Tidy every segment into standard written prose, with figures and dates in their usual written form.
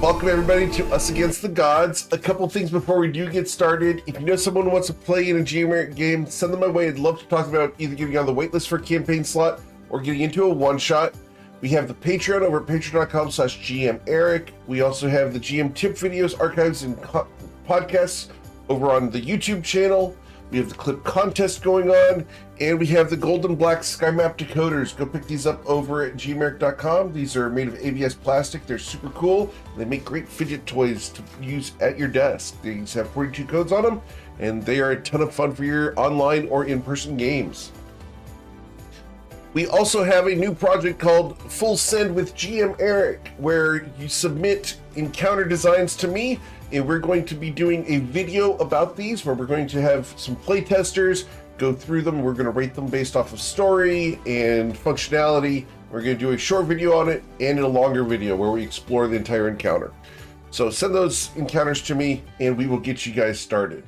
Welcome everybody to Us Against the Gods. A couple things before we do get started. If you know someone who wants to play in a GMR game, send them my way. I'd love to talk about either getting on the waitlist for a campaign slot or getting into a one-shot. We have the Patreon over at patreon.com/GMEric. We also have the GM tip videos, archives, and podcasts over on the YouTube channel. We have the clip contest going on, and we have the gold and black sky map decoders. Go pick these up over at gmeric.com. These are made of ABS plastic. They're super cool. They make great fidget toys to use at your desk. These have 42 codes on them, and they are a ton of fun for your online or in-person games. We also have a new project called Full Send with GM Eric, where you submit encounter designs to me, and we're going to be doing a video about these where we're going to have some play testers go through them. We're going to rate them based off of story and functionality. We're going to do a short video on it and a longer video where we explore the entire encounter. So send those encounters to me and we will get you guys started.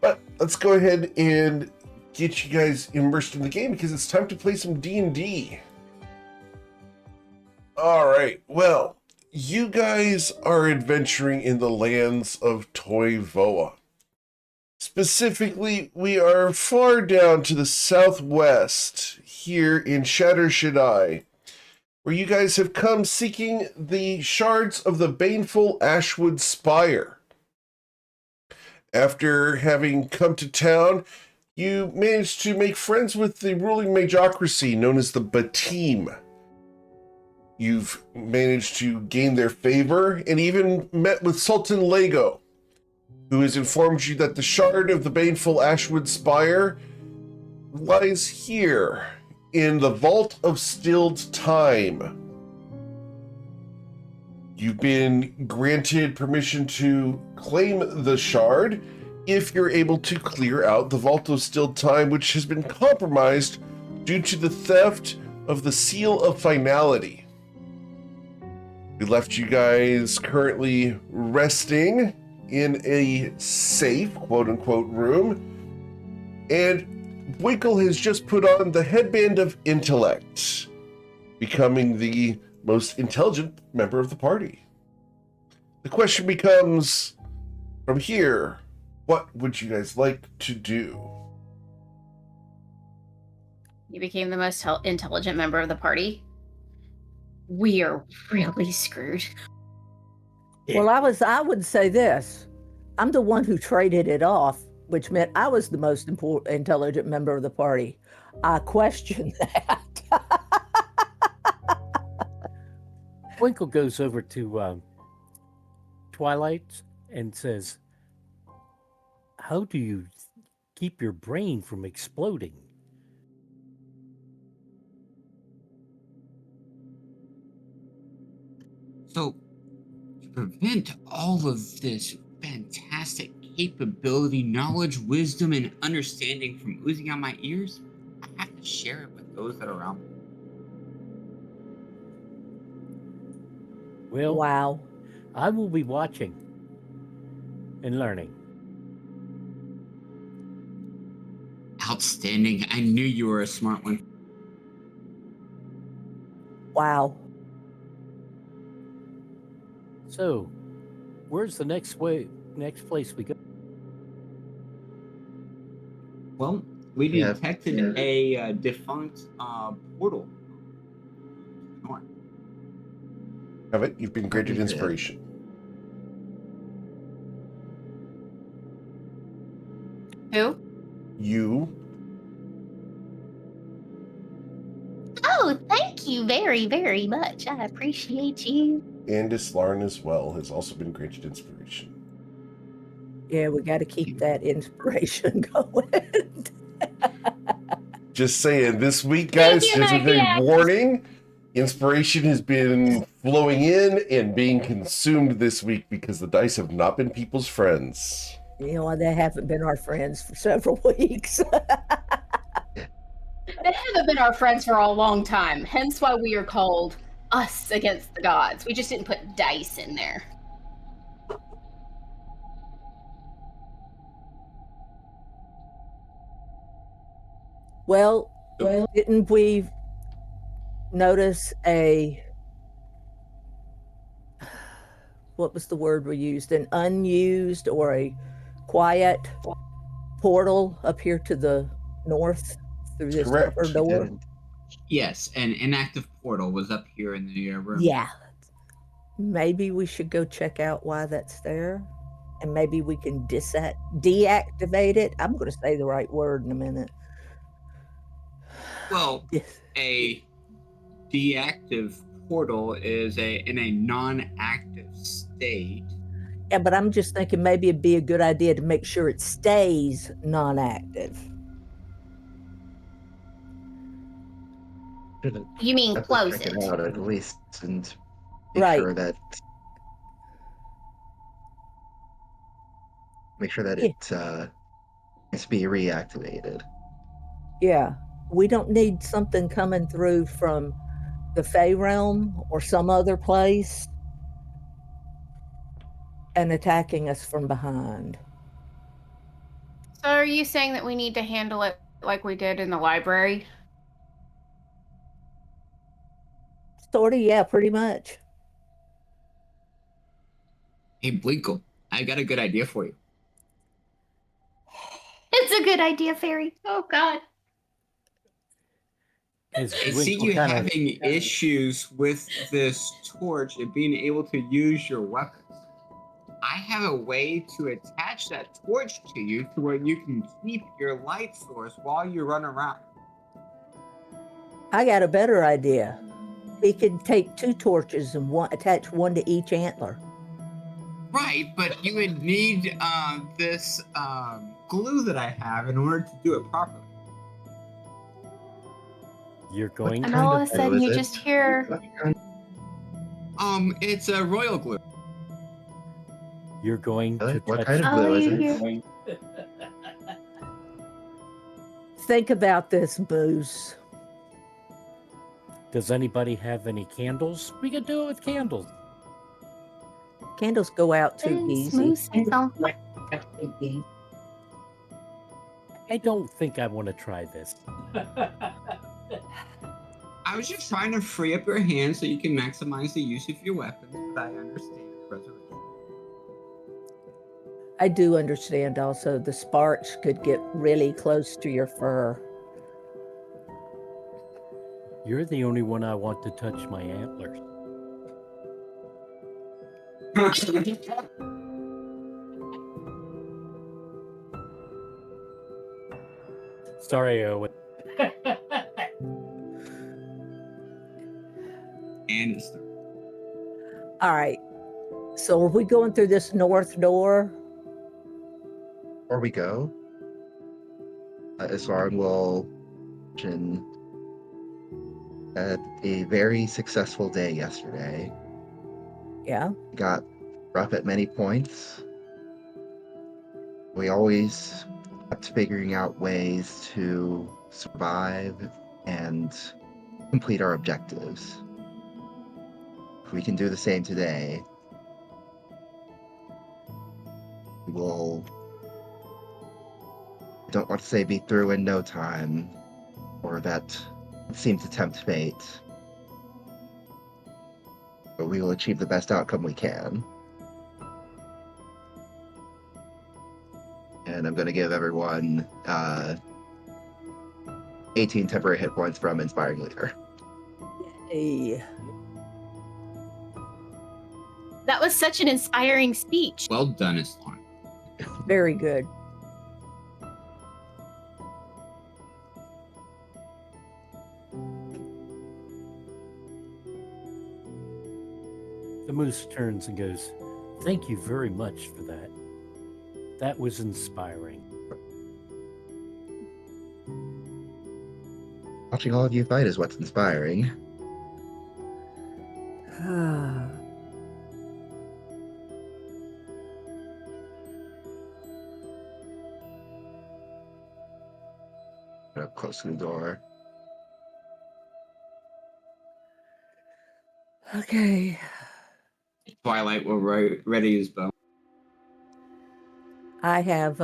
But let's go ahead and get you guys immersed in the game because it's time to play some D&D. All right, well, you guys are adventuring in the lands of Toivoa. Specifically, we are far down to the southwest here in Shatter Shaddai, where you guys have come seeking the shards of the baneful Ashwood Spire. After having come to town, you managed to make friends with the ruling magocracy known as the Bateem. You've managed to gain their favor and even met with Sultan Lego, who has informed you that the shard of the baneful Ashwood Spire lies here in the Vault of Stilled Time. You've been granted permission to claim the shard if you're able to clear out the Vault of Stilled Time, which has been compromised due to the theft of the Seal of Finality. We left you guys currently resting in a safe, quote-unquote, room, and Winkle has just put on the headband of intellect, becoming the most intelligent member of the party. The question becomes, from here, what would you guys like to do? You became the most intelligent member of the party. We are really screwed. Well, I would say this. I'm the one who traded it off, which meant I was the most intelligent member of the party. I question that. Winkle goes over to Twilight and says, "How do you keep your brain from exploding?" So, to prevent all of this fantastic capability, knowledge, wisdom, and understanding from oozing out my ears, I have to share it with those that are around me. Well, Wow. I will be watching and learning. Outstanding. I knew you were a smart one. Wow. So, where's the next place we go? Well, we detected a defunct portal. North. Have it? You've been granted inspiration. Who? You. Oh, thank you very, very much. I appreciate you. And Islarn as well has also been granted inspiration. Yeah, we got to keep that inspiration going. Just saying, this week, guys, just a very warning, inspiration has been flowing in and being consumed this week because the dice have not been people's friends. You know, they haven't been our friends for several weeks. They haven't been our friends for a long time, hence why we are called Us Against the Gods. We just didn't put dice in there. Well, didn't we notice what was the word we used? An unused or a quiet portal up here to the north through this Correct. upper She door? did. Yes, an inactive portal was up here in the room. Yeah. Maybe we should go check out why that's there. And maybe we can deactivate it. I'm going to say the right word in a minute. Well, a deactive portal is in a non-active state. Yeah, but I'm just thinking maybe it'd be a good idea to make sure it stays non-active. You mean Have to close check it? it out at least and make Right. sure that Yeah. it needs to be reactivated. Yeah. We don't need something coming through from the Fey realm or some other place and attacking us from behind. So are you saying that we need to handle it like we did in the library? Sort of, yeah, pretty much. Hey, Blinkle, I got a good idea for you. It's a good idea, Fairy. Oh, God. I see you having issues with this torch and being able to use your weapons. I have a way to attach that torch to you to where you can keep your light source while you run around. I got a better idea. He could take 2 torches and attach one to each antler. Right, but you would need this glue that I have in order to do it properly. You're going And to all of a glue sudden is you it? just hear, It's a royal glue. You're going Really? to What touch kind of oh, glue is you it? hear, Think about this, Moose. Does anybody have any candles? We could do it with candles. Candles go out too easy. Moose sounds like I don't think I want to try this. I was just trying to free up your hands so you can maximize the use of your weapons, but I understand the reservation. I do understand also the sparks could get really close to your fur. You're the only one I want to touch my antlers. Sorry, Owen. And it's All right. So are we going through this north door? Before we go, Iswaran will mention a very successful day yesterday. Yeah. Got rough at many points. We always kept figuring out ways to survive and complete our objectives. If we can do the same today, we will, I don't want to say be through in no time, or that seems to tempt fate, but we will achieve the best outcome we can. And I'm going to give everyone 18 temporary hit points from Inspiring Leader. Yay. that was such an inspiring speech. well done, Islam. Very good. The moose turns and goes, "Thank you very much for that. That was inspiring." Watching all of you fight is what's inspiring. Get up close to the door. Okay. Twilight will ready his bow. I have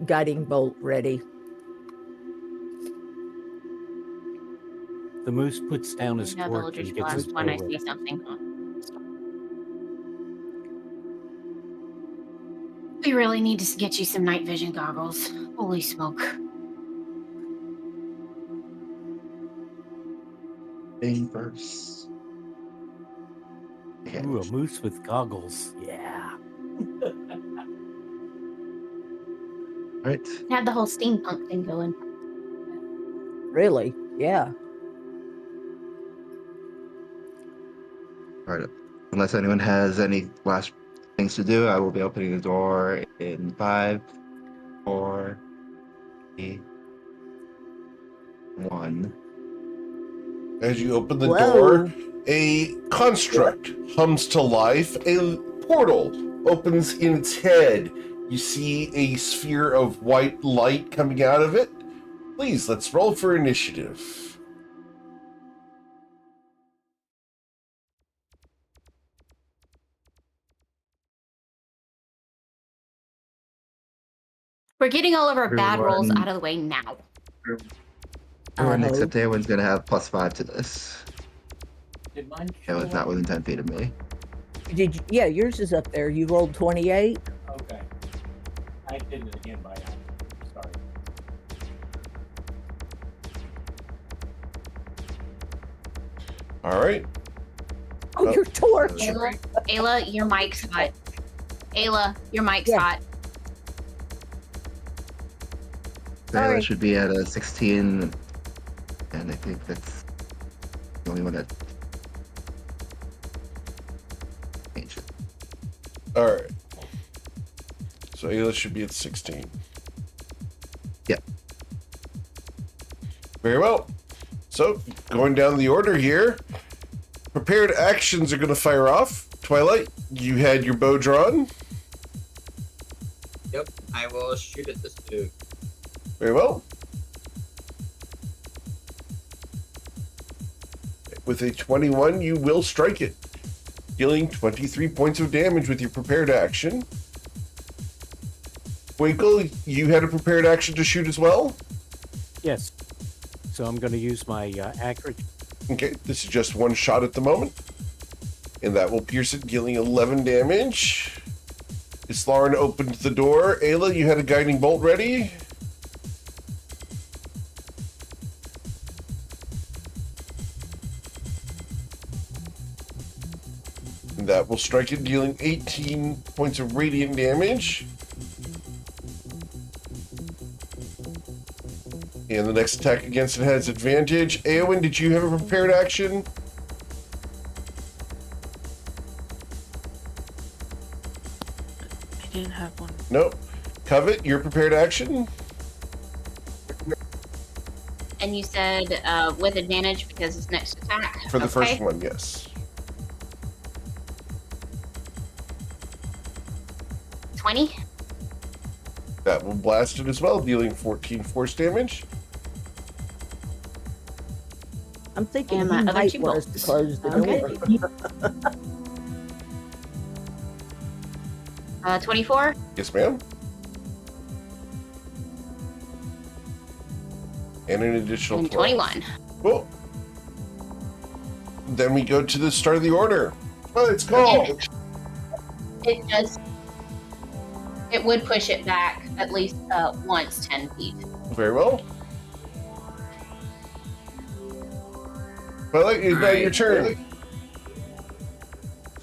guiding bolt ready. The moose puts down his You know, torch villagers and will gets his ask when I bow see ready. something. We really need to get you some night vision goggles. Holy smoke. Thing first. Ooh, a moose with goggles. Yeah. Right. Have the whole steampunk thing going. Really? Yeah. All right. Unless anyone has any last things to do, I will be opening the door in 5, 4, 3, 1. As you open the Whoa. door, a construct hums to life. A portal opens in its head. You see a sphere of white light coming out of it. Please, let's roll for initiative. We're getting all of our bad rolls Everyone- out of the way now. Everyone I except hope. Awen's going to have +5 to this. Did mine Awen's not within 10 feet of me. Did you, yeah, yours is up there. You rolled 28. Okay. I did it again by accident. Sorry. All right. Oh, Oh. your torch. Ayla, your mic's hot. Ayla, your mic's Yeah. hot. Taylor Sorry. should be at a 16, and I think that's the only one that changed it. All right. So Ayla should be at 16. Yep. Very well. So, going down the order here, prepared actions are going to fire off. Twilight, you had your bow drawn. Yep, I will shoot at this dude. Very well. With a 21, you will strike it, dealing 23 points of damage with your prepared action. Winkle, you had a prepared action to shoot as well? Yes. So I'm going to use my accurate. Okay, this is just one shot at the moment. And that will pierce it, dealing 11 damage. Islarin opened the door. Ayla, you had a guiding bolt ready. And that will strike it, dealing 18 points of radiant damage. And the next attack against it has advantage. Eowyn, did you have a prepared action? I didn't have one. Nope. Covet, your prepared action? And you said with advantage because it's next attack. For the Okay. first one, yes. 20. That will blast it as well, dealing 14 force damage. I'm thinking And he my other might two want us to bolts. close the Okay. door. 24. Yes, ma'am. And an additional And 12. 21. Cool. Then we go to the start of the order. Oh, it's called. It does. It would push it back at least once 10 feet. Very well. Well, it's now your Alright. turn.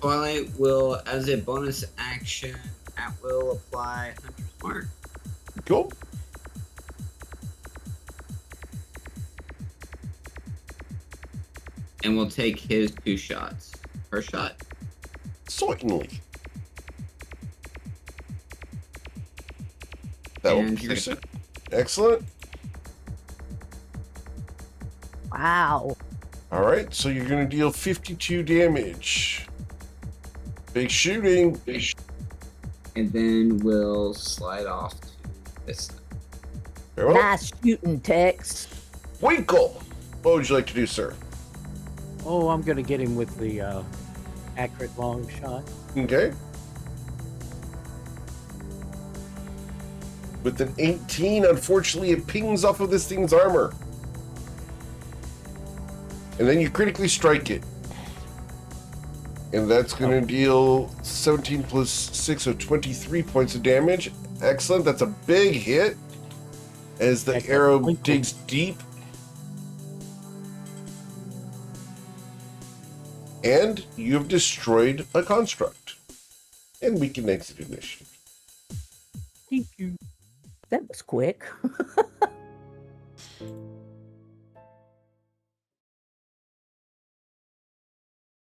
Twilight will, as a bonus action, at will apply Hunter's Mark. Cool. And will take his 2 shots per shot. Certainly. That will And pierce it. second Excellent. Wow. All right, so you're going to deal 52 damage. Big shooting. And then we'll slide off to this side. Very well. Nice shooting, Tex. Winkle, what would you like to do, sir? Oh, I'm going to get him with the accurate long shot. Okay. With an 18, unfortunately, it pings off of this thing's armor. And then you critically strike it. And that's going to deal 17 plus 6, so 23 points of damage. Excellent. That's a big hit as the That's a arrow point. digs deep. And you have destroyed a construct. And we can exit initiative. Thank you. That was quick.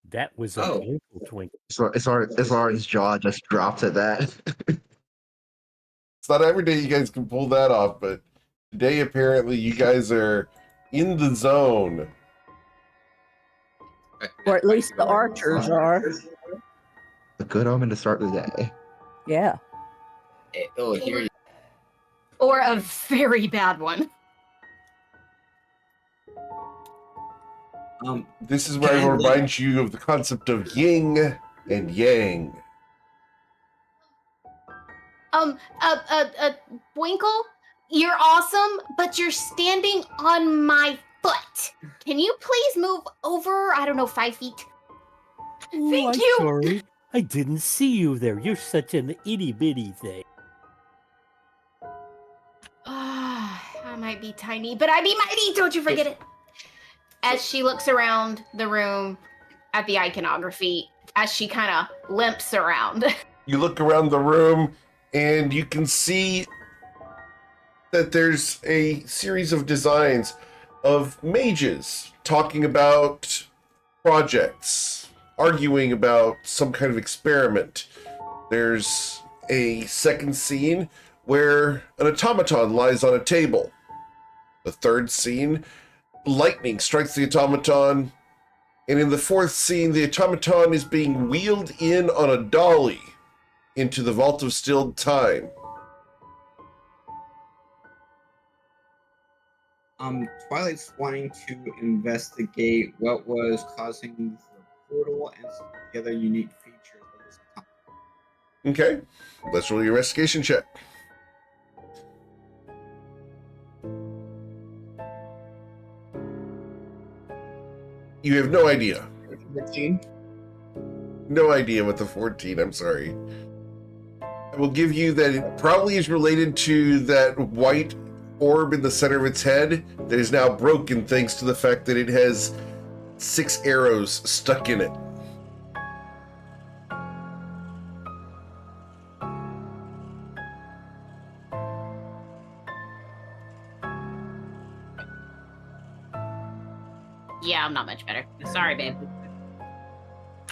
That was a Oh. twinkle twinkle. As Lauren's jaw just dropped at that. It's not every day you guys can pull that off, but today apparently you guys are in the zone. Or at least the archers are. A good omen to start the day. Yeah. Oh, here. Or a very bad one. This is where I will remind you of the concept of yin and yang. Winkle, you're awesome, but you're standing on my foot. Can you please move over, 5 feet? Oh, Thank I'm you. sorry. I didn't see you there. You're such an itty bitty thing. I might be tiny, but I be mighty. Don't you forget it. As she looks around the room at the iconography, as she kind of limps around. You look around the room and you can see that there's a series of designs of mages talking about projects, arguing about some kind of experiment. There's a second scene where an automaton lies on a table. The third scene, lightning strikes the automaton. And in the fourth scene, the automaton is being wheeled in on a dolly into the Vault of Stilled Time. Twilight's wanting to investigate what was causing the portal and some of the other unique features of this company. Okay, let's roll your investigation check. You have no idea. 14? No idea what the 14, I'm sorry. I will give you that it probably is related to that white orb in the center of its head that is now broken thanks to the fact that it has 6 arrows stuck in it. Yeah, I'm not much better. Sorry, babe.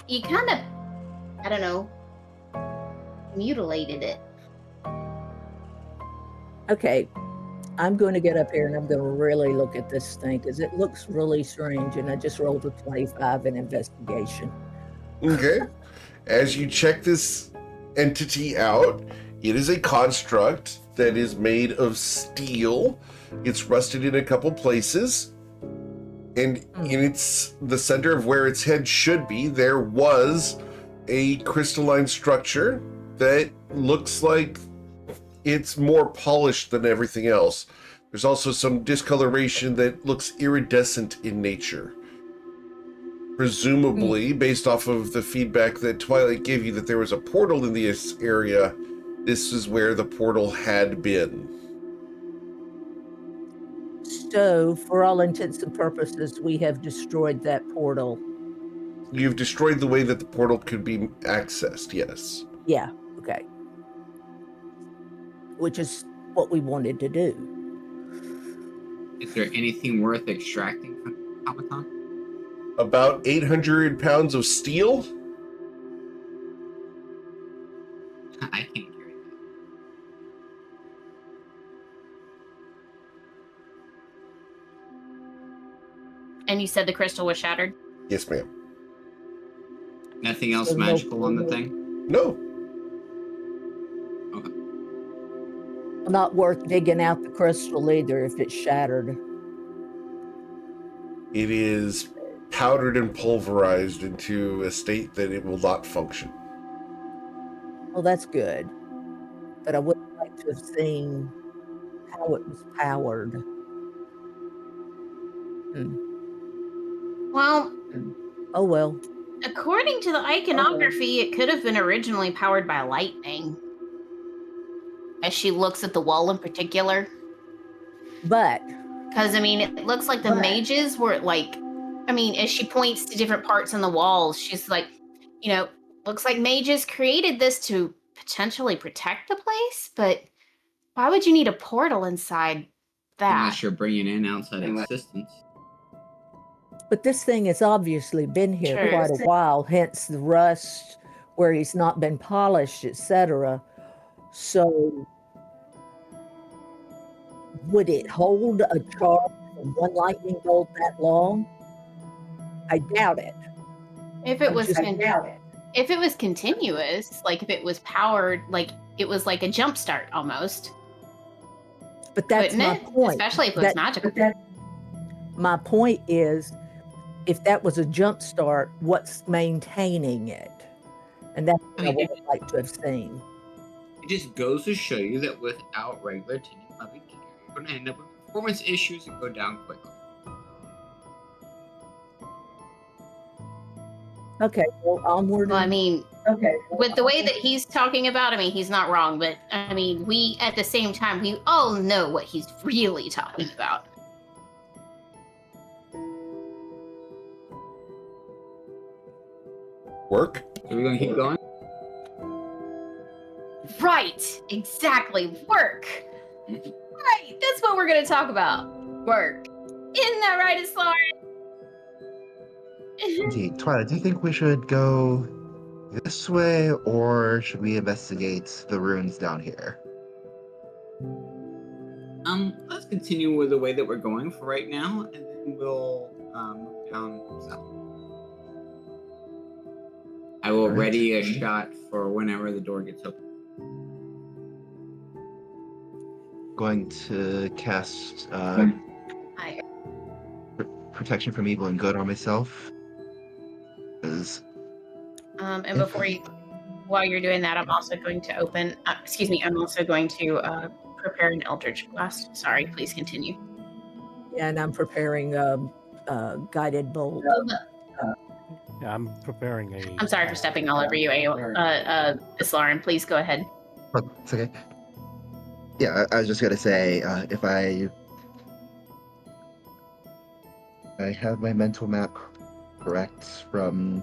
You kind of, mutilated it. Okay. I'm going to get up here and I'm going to really look at this thing because it looks really strange. And I just rolled a 25 in investigation. Okay. As you check this entity out, it is a construct that is made of steel. It's rusted in a couple places. And in the center of where its head should be, there was a crystalline structure that looks like it's more polished than everything else. There's also some discoloration that looks iridescent in nature. Presumably, based off of the feedback that Twilight gave you that there was a portal in this area, this is where the portal had been. So, for all intents and purposes, we have destroyed that portal. You've destroyed the way that the portal could be accessed, yes. Yeah, okay. Which is what we wanted to do. Is there anything worth extracting from the automaton? About 800 pounds of steel. I can't carry that. And you said the crystal was shattered? Yes, ma'am. Nothing else So no magical on the portal? thing? No. Okay. Not worth digging out the crystal either if it's shattered. It is powdered and pulverized into a state that it will not function. Well, that's good. But I would like to have seen how it was powered. Well, Oh, well. according to the iconography, it could have been originally powered by lightning. As she looks at the wall in particular. But Because, I mean, it looks like the mages were like, I mean, as she points to different parts on the walls, she's like, you know, looks like mages created this to potentially protect the place, but why would you need a portal inside that? Unless you're bringing in outside assistance. But this thing has obviously been here True. quite a while, hence the rust where he's not been polished, etc. So would it hold a charge from one lightning bolt that long? I doubt it. If it was doubt it. if it was continuous, like if it was powered, like it was like a jump start almost. But that's Couldn't my it? point. Especially if it was magical. My point is, if that was a jump start, what's maintaining it? And that's what I would have liked to have seen. It just goes to show you that without regular tinning loving care, you're going to end up with performance issues and go down quickly. Okay, well, onward. Well, I mean, okay. with the way that he's talking about, I mean, he's not wrong, but I mean, we at the same time, we all know what he's really talking about. Work? So we're going to keep going? Right, exactly. Work. Right, that's what we're going to talk about. Work. Isn't that right, Aslar? Indeed. Twilight, do you think we should go this way, or should we investigate the ruins down here? Let's continue with the way that we're going for right now, and then we'll move down south. I will ready a shot for whenever the door gets open. Going to cast protection from evil and good on myself. And before you, while you're doing that, I'm also going to open. I'm also going to prepare an Eldritch Blast. Sorry, please continue. And I'm preparing guided bolt. Yeah, I'm preparing a. I'm sorry for stepping all over you, Miss Lauren. Please go ahead. Oh, it's okay. Yeah, I was just gonna say, if I have my mental map correct from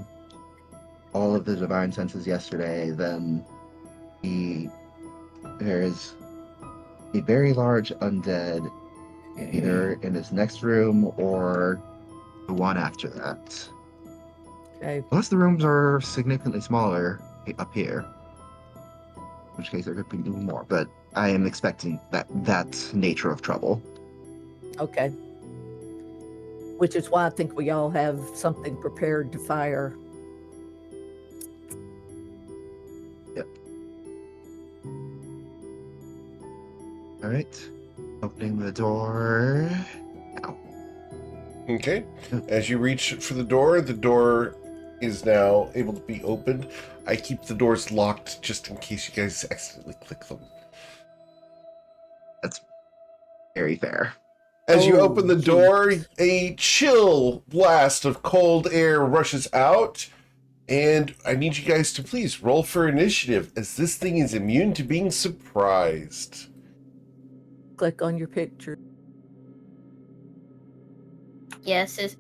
all of the divine senses yesterday, then there is a very large undead either in this next room or the one after that. Okay. Unless the rooms are significantly smaller up here, in which case there could be even more, but I am expecting that nature of trouble. Okay. Which is why I think we all have something prepared to fire. Yep. All right. Opening the door now. Okay. As you reach for the door is now able to be opened. I keep the doors locked just in case you guys accidentally click them. That's very fair. As you Oh, open the door, a chill blast of cold air rushes out, and I need you guys to please roll for initiative, as this thing is immune to being surprised. Click on your picture. Yes,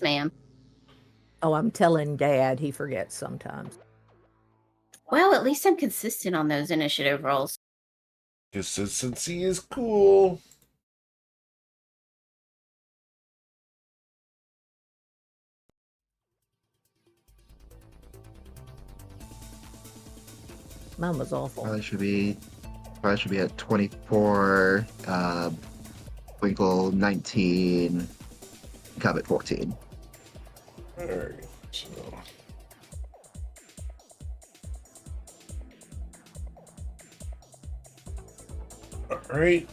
ma'am. Oh, I'm telling Dad, he forgets sometimes. Well, at least I'm consistent on those initiative rolls. Consistency is cool. Mine was awful. Probably should be at 24, Winkle 19, Covet 14. Alright, so... Alright.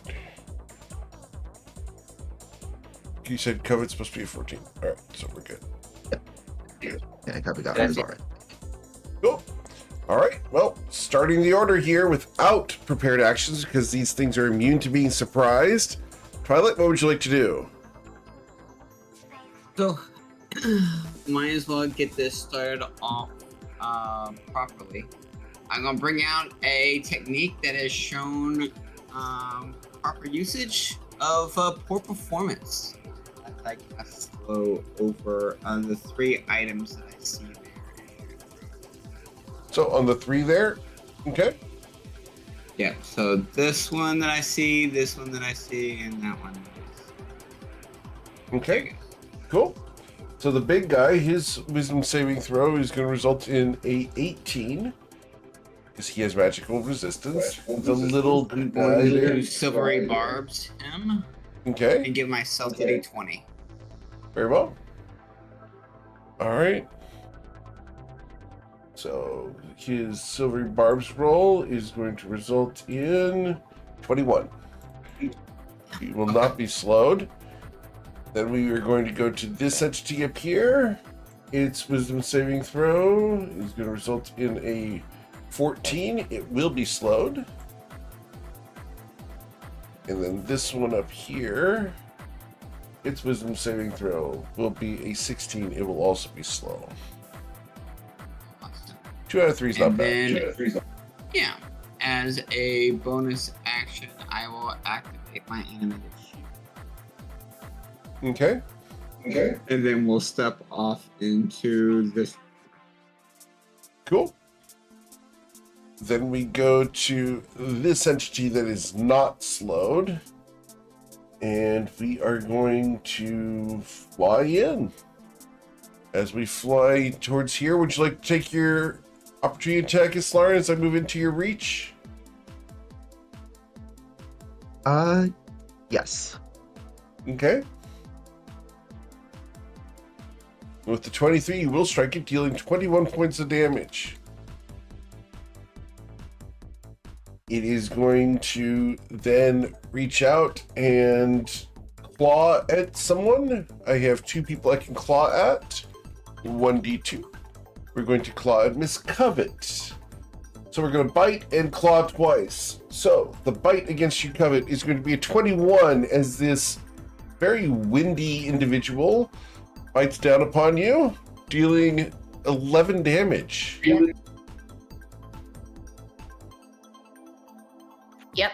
You said Covet's supposed to be a 14. Alright, so we're good. Yeah, Covet got it. Alright. Cool. Alright, well, starting the order here without prepared actions because these things are immune to being surprised. Twilight, what would you like to do? So, Might as well get this started off properly. I'm gonna bring out a technique that has shown proper usage of poor performance. I cast slow over the 3 items that I see there. So on the 3 there, okay. Yeah, so this one that I see, this one that I see, and that one. Okay, cool. So the big guy, his wisdom saving throw is going to result in a 18. Because he has magical resistance. The little I'm guy going there. to silvery barbs him Okay, and give myself a 20. very well. All right. So his silvery barbs roll is going to result in 21. He will not be slowed. Then we are going to go to this entity up here. Its wisdom saving throw is going to result in a 14. It will be slowed. And then this one up here, its wisdom saving throw will be a 16. It will also be slow. 2 out of 3 is not bad. Yeah, as a bonus action, I will activate my animated shield. Okay. And then we'll step off into this. Cool. Then we go to this entity that is not slowed. And we are going to fly in. As we fly towards here, would you like to take your opportunity attack, Islar, as I move into your reach? Yes. Okay. With the 23, you will strike it, dealing 21 points of damage. It is going to then reach out and claw at someone. I have 2 people I can claw at. 1d2. We're going to claw at Miss Covet. So we're going to bite and claw twice. So the bite against you, Covet, is going to be a 21 as this very windy individual bites down upon you, dealing 11 damage. Yep.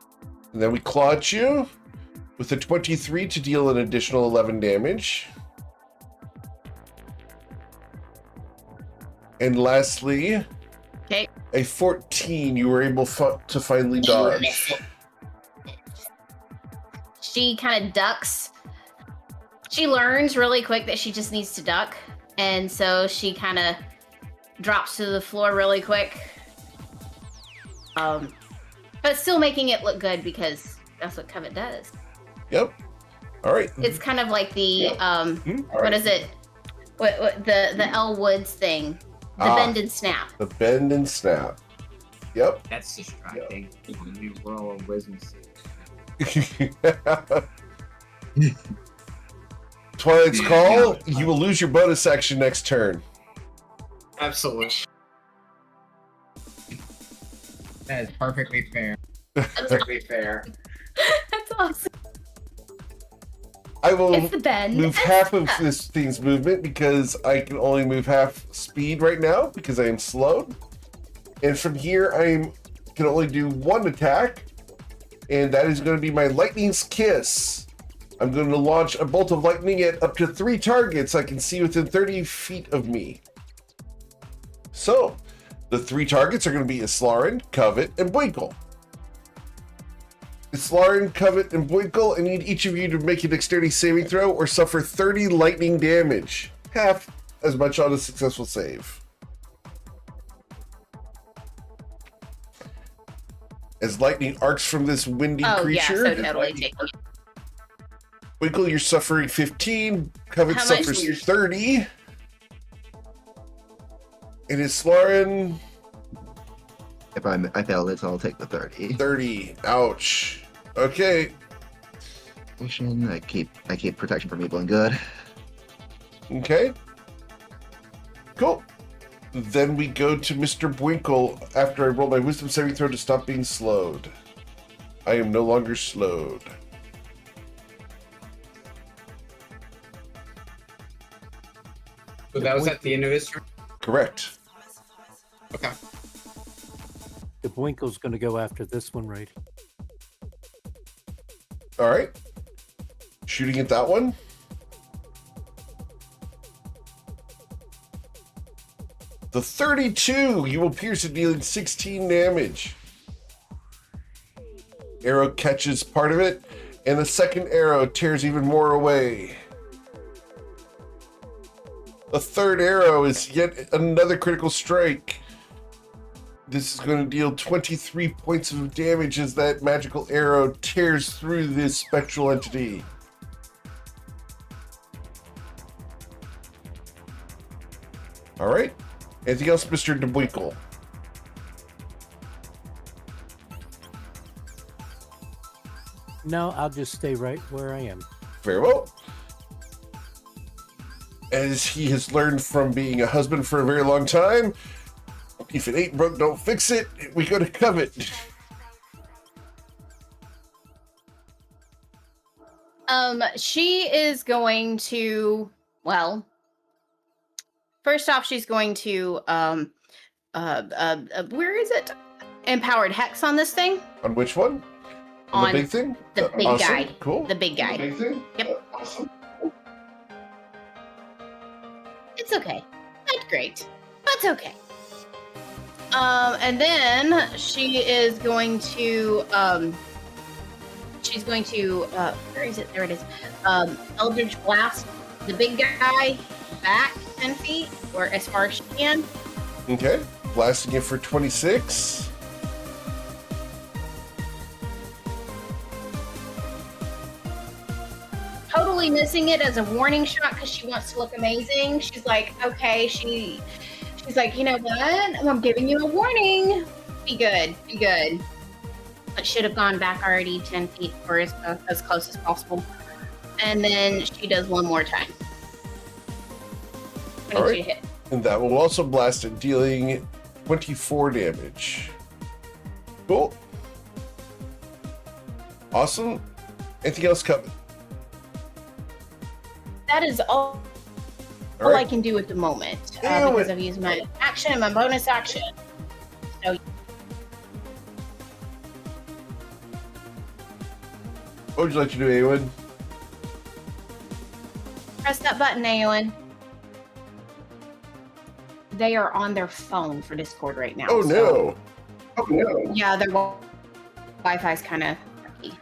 And then we claw at you with a 23 to deal an additional 11 damage. And lastly, Okay. a 14 you were able to finally dodge. She kind of ducks. She learns really quick that she just needs to duck. And so she kind of drops to the floor really quick. But still making it look good because that's what Covet does. Yep. All right. It's kind of like the what is it? What the Elle Woods thing? The bend and snap. The bend and snap. Yep. That's distracting. New roll of wisdom. Twilight's Call, you will lose your bonus action next turn. Absolutely. That is perfectly fair. Perfectly fair. That's awesome. I will It's the bend. move half of this thing's movement because I can only move half speed right now because I am slowed. And from here, I can only do 1 attack, and that is going to be my Lightning's Kiss. I'm going to launch a bolt of lightning at up to 3 targets I can see within 30 feet of me. So, the 3 targets are going to be Islarin, Covet, and Boinkle. Islarin, Covet, and Boinkle, I need each of you to make a dexterity saving throw or suffer 30 lightning damage. Half as much on a successful save. As lightning arcs from this windy creature. Yeah, so totally taking it. Boinkle, you're suffering 15. Covet How much? suffers 30. And Islarin, If I fail this, I'll take the 30. 30. Ouch. Okay. I keep protection from evil and good. Okay. Cool. Then we go to Mr. Boinkle after I roll my wisdom saving throw to stop being slowed. I am no longer slowed. So that was at the end of his turn? Correct. Okay. The Bwinkle's going to go after this one, right? All right. Shooting at that one. The 32, you will pierce it, dealing 16 damage. Arrow catches part of it, and the second arrow tears even more away. The third arrow is yet another critical strike. This is going to deal 23 points of damage as that magical arrow tears through this spectral entity. All right. Anything else, Mr. DeBwinkle? No, I'll just stay right where I am. Very well. As he has learned from being a husband for a very long time, if it ain't broke, don't fix it. We go to covet. She is going to, well, first off, she's going to, where is it? Empowered Hex on this thing. On which one? On the big thing? The big Awesome. guy. Cool. The big guy. The big thing? Yep. Awesome. It's okay. Not great. That's okay. And then she is going to, where is it? There it is. Eldritch Blast the big guy back 10 feet, or as far as she can. Okay. Blasting it for 26. Totally missing it as a warning shot because she wants to look amazing. She's like, okay, she's like, you know what? I'm giving you a warning. Be good. Be good. But should have gone back already 10 feet or as close as possible. And then she does one more time. I need you to hit. And that will also blast it, dealing 24 damage. Cool. Awesome. Anything else coming? That is all All I right. can do at the moment Damn because it. I've used my action and my bonus action. So What would you like to do, Awen? press that button, Aowen. They are on their phone for Discord right now. Oh, so- no. Oh, no. Yeah, their Wi-Fi's kind of funky.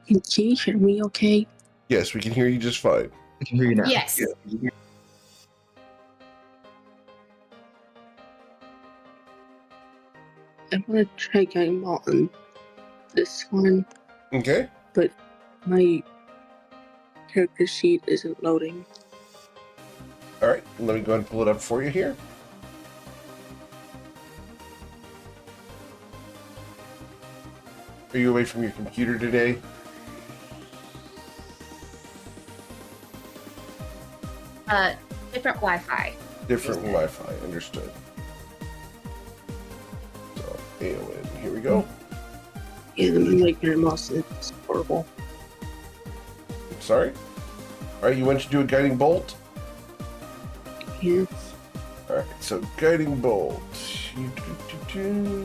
Can you hear me okay? Yes, we can hear you just fine. I can hear you now. Yes. I want to try getting on this one, Okay. but my character sheet isn't loading. All right. Let me go ahead and pull it up for you here. Are you away from your computer today? Different Wi-Fi. Different Wi-Fi. Understood. So, AON. Here we go. And like your mouse is horrible. Sorry. All right. You want to do a guiding bolt? Yeah. All right. So, guiding bolt.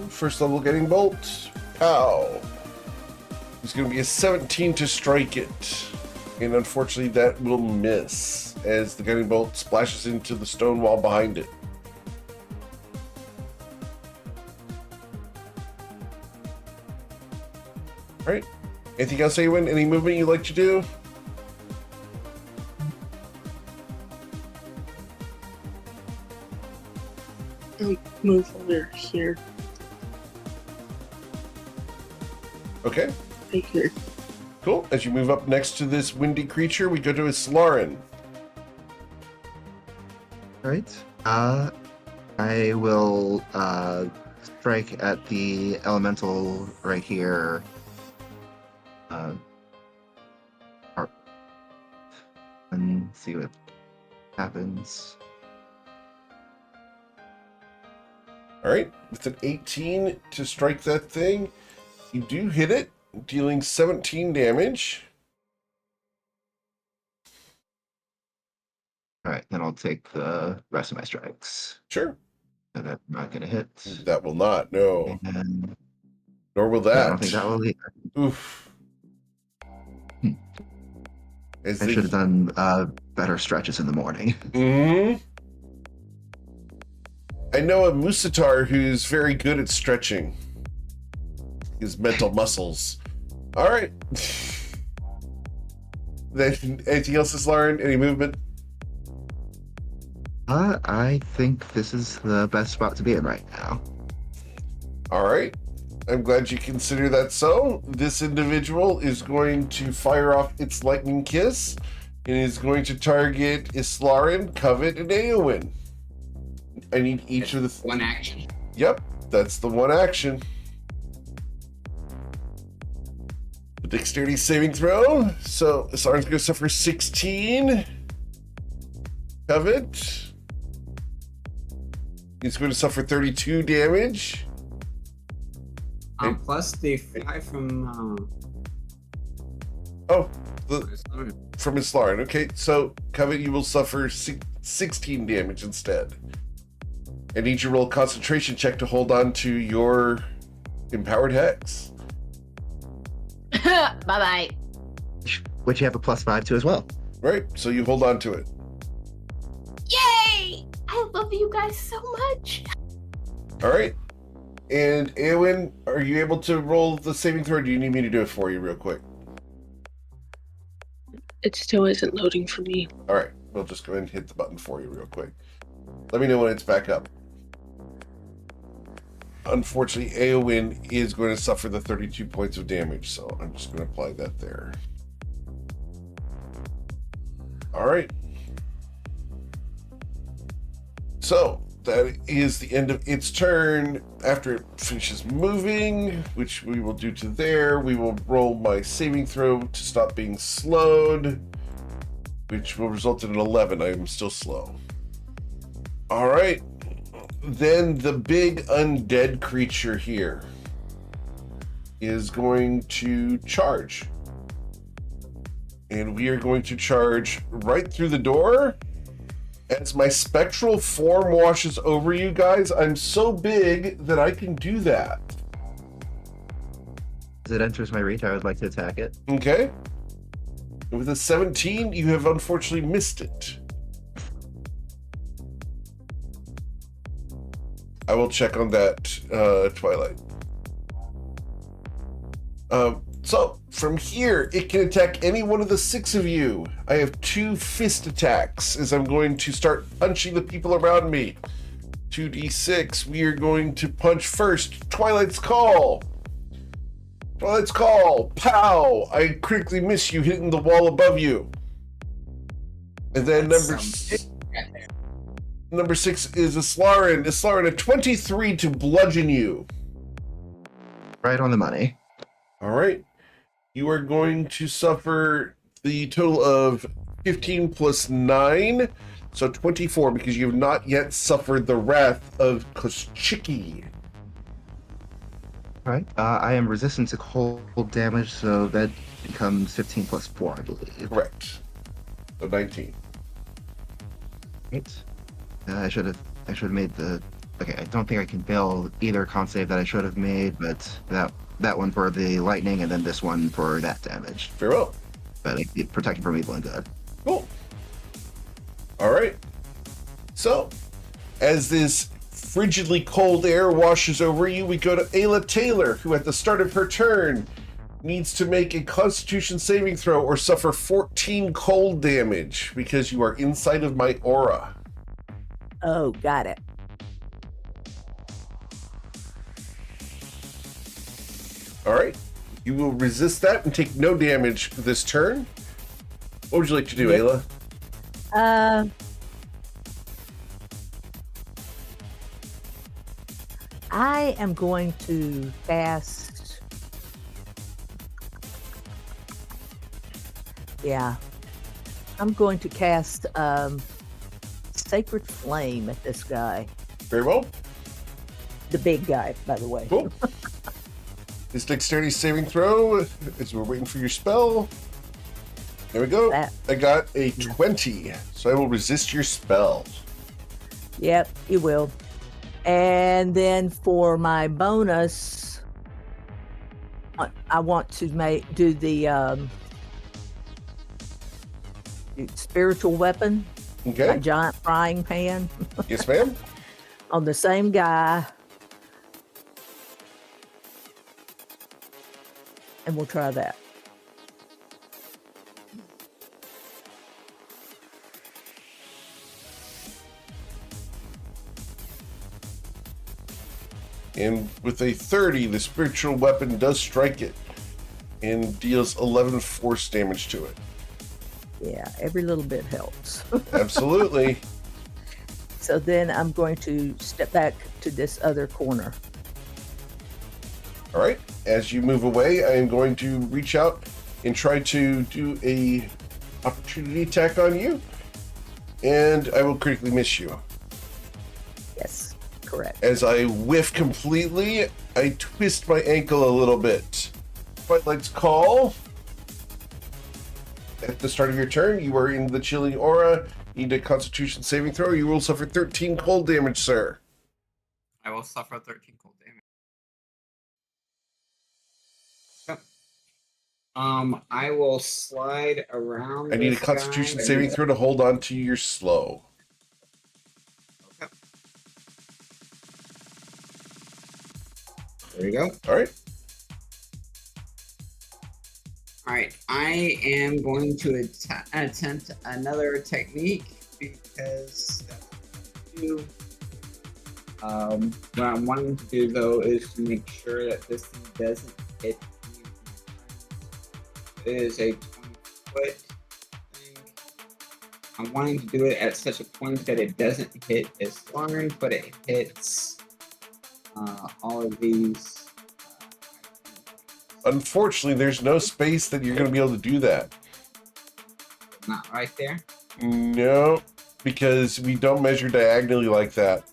First level guiding bolt. Pow. It's going to be a 17 to strike it. And unfortunately, that will miss as the guiding bolt splashes into the stone wall behind it. All right. Anything else, Awen? Any movement you'd like to do? Move over here. Okay. Right here. Cool. As you move up next to this windy creature, we go to a Slarin. Right. I will strike at the elemental right here. And see what happens. All right, with an 18 to strike that thing, you do hit it, dealing 17 damage. All right, then I'll take the rest of my strikes. Sure. And that's not going to hit. That will not, no. And Nor will that. no, I don't think that will either. Oof. I should have done better stretches in the morning. Mm-hmm. I know a Musatar who's very good at stretching his mental muscles. All right. Then anything else is learned? Any movement? I think this is the best spot to be in right now. All right. I'm glad you consider that so. This individual is going to fire off its lightning kiss and is going to target Islarin, Covet, and Eowyn. I need each of the one action. Yep, that's the one action. The dexterity saving throw. So Islarin's going to suffer 16. Covet. He's going to suffer 32 damage. Plus the 5 from from Islarin. Okay, so Covet, you will suffer 16 damage instead. I need you to roll a concentration check to hold on to your empowered hex. Bye-bye. Which you have a +5 to as well. Right, so you hold on to it. Yay! I love you guys so much. All right. And Eowyn, are you able to roll the saving throw, or do you need me to do it for you real quick? It still isn't loading for me. All right, we'll just go ahead and hit the button for you real quick. Let me know when it's back up. Unfortunately, Eowyn is going to suffer the 32 points of damage, so I'm just going to apply that there. All right. So that is the end of its turn. After it finishes moving, which we will do to there, we will roll my saving throw to stop being slowed, which will result in an 11. I am still slow. All right. Then the big undead creature here is going to charge. And we are going to charge right through the door. As my spectral form washes over you guys, I'm so big that I can do that. As it enters my reach, I would like to attack it. Okay. And with a 17, you have unfortunately missed it. I will check on that, Twilight. So, from here, it can attack any one of the 6 of you. I have 2 fist attacks as I'm going to start punching the people around me. 2d6, we are going to punch first. Twilight's Call. Twilight's Call. Pow! I critically miss you, hitting the wall above you. And then number 6 is Islarin. Islarin, a 23 to bludgeon you. Right on the money. All right. You are going to suffer the total of 15 plus 9, so 24, because you have not yet suffered the wrath of Koschiki. All right. I am resistant to cold damage, so that becomes 15 plus 4, I believe. Correct. So 19. Right. I should have made the. Okay, I don't think I can fail either con save that I should have made, but that one for the lightning and then this one for that damage. Very well. But it protected from evil and good. Cool. All right. So, as this frigidly cold air washes over you, we go to Ayla Taylor, who at the start of her turn needs to make a Constitution saving throw or suffer 14 cold damage because you are inside of my aura. Oh, got it. All right. You will resist that and take no damage this turn. What would you like to do, Ayla? I am going to cast. Yeah. I'm going to cast Sacred Flame at this guy. Very well. The big guy, by the way. Cool. His dexterity saving throw as we're waiting for your spell. There we go. I got a 20, so I will resist your spell. Yep, you will. And then for my bonus, I want to do the spiritual weapon, Okay. a giant frying pan. Yes, ma'am. On the same guy. And we'll try that. And with a 30, the spiritual weapon does strike it and deals 11 force damage to it. Yeah, every little bit helps. Absolutely. So then I'm going to step back to this other corner. All right. As you move away, I am going to reach out and try to do a opportunity attack on you, and I will critically miss you. Yes, correct. As I whiff completely, I twist my ankle a little bit. Fight Light's Call. At the start of your turn, you are in the chilling aura. You need a Constitution saving throw. You will suffer 13 cold damage, sir. I will suffer 13 cold damage. I will slide around. I need a this Constitution guy. saving throw to hold on to your slow. Okay. There you go. All right. All right. I am going to attempt another technique because that's what I do. What I'm wanting to do though is to make sure that this thing doesn't hit. It is a 20-foot thing. I'm wanting to do it at such a point that it doesn't hit its arms, but it hits all of these. Unfortunately, there's no space that you're going to be able to do that. Not right there. No, because we don't measure diagonally like that.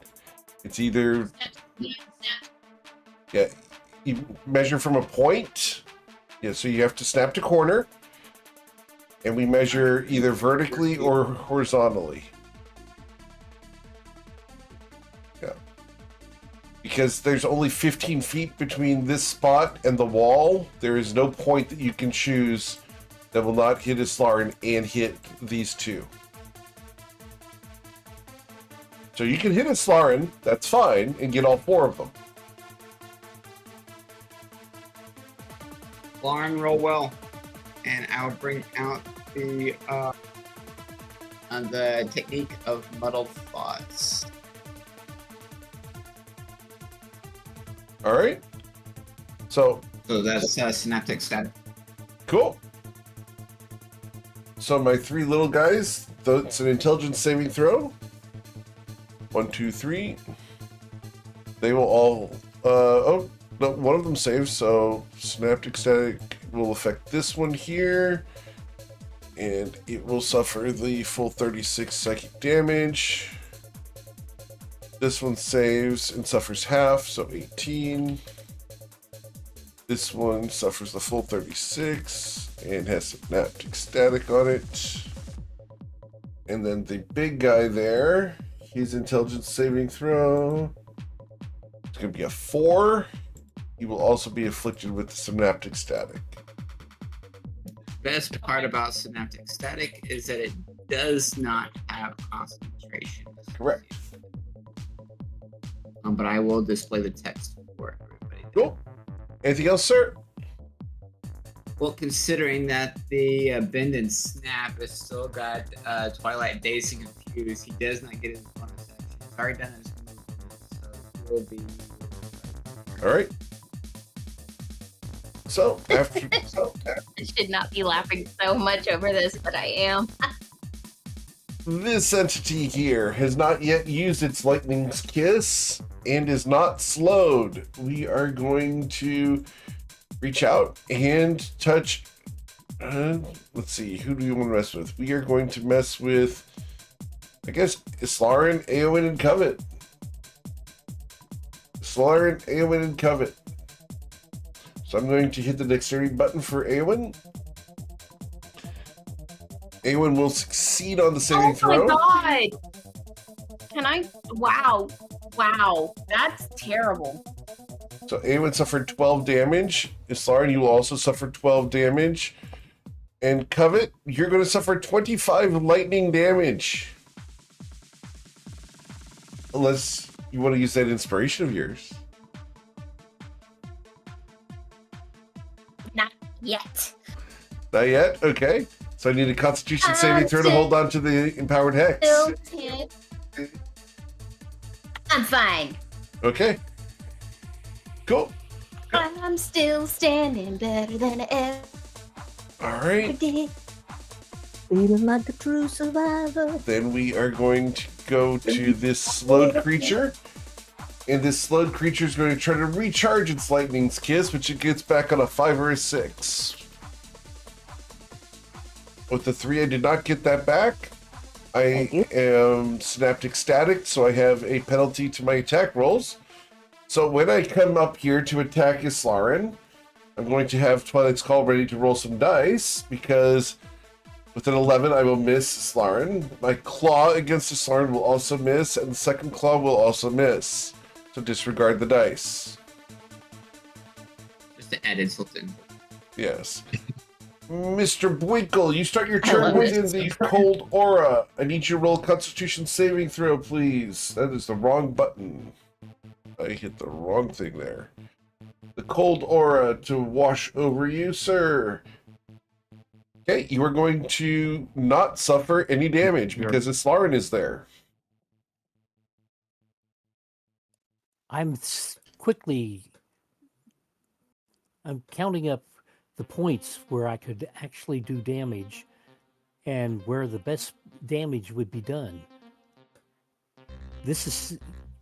It's either, yeah, you measure from a point. Yeah, so you have to snap to corner, and we measure either vertically or horizontally. Yeah. Because there's only 15 feet between this spot and the wall, there is no point that you can choose that will not hit Islarin and hit these two. So you can hit Islarin, that's fine, and get all four of them. Lauren, roll well, and I'll bring out the technique of muddled thoughts. All right. So that's synaptic static. cool. So my three little guys, it's an intelligence saving throw. 1, 2, 3. They will all. Oh. No, one of them saves, so synaptic static will affect this one here, and it will suffer the full 36 psychic damage. This one saves and suffers half, so 18. This one suffers the full 36 and has synaptic static on it. And then the big guy there, his intelligence saving throw, it's going to be a 4. He will also be afflicted with the synaptic static. Best part about synaptic static is that it does not have concentration. Correct. But I will display the text for everybody. Cool. Anything else, sir? Well, considering that the bend and snap has still got Twilight Dazed and Confused, he does not get his bonus action. He's already done his movement, so he will be. All right. So after I should not be laughing so much over this, but I am. this entity here has not yet used its lightning's kiss and is not slowed, we are going to reach out and touch. Let's see, who do we want to mess with? We are going to mess with, I guess, Islarin, Eowyn, and Covet. Slaughter, Eowyn, and Covet. So I'm going to hit the dexterity button for Eowyn. Eowyn will succeed on the saving throw. Oh my god! Can I? Wow. Wow. That's terrible. So Eowyn suffered 12 damage. Islarin, you will also suffer 12 damage. And Covet, you're going to suffer 25 lightning damage. Unless you want to use that inspiration of yours. Not yet. Not yet? Okay. So I need a Constitution saving throw to hold on to the Empowered Hex. Still 10. I'm fine. Okay. Cool. I'm still standing better than I ever All right. did. Feeling like a true survivor. Then we are going to go to this slowed creature. And this slowed creature is going to try to recharge its Lightning's Kiss, which it gets back on a 5 or a 6. With the 3, I did not get that back. I am Synaptic Static, so I have a penalty to my attack rolls. So when I come up here to attack Islarin, I'm going to have Twilight's Call ready to roll some dice, because with an 11, I will miss Islarin. My claw against Islarin will also miss, and the second claw will also miss. So disregard the dice. Just to add insult in. Yes. Mr. Bwinkle, you start your I turn love within it. the cold aura. I need you to roll a Constitution saving throw, please. That is the wrong button. I hit the wrong thing there. The cold aura to wash over you, sir. Okay, you are going to not suffer any damage because Islarin is there. I'm counting up the points where I could actually do damage and where the best damage would be done. This is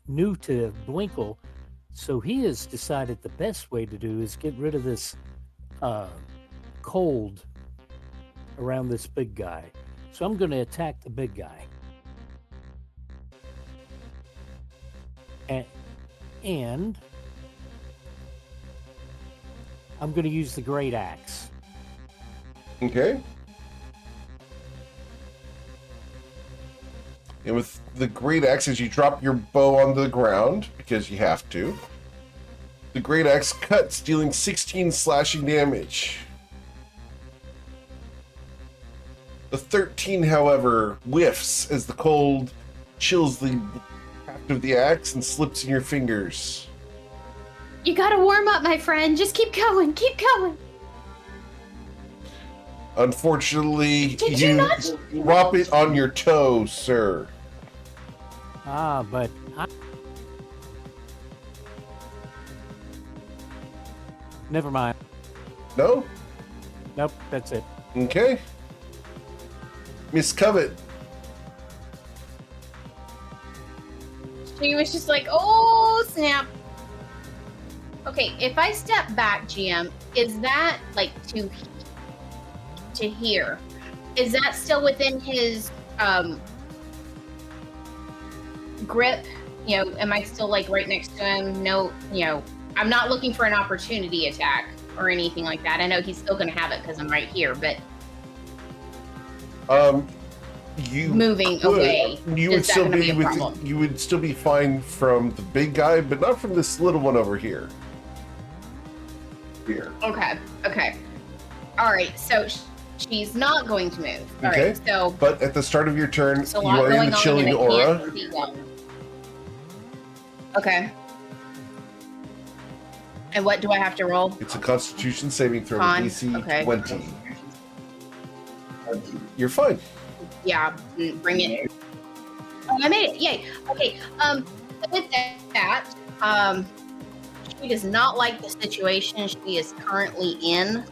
new to Bwinkle, so he has decided the best way to do is get rid of this cold around this big guy. So I'm going to attack the big guy. And I'm going to use the Great Axe. Okay. And with the Great Axe, as you drop your bow on the ground, because you have to, the Great Axe cuts, dealing 16 slashing damage. The 13, however, whiffs as the cold chills the haft of the axe and slips in your fingers. You gotta warm up, my friend. Just keep going. Keep going. Unfortunately, Did you not? drop it on your toe, sir. But never mind. No? Nope, that's it. Okay. Miss Covet. She was just like, oh, snap. Okay, if I step back, GM, is that like to here? Is that still within his grip? You know, am I still like right next to him? No, you know, I'm not looking for an opportunity attack or anything like that. I know he's still going to have it because I'm right here, but you moving could. away. You is would that still gonna be a with. problem? You would still be fine from the big guy, but not from this little one over here. Here. Okay. Okay. All right. So she's not going to move. All Okay. right. So But at the start of your turn, there's a you lot are in going the on chilling and I aura. can't see well. Okay. And what do I have to roll? It's a Constitution saving throw, Con, DC okay. 20. You're fine. Yeah, bring it. Oh, I made it! Yay! Okay. With that, she does not like the situation she is currently in.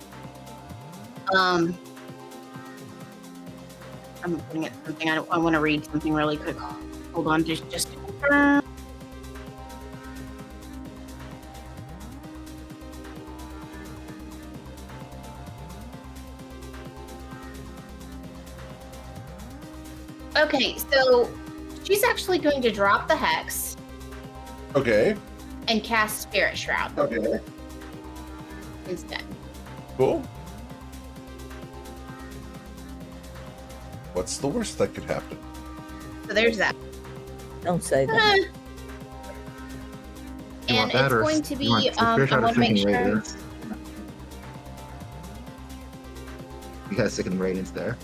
I'm looking at something. I want to read something really quick. Hold on, just. Okay, so she's actually going to drop the hex. Okay. and cast Spirit Shroud Okay. instead. Cool. What's the worst that could happen? So there's that. Don't say that. You And want that, it's or going to you want be, the Spirit I Shroud or want to make Sickening sure. Radiance? You got Sickening Radiance there.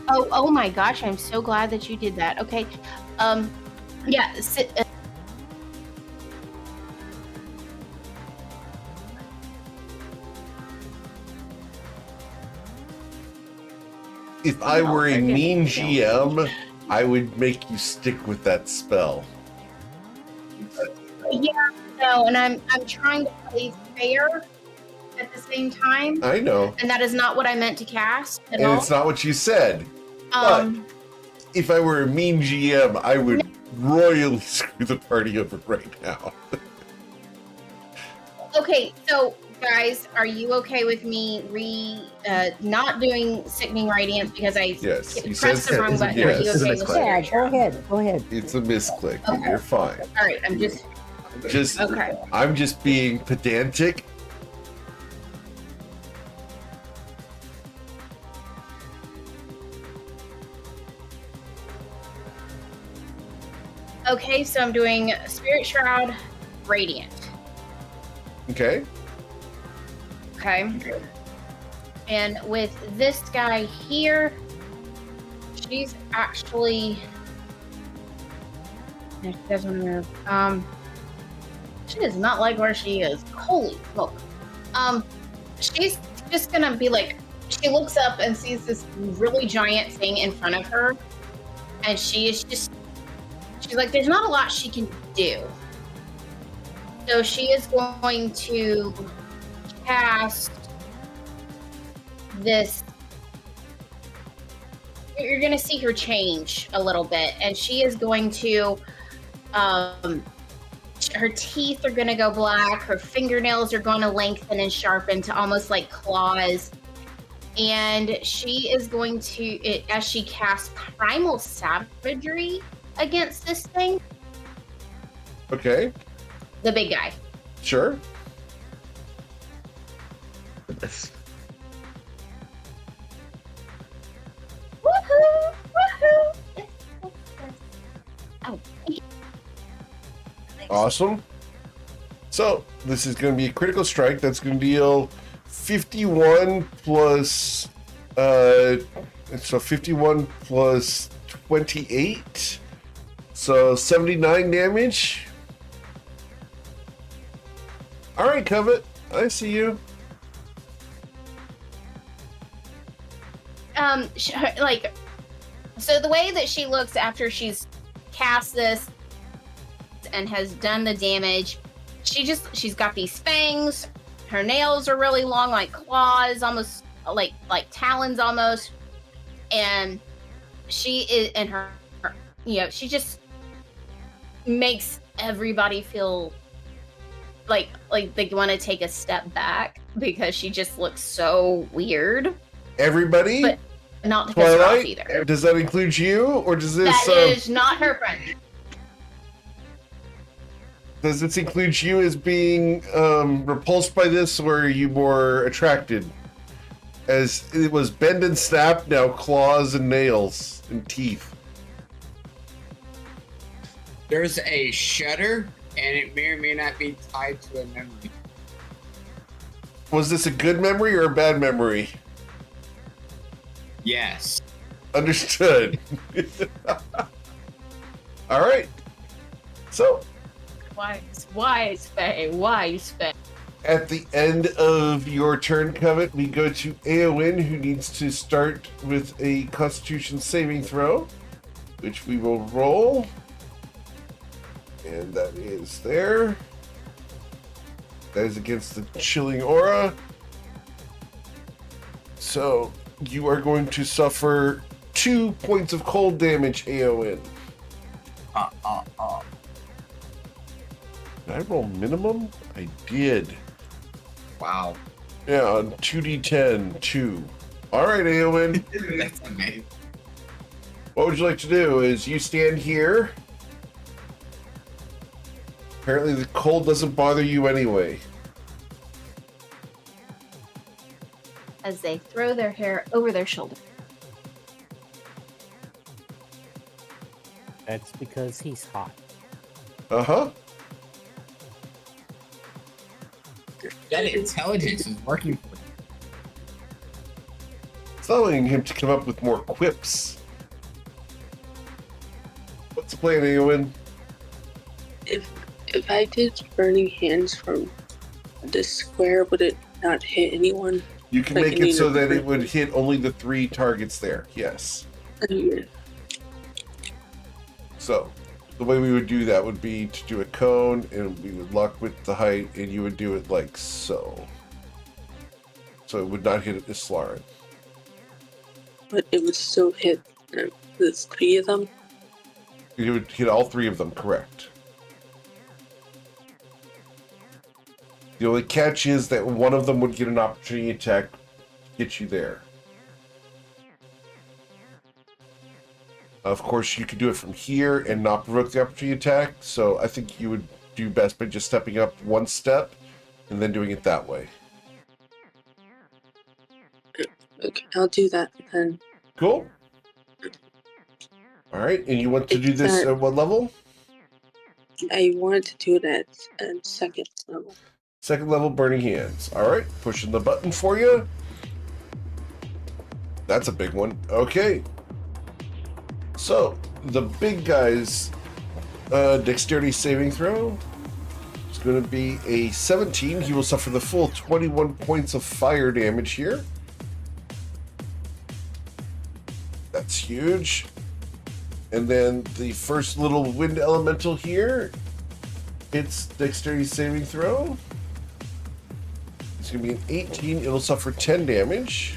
Oh my gosh, I'm so glad that you did that. Okay. Yeah, If I No, were a forget it. mean Don't. GM, I would make you stick with that spell. no, and I'm trying to play fair at the same time, I know. and that is not what I meant to cast at And all. it's not what you said. Um, If I were a mean GM, I would royally screw the party over right now. okay, so guys, are you okay with me not doing Sickening Radiance because I Yes, he pressed says the wrong button? Are yes. you It's a okay with misclick. Yeah, Spirit go Shroud? ahead. Go ahead. It's a misclick. Okay. You're fine. All right, I'm just Okay. I'm just being pedantic. okay. So I'm doing Spirit Shroud, Radiant. Okay. Okay. And with this guy here, she's actually. No, she doesn't move. She does not like where she is. Holy smoke. She's just gonna be like, she looks up and sees this really giant thing in front of her, and she's like, there's not a lot she can do. So she is going to cast this. You're going to see her change a little bit, and she is going to her teeth are going to go black, her fingernails are going to lengthen and sharpen to almost like claws, and she is going to, as she casts Primal Savagery against this thing, Okay. the big guy. Sure. Goodness. Woohoo! Woohoo! Oh, Awesome. So this is going to be a critical strike. That's going to deal 51 plus. So 51 plus 28. So 79 damage. All right, Covet. I see you. like, so the way that she looks after she's cast this and has done the damage, she's got these fangs, her nails are really long, like claws, almost like talons almost, and she is, and her she just makes everybody feel like they want to take a step back because she just looks so weird. Everybody. But not to piss her off Twilight. either. Does that include you, or does this? That is not her friend. Does this include you as being repulsed by this, or are you more attracted? As it was bend and snap, now claws and nails and teeth. There's a shudder, and it may or may not be tied to a memory. Was this a good memory or a bad memory? Yes. Understood. All right. So, Wise Faye. at the end of your turn, Covet, we go to Eowyn, who needs to start with a Constitution saving throw, which we will roll. And that is there. That is against the chilling aura. So, you are going to suffer 2 points of cold damage, Eowyn. Did I roll minimum? I did. Wow. Yeah, on 2d10, 2. All right, Eowyn. That's amazing. What would you like to do? Is you stand here, Apparently the cold doesn't bother you anyway. As they throw their hair over their shoulder. That's because he's hot. Uh-huh. That intelligence is working for you. It's allowing him to come up with more quips. What's the plan, Eowyn? If I did burning hands from the square, would it not hit anyone? You can Like make in it so either that it group? would hit only the 3 targets there. Yes. Yeah. So the way we would do that would be to do a cone, and we would lock with the height, and you would do it like so. So it would not hit Islarin. But it would still hit the 3 of them. You would hit all 3 of them, correct. The only catch is that one of them would get an opportunity attack to get you there. Of course, you could do it from here and not provoke the opportunity attack, so I think you would do best by just stepping up 1 step and then doing it that way. Okay, I'll do that then. Cool? Alright, and you want to do this at what level? I wanted to do it at second level. 2nd level Burning Hands. Alright, pushing the button for you. That's a big one. Okay. So, the big guy's dexterity saving throw is going to be a 17. He will suffer the full 21 points of fire damage here. That's huge. And then the first little wind elemental here, its dexterity saving throw. It's going to be an 18. It'll suffer 10 damage.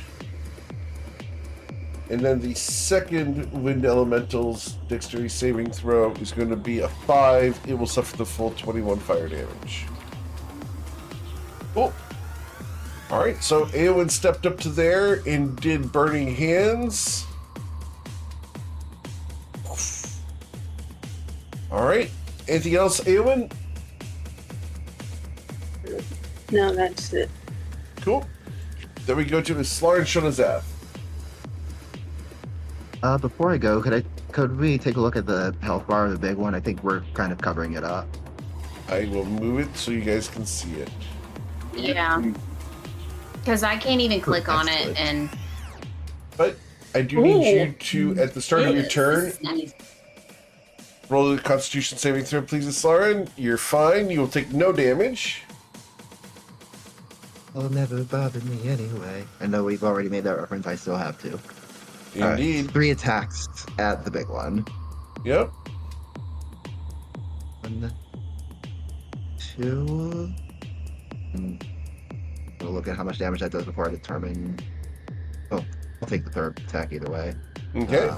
And then the second wind elemental's dexterity saving throw is going to be a 5. It will suffer the full 21 fire damage. Cool. Alright, so Eowyn stepped up to there and did Burning Hands. Alright. Anything else, Eowyn? No, that's it. Cool. Then we go to Islar and Shonazath. Before I go, could we take a look at the health bar of the big one? I think we're kind of covering it up. I will move it so you guys can see it. Yeah. Because I can't even click on it Excellent. and But I do need you to, at the start of your turn, Nice. roll the Constitution saving throw, please, Islarin. You're fine. You will take no damage. It'll never bother me anyway. I know we've already made that reference. I still have to. All right, Indeed. 3 attacks at the big one. Yep. 1, 2. And we'll look at how much damage that does before I determine. Oh, I'll take the 3rd attack either way. Okay.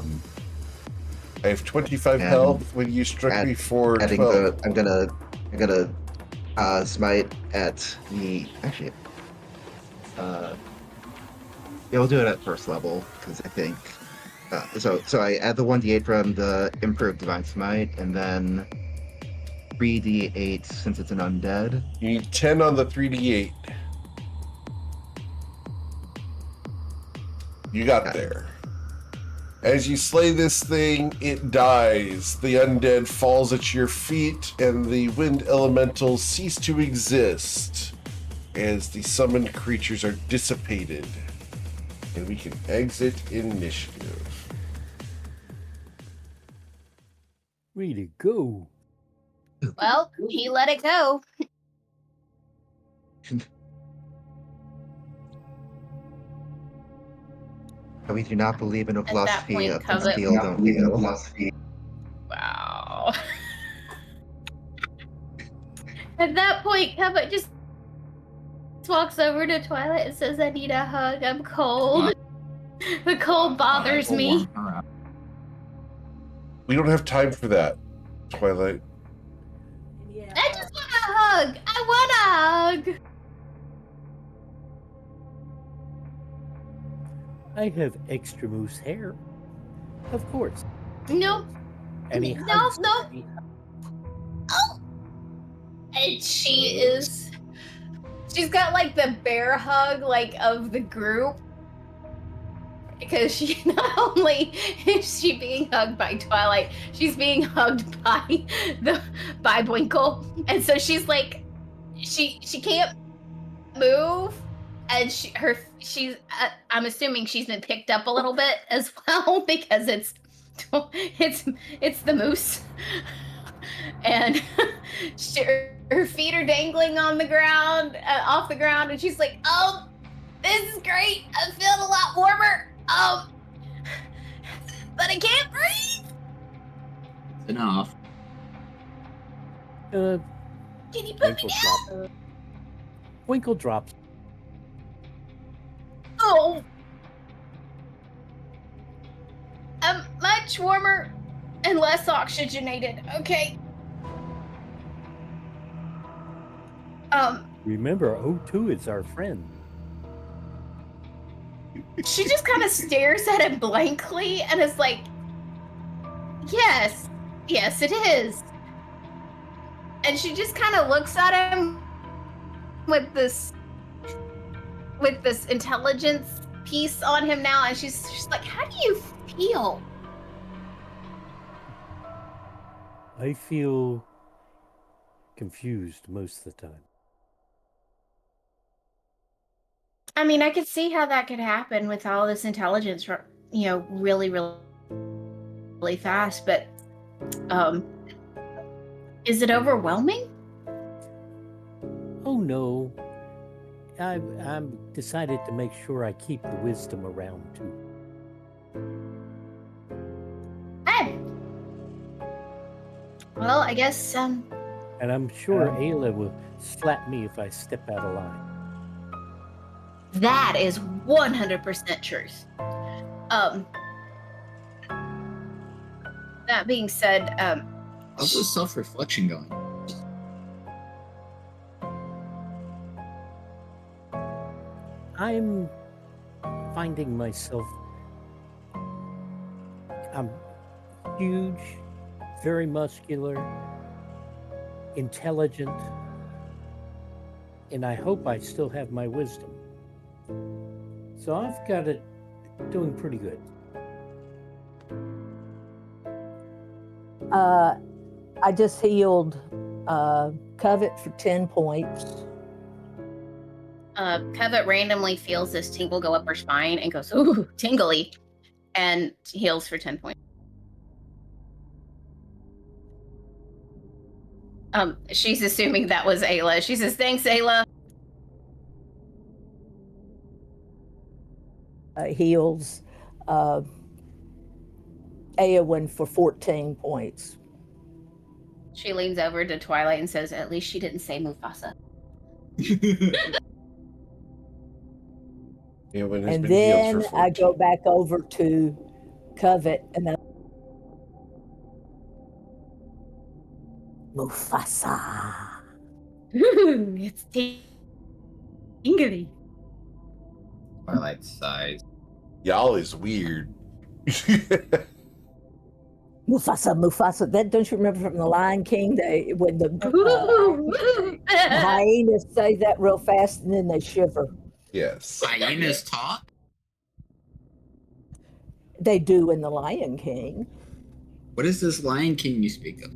I have 25 and health when you struck me for Adding 12. I'm gonna smite at the actually. Yeah, we'll do it at 1st level because I think. So I add the 1d8 from the improved divine smite, and then 3d8 since it's an undead. You need 10 on the 3d8. You got Okay. there. As you slay this thing, it dies. The undead falls at your feet, and the wind elementals cease to exist as the summoned creatures are dissipated. And we can exit initiative. Way to go. Well, he let it go. We do not believe in a that philosophy point, of Covet- steal, don't feel. Wow. At that point, Covet just walks over to Twilight and says, I need a hug. I'm cold. The cold bothers We'll me. warm her up. We don't have time for that, Twilight. I just want a hug. I want a hug. I have extra moose hair. Of course. Nope. And he No, hugs no. me. And she's got like the bear hug like of the group. Because she not only is she being hugged by Twilight, she's being hugged by Winkle. And so she's like she can't move, and I'm assuming she's been picked up a little bit as well because it's the moose, and her feet are dangling on the ground, off the ground, and she's like, "Oh, this is great! I'm feeling a lot warmer. But I can't breathe." It's enough. Can you put me down? Winkle drops. Oh, I'm much warmer and less oxygenated. Okay. Remember, O2 is our friend. She just kind of stares at him blankly and is like, yes, it is. And she just kind of looks at him with this intelligence piece on him now, and she's like, how do you feel? I feel confused most of the time. I mean, I could see how that could happen with all this intelligence, really, really, really fast, but is it overwhelming? Oh no. I'm decided to make sure I keep the wisdom around too. Hey. Well, I guess And I'm sure Ayla will slap me if I step out of line. that is 100% truth. That being said, How's the self-reflection going? I'm finding myself. I'm huge, very muscular, intelligent, and I hope I still have my wisdom. So I've got it doing pretty good. I just healed Covet for 10 points. Covet randomly feels this tingle go up her spine and goes, ooh, tingly, and heals for 10 points. She's assuming that was Ayla. She says, thanks, Ayla. Heals Eowyn for 14 points. She leans over to Twilight and says, at least she didn't say Mufasa. And then I go back over to Covet and I Mufasa. Ooh, it's tingly. Twilight sighs. Y'all is weird. Mufasa. That don't you remember from the Lion King? When the hyenas say that real fast and then they shiver. Yes. Hyenas talk? They do in the Lion King. What is this Lion King you speak of?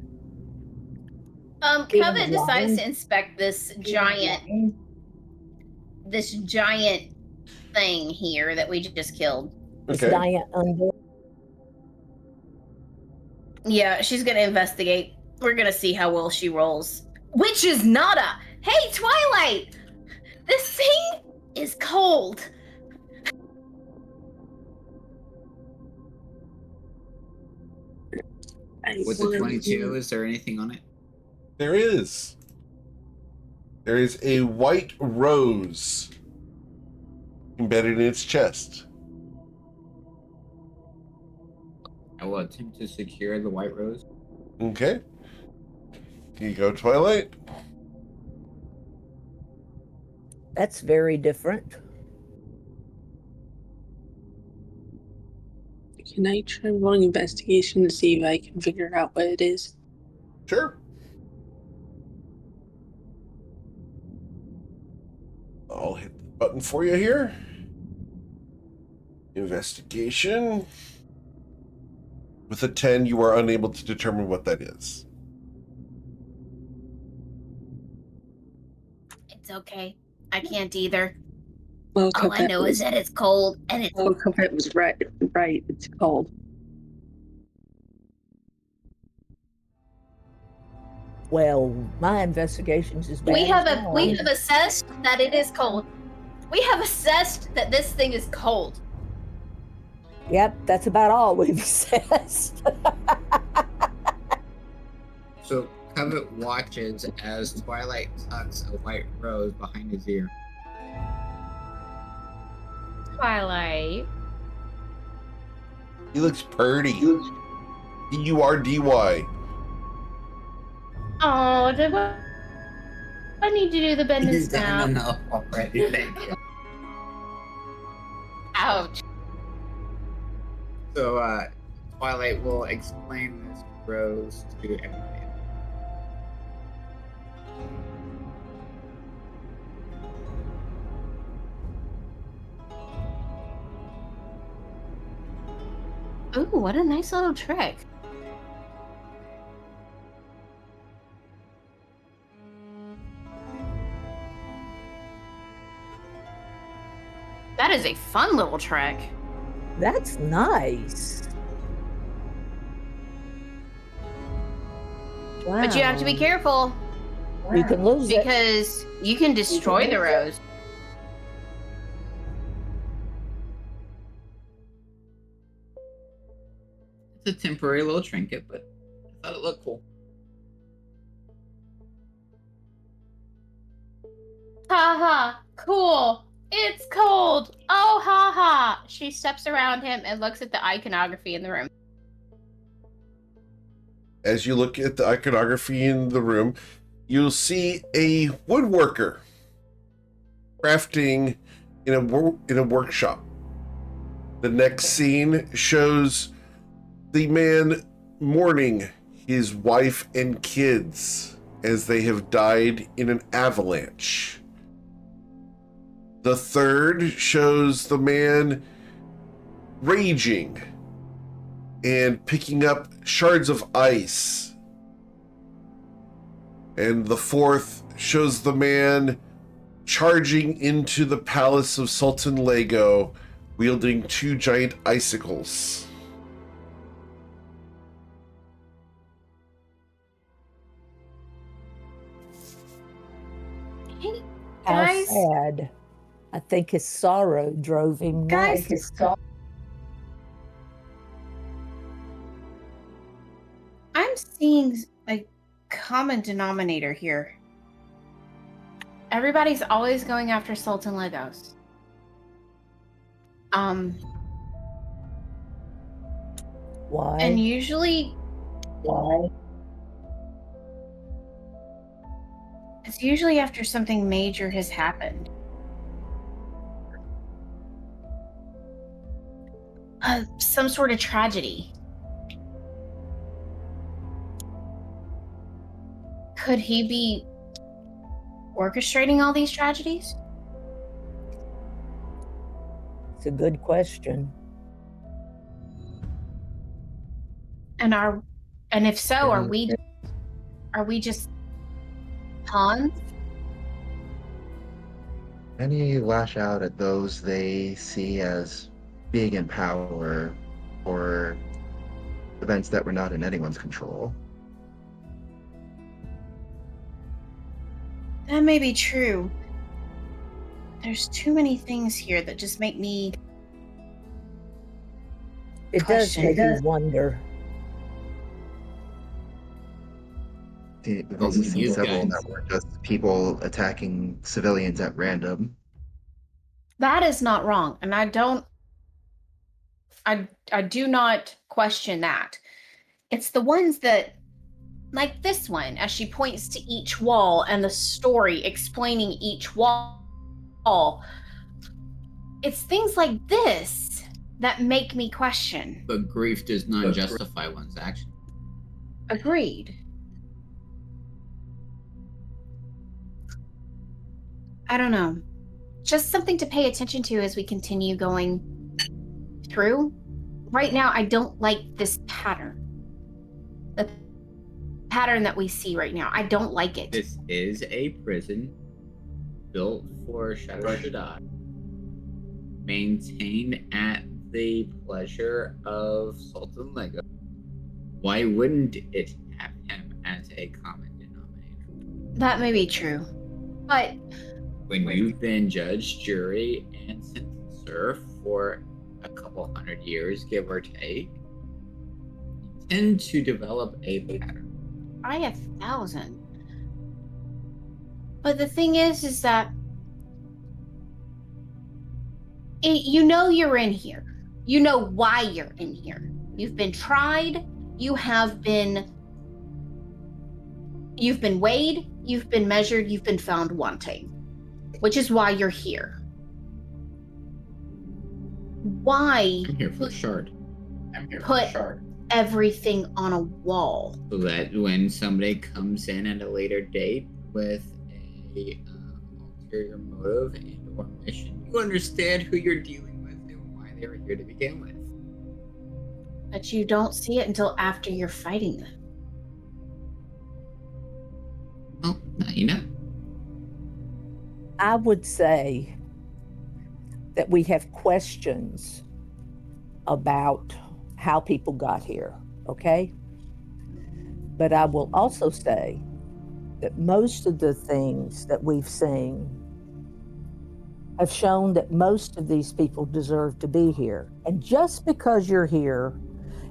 Covet decides to inspect this giant thing here that we just killed. This Okay. giant undead. Yeah, she's gonna investigate. We're gonna see how well she rolls. Which is nada. Hey, Twilight! This thing is cold. With the 22, is there anything on it? There is. There is a white rose embedded in its chest. I will attempt to secure the white rose. Okay. Here you go, Twilight. That's very different. Can I try rolling investigation to see if I can figure out what it is? Sure. I'll hit the button for you here. Investigation. With a 10, you are unable to determine what that is. It's okay. I can't either. Well, All I know is that it's cold and it's Covet was right. Right, it's cold. Well, my investigations is bad. we have as well. assessed that it is cold. We have assessed that this thing is cold. Yep, that's about all we've assessed. So Covet watches as Twilight tucks a white rose behind his ear. Twilight. He looks purty. D-U-R-D-Y. Oh, I need to do the bend and He's done snap. enough already. Thank you. Ouch. So Twilight will explain this rose to everybody. Ooh, what a nice little trick. That is a fun little trick. That's nice. Wow. But you have to be careful You can lose it. because you can destroy the rose. It's a temporary little trinket, but I thought it looked cool. Ha ha, cool. It's cold. Oh, ha ha. She steps around him and looks at the iconography in the room. As you look at the iconography in the room, you'll see a woodworker crafting in a workshop. The next scene shows the man mourning his wife and kids as they have died in an avalanche. The third shows the man raging and picking up shards of ice. And the fourth shows the man charging into the palace of Sultan Lego, wielding 2 giant icicles. Hey, How guys. sad. I think his sorrow drove him Guys. nuts. I'm seeing a common denominator here. Everybody's always going after Sultan Legos. Why? And usually Why? it's usually after something major has happened. Some sort of tragedy. Could he be orchestrating all these tragedies? It's a good question. And if so, are we just pawns? Many lash out at those they see as being in power or events that were not in anyone's control. That may be true. There's too many things here that just make me It does Question. make you wonder. We've also seen Use several guns. that were just people attacking civilians at random. That is not wrong, and I do not question that. It's the ones that, like this one, as she points to each wall and the story explaining each wall. It's things like this that make me question. But grief does not justify one's action. Agreed. I don't know. just something to pay attention to as we continue going through. Right now, I don't like this pattern. The pattern that we see right now. I don't like it. This is a prison built for Shadow Shaddai, maintained at the pleasure of Sultan Lego. Why wouldn't it have him as a common denominator? That may be true. But when you've been judge, jury, and sentencer for a couple 100 years, give or take, you tend to develop a pattern. I have 1,000. But the thing is that you know you're in here. You know why you're in here. You've been tried. You've been weighed. You've been measured. You've been found wanting, which is why you're here. Why? I'm here for a shard. Put everything on a wall. So that when somebody comes in at a later date with a ulterior motive and or mission, you understand who you're dealing with and why they were here to begin with. But you don't see it until after you're fighting them. Well, now you know. I would say that we have questions about how people got here, okay? But I will also say that most of the things that we've seen have shown that most of these people deserve to be here. And just because you're here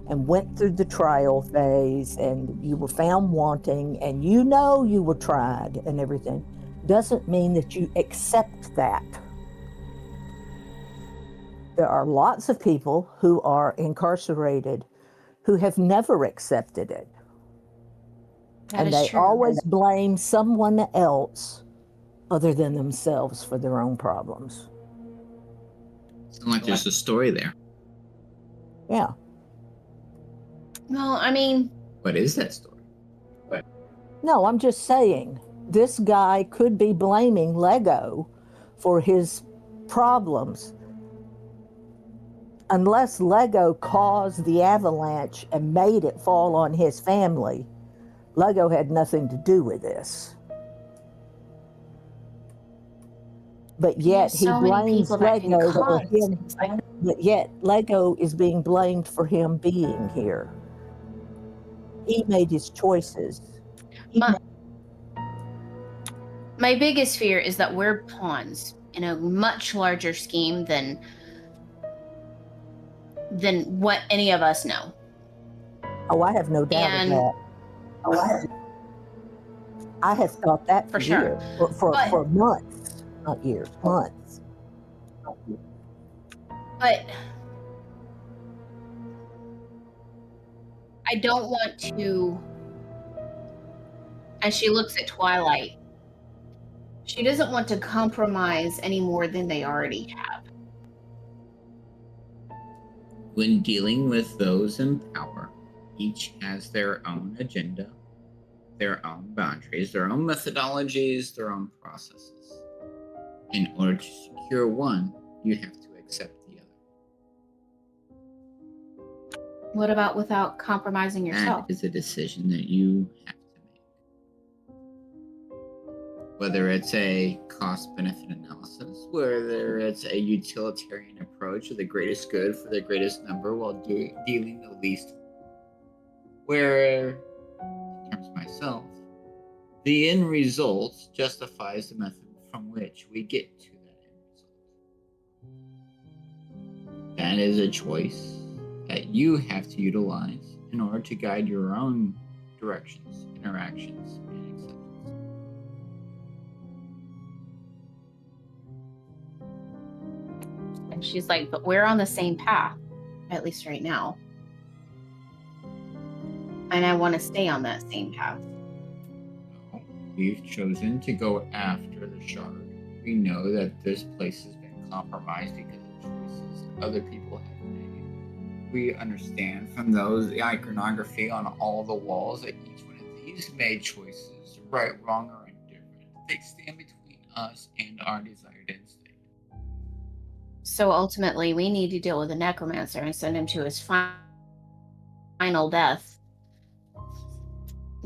and went through the trial phase and you were found wanting and you know you were tried and everything, doesn't mean that you accept that. There are lots of people who are incarcerated who have never accepted it. That and is they true. always blame someone else other than themselves for their own problems. It's not like there's a story there. Yeah. Well, I mean, What is that story? No, I'm just saying, this guy could be blaming Lego for his problems. Unless Lego caused the avalanche and made it fall on his family, Lego had nothing to do with this. But yet there's he so many blames people that can Lego for cause him. things like But yet Lego is being blamed for him being here. He made his choices. my biggest fear is that we're pawns in a much larger scheme than what any of us know. Oh, I have no doubt And- of that. I have thought that For sure. years, for months, not years, months. But I don't want to, as she looks at Twilight, she doesn't want to compromise any more than they already have. When dealing with those in power, each has their own agenda, their own boundaries, their own methodologies, their own processes. In order to secure one, you have to accept the other. What about without compromising yourself? That is a decision that you have to make. Whether it's a cost-benefit analysis, whether it's a utilitarian approach of the greatest good for the greatest number while dealing the least. Where, in terms of myself, the end result justifies the method from which we get to that end result. That is a choice that you have to utilize in order to guide your own directions, interactions, and acceptance. And she's like, but we're on the same path, at least right now. And I want to stay on that same path. We've chosen to go after the shard. We know that this place has been compromised because of choices other people have made. We understand from the iconography on all the walls that each one of these made choices, right, wrong, or indifferent. They stand between us and our desired end state. So ultimately, we need to deal with the necromancer and send him to his final death.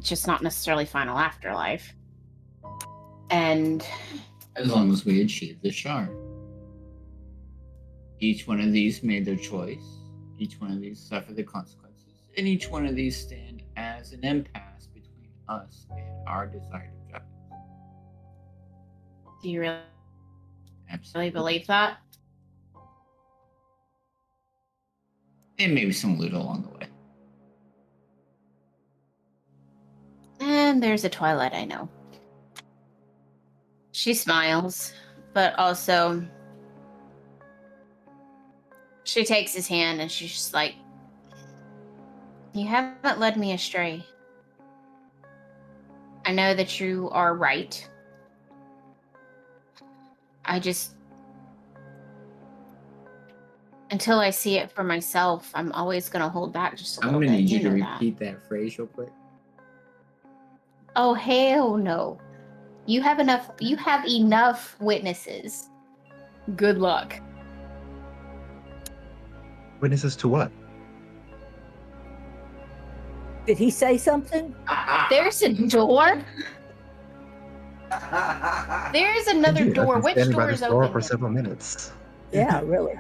Just not necessarily final afterlife. And As long as we achieve the shard. Each one of these made their choice. Each one of these suffered the consequences. And each one of these stand as an impasse between us and our desired objectives. do you really Absolutely. believe that? And maybe some loot along the way. And there's a Twilight I know. She smiles, but also she takes his hand and she's just like, you haven't led me astray. I know that you are right. I just, until I see it for myself, I'm always going to hold back just a I'm little gonna bit. need you to know that. repeat that phrase real quick. Oh, hell no. You have enough witnesses. Good luck. Witnesses to what? Did he say something? There's a door. There's another Indeed, I've door. been Which standing by door this is door open for now? several minutes. Yeah, really.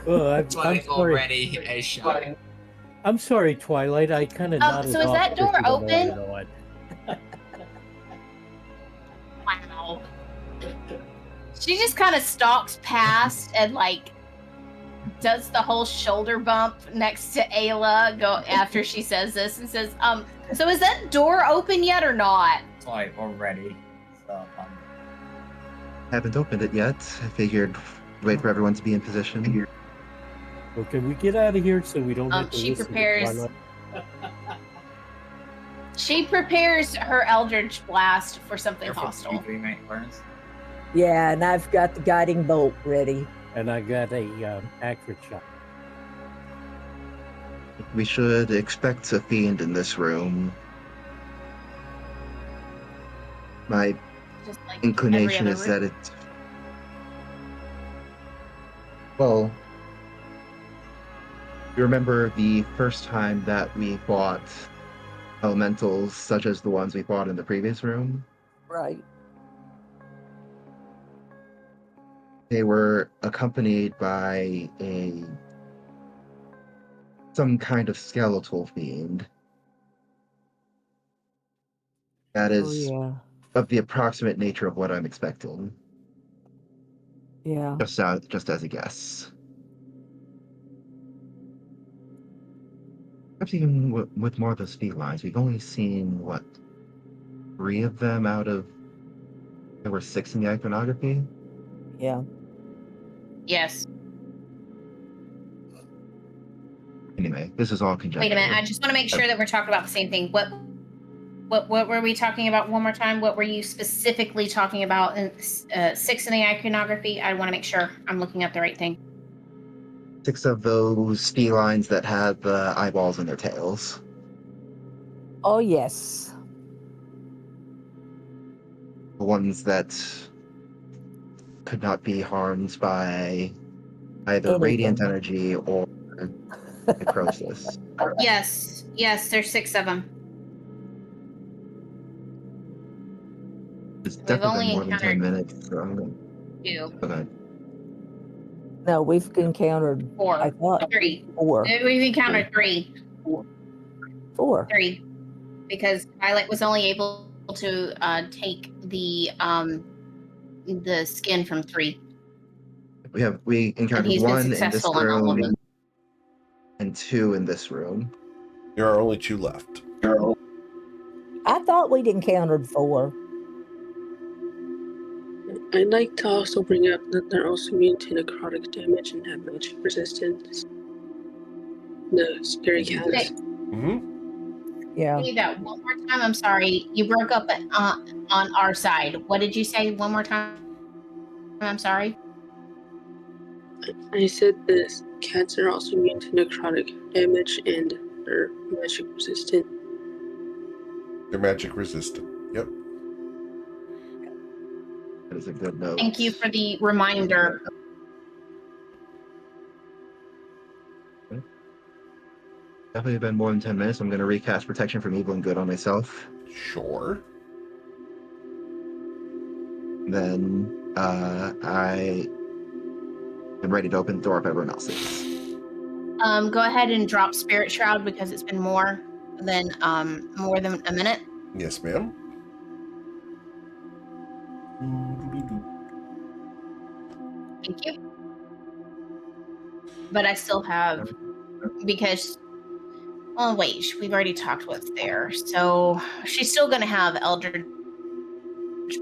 Well, I'm Flooding sorry. already as shot. I'm sorry, Twilight. I kind of nodded so is off that because door you don't know open? I know it. Wow. She just kind of stalks past and like does the whole shoulder bump next to Ayla go after she says this and says, so is that door open yet or not? Like already. So Haven't opened it yet. I figured wait for everyone to be in position. Well, can we get out of here so we don't have to She listen prepares- to Twilight? She prepares her Eldritch Blast for something hostile. Yeah, and I've got the guiding bolt ready. And I got a accurate shot. We should expect a fiend in this room. My Just like inclination every is other that it's... Well, you remember the first time that we fought elementals such as the ones we fought in the previous room? Right. They were accompanied by some kind of skeletal fiend. That is Oh, of the approximate nature of what I'm expecting. yeah. Just as a guess. Perhaps even with more of those felines, we've only seen, what, 3 of them out of... There were 6 in the iconography? Yeah. Yes. Anyway, this is all conjecture. Wait a minute. I just want to make sure that we're talking about the same thing. What were we talking about one more time? What were you specifically talking about in 6 in the iconography? I want to make sure I'm looking at the right thing. 6 of those felines that had the eyeballs in their tails. Oh, yes. The ones that could not be harmed by either radiant Anything. energy or necrosis. Yes, there's 6 of them. It's We've definitely only been more than 10 encountered minutes. So I'm gonna... 2, Okay. No, we've encountered 4, I thought 3. 4. We've encountered 3. 4. 3. Because Violet was only able to take the skin from 3. We And encountered he's been 1 in this successful in all of room them. and 2 in this room. There are only 2 left. I thought we'd encountered 4. I'd like to also bring up that they're also immune to necrotic damage and have magic resistance. The scary Indeed. cats. Mm-hmm. Yeah. Say that one more time. I'm sorry. You broke up on our side. What did you say one more time? I'm sorry. I said the cats are also immune to necrotic damage and are magic resistant. They're magic resistant. Yep. That is a good note. Thank you for the reminder. Definitely been more than 10 minutes. I'm going to recast Protection from Evil and Good on myself. Sure. Then I am ready to open the door if everyone else is. Go ahead and drop Spirit Shroud because it's been more than a minute. Yes, ma'am. Thank you. But I still have because. Oh wait, we've already talked what's there. So she's still gonna have Eldritch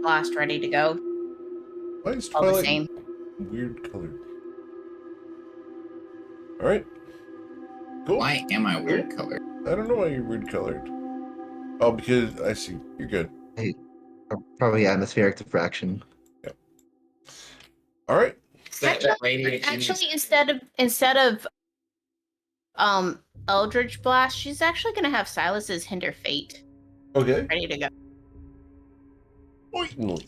Blast ready to go. Why is All the Twilight same. weird colored? All right. Cool. Why am I weird colored? I don't know why you're weird colored. Oh, because I see. You're good. Hey, probably atmospheric diffraction. Yep. All right. Actually, instead of Eldritch Blast, she's actually gonna have Silas's Hinder Fate Okay. ready to go. Ointly.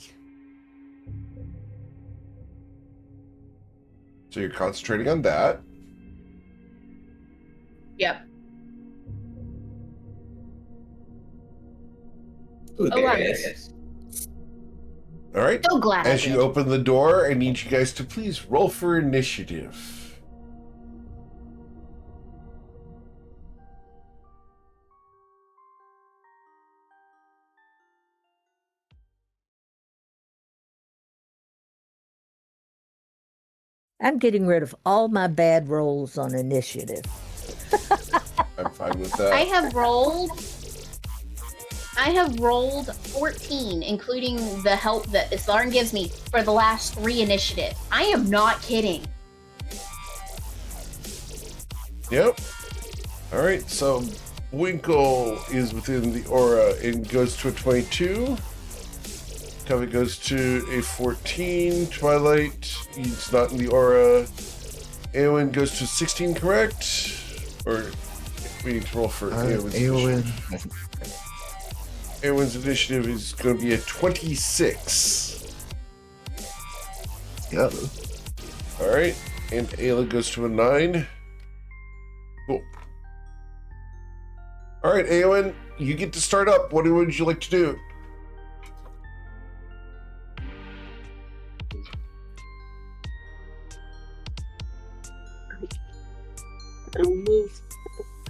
So you're concentrating on that. Yep. Ooh, Oh, there wow. it is. All right. So glad As I you did. open the door, I need you guys to please roll for initiative. I'm getting rid of all my bad rolls on initiative. I'm fine with that. I have rolled 14, including the help that Islarn gives me for the last 3 initiative. I am not kidding. Yep. All right. So Winkle is within the aura and goes to a 22. Covet goes to a 14. Twilight, he's not in the aura. Eowyn goes to 16, correct? Or we need to roll for Eowyn's initiative. Eowyn's initiative is going to be a 26. Yep. All right. And Ayla goes to a 9. Cool. All right, Eowyn, you get to start up. What would you like to do? I'll move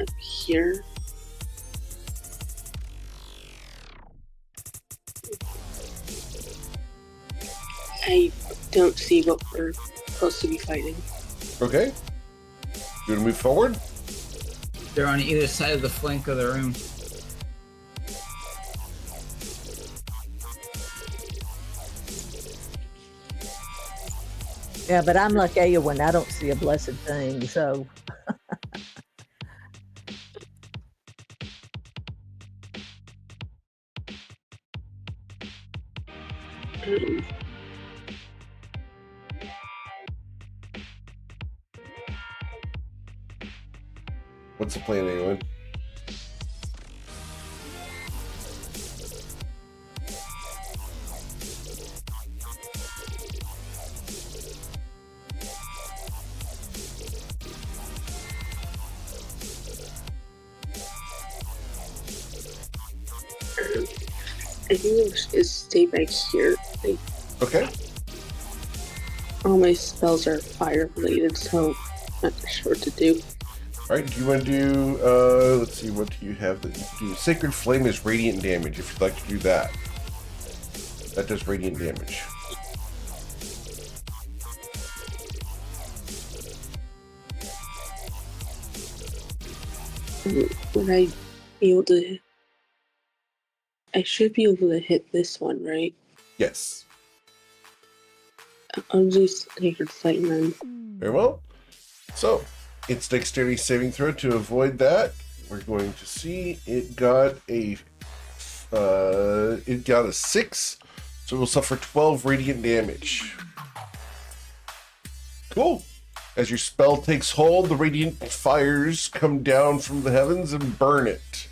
up here. I don't see what we're supposed to be fighting. Okay. You want to move forward? They're on either side of the flank of the room. Yeah, but I'm like Eowyn. I don't see a blessed thing. So Um, What's the plan, Eowyn? I think it was just stay back here. Like, Okay. all my spells are fire related, so I'm not sure what to do. All right. Do you want to do? Let's see. What do you have that you can do? Sacred Flame is radiant damage. If you'd like to do that, that does radiant damage. Would I be able to? I should be able to hit this one, right? Yes. I'll do Sacred Flame then. Very well. So, its dexterity saving throw to avoid that. We're going to see it got a 6, so it will suffer 12 radiant damage. Cool. As your spell takes hold, the radiant fires come down from the heavens and burn it.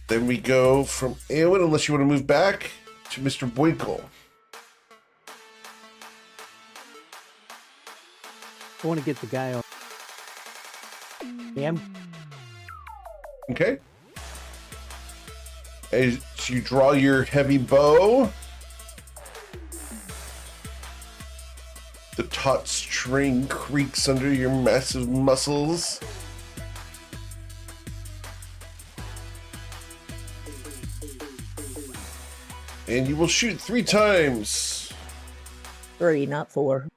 Then we go from Eowyn, unless you want to move back, to Mr. Winkle. I want to get the guy on. Am Okay. As you draw your heavy bow, the taut string creaks under your massive muscles. And you will shoot 3 times. 3, not 4.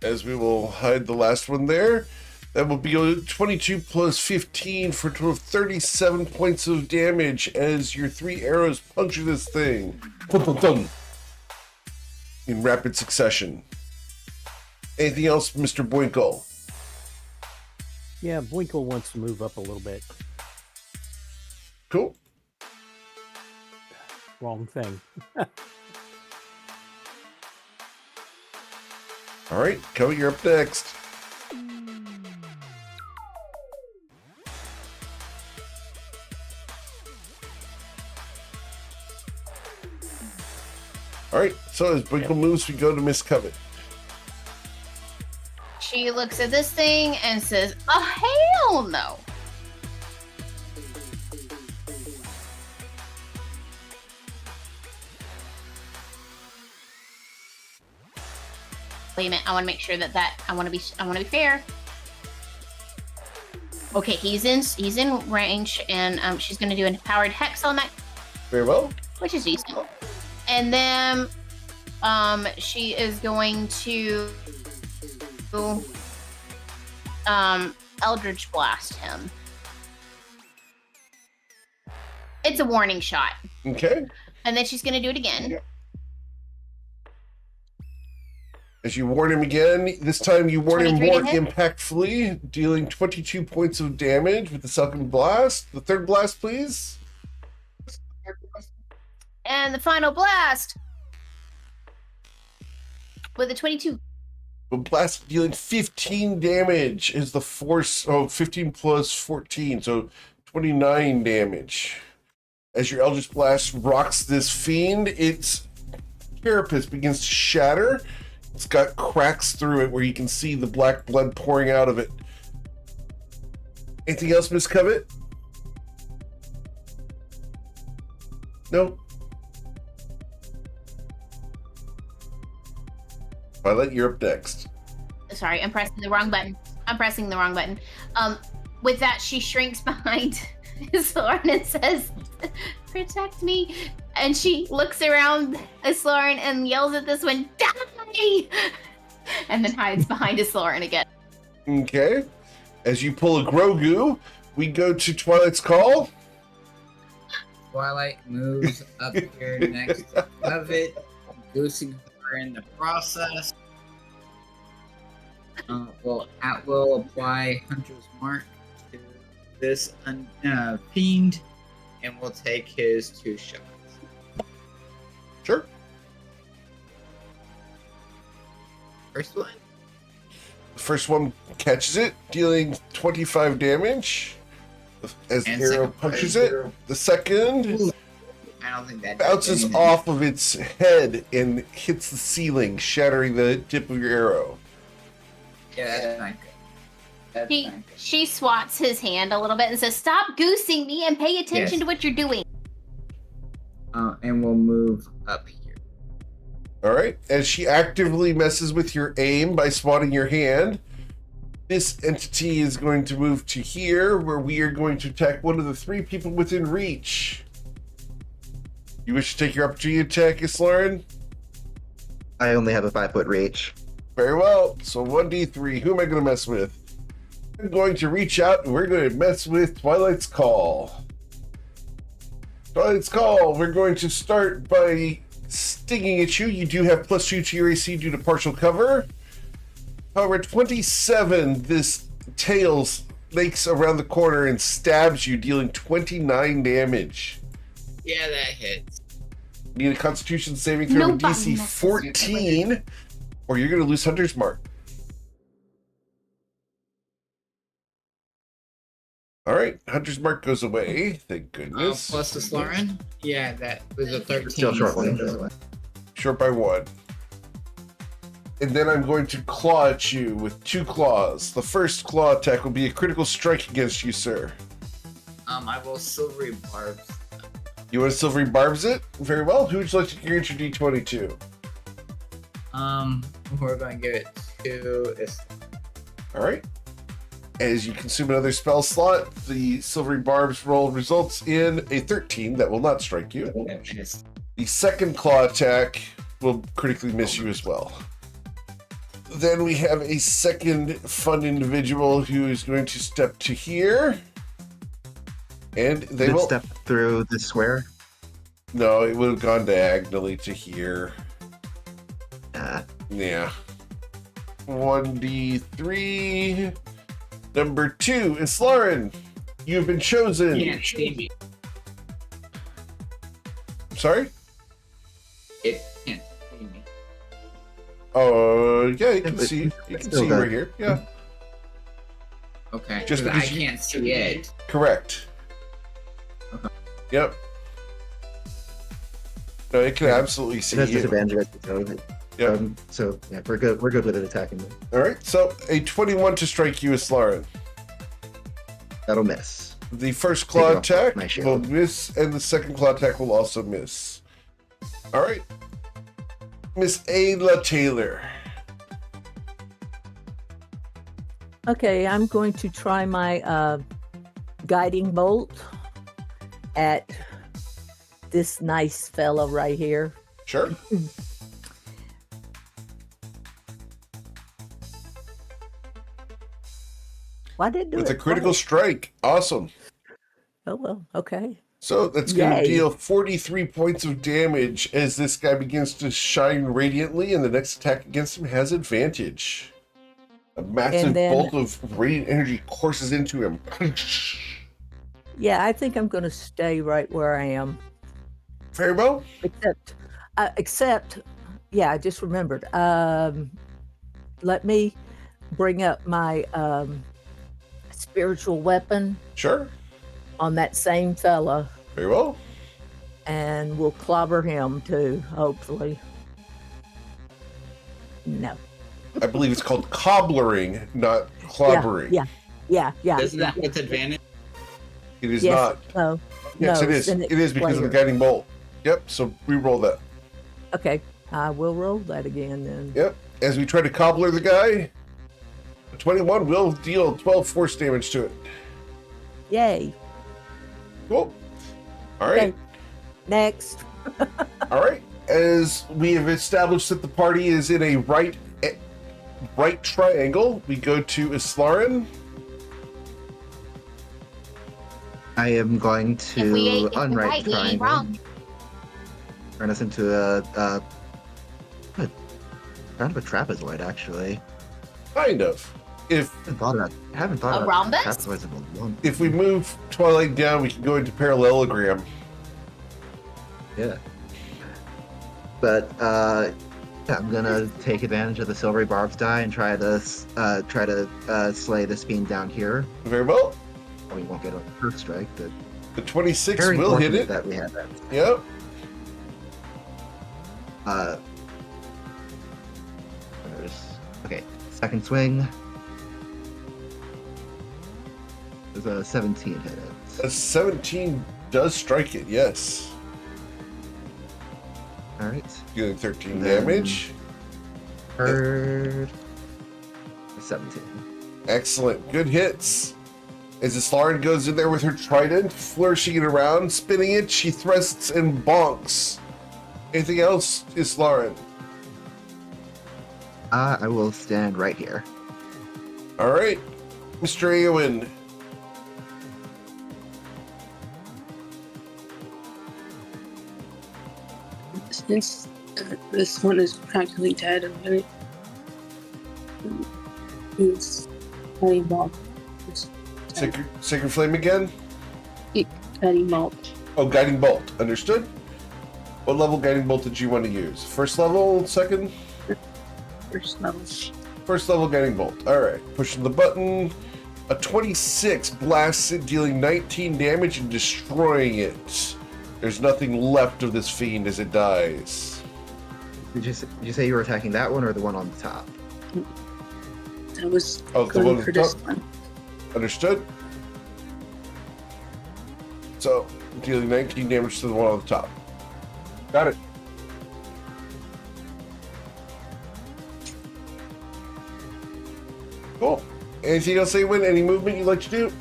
As we will hide the last one there. That will be 22 plus 15 for a total of 37 points of damage as your 3 arrows puncture this thing. Dun, dun, dun. In rapid succession. Anything else, Mr. Boinkle? Yeah, Winkle wants to move up a little bit. Cool. Wrong thing. All right, Cody, you're up next. All right, so as Boinkle moves, we go to Miss Covet. She looks at this thing and says, "Oh hell no!" Wait a minute. I want to make sure that I want to be fair. Okay, he's in range, and she's going to do a powered hex on that, Very well. which is decent. And then she is going to Eldritch Blast him. It's a warning shot. Okay. And then she's going to do it again. Yeah. As you warn him again, this time you warn him 23 more to hit? impactfully, dealing 22 points of damage with the second blast. The third blast, please. And the final blast with a 22. The blast dealing 15 damage is the force. Oh, 15 plus 14, so 29 damage. As your Eldritch Blast rocks this fiend, its carapace begins to shatter. It's got cracks through it where you can see the black blood pouring out of it. Anything else, Miss Covet? No? Violet, you're up next. Sorry, I'm pressing the wrong button. With that, she shrinks behind Islorn and says, "Protect me." And she looks around Islorn and yells at this one, "Die!" And then hides behind Islorn again. Okay. As you pull a Grogu, we go to Twilight's Call. Twilight moves up here next to Levitt, goosing her in the process. Will apply Hunter's Mark to this fiend, and we'll take his 2 shots. Sure. First one. The first one catches it, dealing 25 damage as the And arrow second punches one. it. The second I don't think that bounces does off of its head and hits the ceiling, shattering the tip of your arrow. Yeah, that's not good. That's She not good. she swats his hand a little bit and says, "Stop goosing me and pay attention Yes. to what you're doing." And we'll move up here. All right. As she actively messes with your aim by swatting your hand, this entity is going to move to here, where we are going to attack one of the 3 people within reach. You wish to take your opportunity attack, Islaren? I only have a 5-foot reach. Very well. So 1d3. Who am I going to mess with? I'm going to reach out and we're going to mess with Twilight's Call. Twilight's Call. We're going to start by stinging at you. You do have +2 to your AC due to partial cover. However, 27, this tail snakes around the corner and stabs you, dealing 29 damage. Yeah, that hits. Need a Constitution saving throw of Nobody DC messes 14, or you're going to lose Hunter's Mark. All right, Hunter's Mark goes away. Thank goodness. Plus the Sloran? Yeah, that was a 13. Still short one. Short by 1. and then I'm going to claw at you with 2 claws. The first claw attack will be a critical strike against you, sir. I will silvery barbs. You want to silvery barbs it? Very well. Who would you like to grant your D20 to? We're going to give it to All right. As you consume another spell slot, the silvery barbs roll results in a 13 that will not strike you. The second claw attack will critically miss you as well. Then we have a second fun individual who is going to step to here. And they Did it will step through the square? No, it would have gone diagonally to here. Yeah. 1d3. Number 2 is Lauren. You have been chosen. You can't see me. Sorry? It can't see me. Oh, yeah, you can But see. You it's can still see good. right here. Yeah, Okay. Just Just I because you- can't see it. correct. Okay. Yep. No, it can absolutely It see has you. disadvantage against its own. Yep. So yeah, we're good. We're good with it attacking me. All right, so a 21 to strike you is Lauren. That'll miss. The first Take claw it off attack my shield. will miss, and the second claw attack will also miss. All right. Miss Ayla Taylor. Okay, I'm going to try my guiding bolt at this nice fella right here. Sure. Why did it do With it a critical twice? strike. Awesome. Oh well, okay. So that's going to Yay. deal 43 points of damage as this guy begins to shine radiantly, and the next attack against him has advantage. A massive And then- bolt of radiant energy courses into him. Yeah, I think I'm going to stay right where I am. Very well. Except, yeah, I just remembered. Let me bring up my spiritual weapon Sure. on that same fella, Very well. and we'll clobber him too, hopefully. No. I believe it's called cobblering, not clobbering. Yeah. Isn't that with advantage? It is Yes, not. no. Yes, no, it is. send It is because of the later. guiding bolt. Yep, so re-roll that. Okay, I will roll that again then. Yep. As we try to cobbler the guy, a 21 will deal 12 force damage to it. Yay. Cool. All right. Okay. Next. All right. As we have established that the party is in a right triangle, we go to Islarin. I am going If we ain't to unright right, we ain't triangle. wrong. Turn us into a kind of a trapezoid, actually. Kind of. If I haven't thought A about rhombus? trapezoids in a long. if we move Twilight down, we can go into parallelogram. Yeah. But yeah, I'm gonna take advantage of the silvery barbs die and try to slay this beam down here. Very well. We won't get a first strike, but The 26 very will hit fortunate it. that we had that. Yep. Okay, second swing. There's a 17 hit it. A 17 does strike it, yes. All right. Dealing 13 Then- damage. Third. 17. Excellent. Good hits. As Islarin goes in there with her trident, flourishing it around, spinning it, she thrusts and bonks. Anything else, Islarin? I will stand right here. All right. Mr. Eowyn. Since this one is practically dead, I'm gonna use Guiding Bolt. Sacred Flame again? Guiding Bolt. Oh, Guiding Bolt. Understood. What level Guiding Bolt did you want to use? First level, second? First level. First level Guiding Bolt. All right. Pushing the button. A 26 blasts it, dealing 19 damage and destroying it. There's nothing left of this fiend as it dies. Did you say you were attacking that one or the one on the top? I was Oh, the going one for at the this top? one. Understood. So, dealing 19 damage to the one on the top. Got it. Cool. Anything else, Awen? Any movement you'd like to do?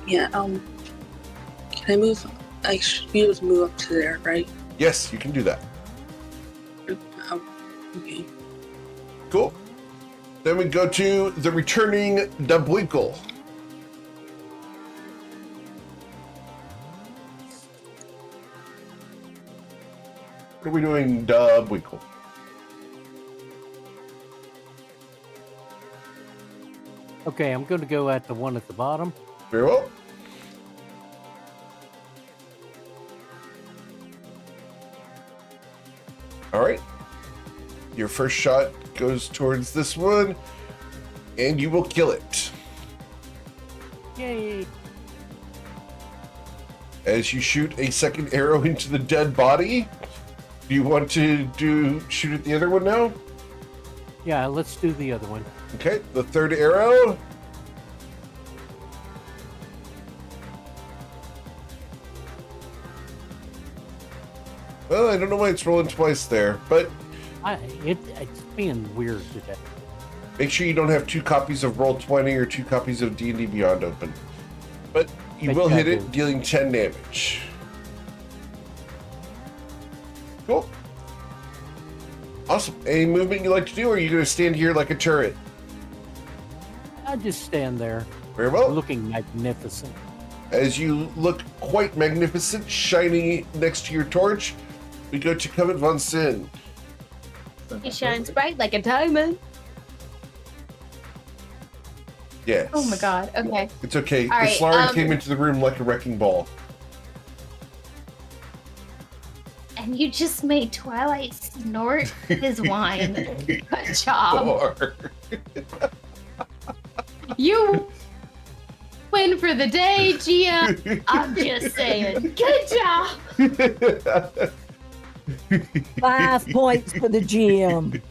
Yeah, can I move? I should be able to move up to there, right? Yes, you can do that. Okay. Cool. Then we go to the returning Dubwinkle. What are we doing, Dubwinkle? Okay, I'm going to go at the one at the bottom. Very well. All right. Your first shot goes towards this one, and you will kill it. Yay! As you shoot a second arrow into the dead body, do you want to shoot at the other one now? Yeah, let's do the other one. Okay, the third arrow. Well, I don't know why it's rolling twice there, but It's being weird today. make sure you don't have 2 copies of Roll20 or 2 copies of D&D Beyond open. But you will hit it, dealing 10 damage. Cool. Awesome. Any movement you like to do, or are you going to stand here like a turret? I just stand there, Very well. looking magnificent. As you look quite magnificent, shining next to your torch, we go to Covet Von Sin. He shines bright like a diamond. Yes. Oh my god. Okay. It's okay. All The right, Slarn came into the room like a wrecking ball. And you just made Twilight snort his wine. Good job. Or- You win for the day, Gia. I'm just saying. Good job. 5 points for the GM.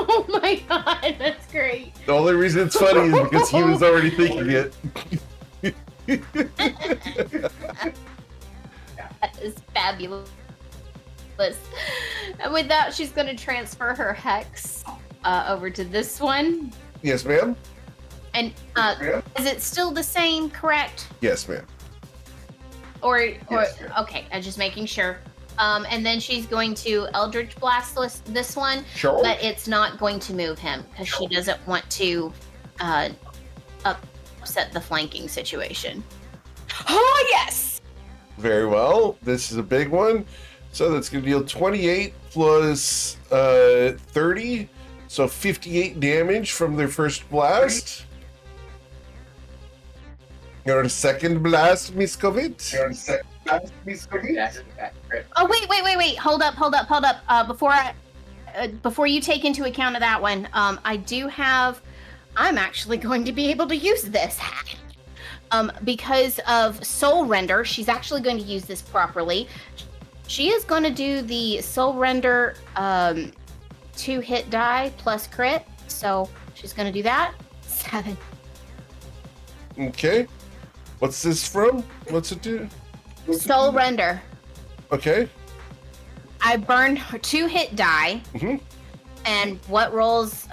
Oh my god, that's great. The only reason it's funny is because he was already thinking it. That is fabulous. And with that, she's going to transfer her hex over to this one. Yes, ma'am. And is it still the same, correct? Yes, ma'am. Or Yes. okay, I'm just making sure. And then she's going to Eldritch Blast this one, Sure. but it's not going to move him because she doesn't want to upset the flanking situation. Oh yes! Very well. This is a big one. So that's going to deal 28 plus 30. So 58 damage from their first blast. Your second blast, Miss Covid. Oh wait! Hold up! Before you take into account of that one, I'm actually going to be able to use this hack. Because of Soul Render, she's actually going to use this properly. She is going to do the Soul Render 2-hit die plus crit. So she's going to do that. 7. Okay. What's this from? What's it do? Soul Render. Okay. I burned her 2-hit die. Mhm. And what rolls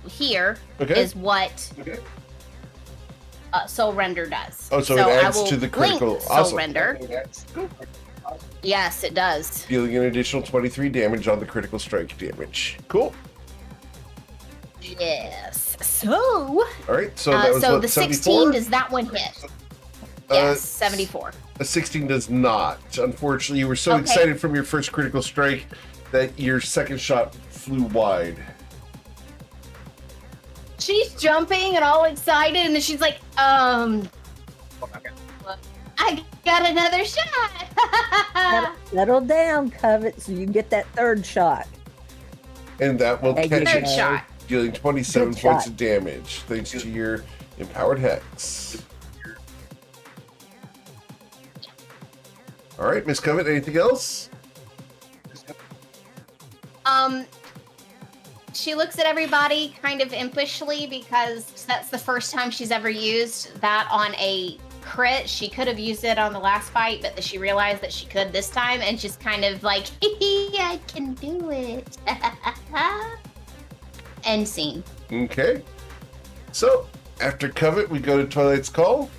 here Okay. is what Soul Render does. Oh, so it adds I will to the blink critical. Soul Awesome. Render. Yes, it does. Dealing an additional 23 damage on the critical strike damage. Cool. Yes. So, All right. So that was so what, the 16, 74? does that one hit? Yes, 74. A 16 does not. Unfortunately, you were so Okay. excited from your first critical strike that your second shot flew wide. She's jumping and all excited, and then she's like, I got another shot. Settle down, Covet, so you can get that third shot. And that will There you catch go. Third it, shot. dealing 27 Good points shot. of damage, thanks to your empowered hex. All right, Miss Covet, anything else? She looks at everybody kind of impishly because that's the first time she's ever used that on a crit. She could have used it on the last fight, but she realized that she could this time, and just kind of like, I can do it. End scene. Okay. So, after Covet, we go to Twilight's Call.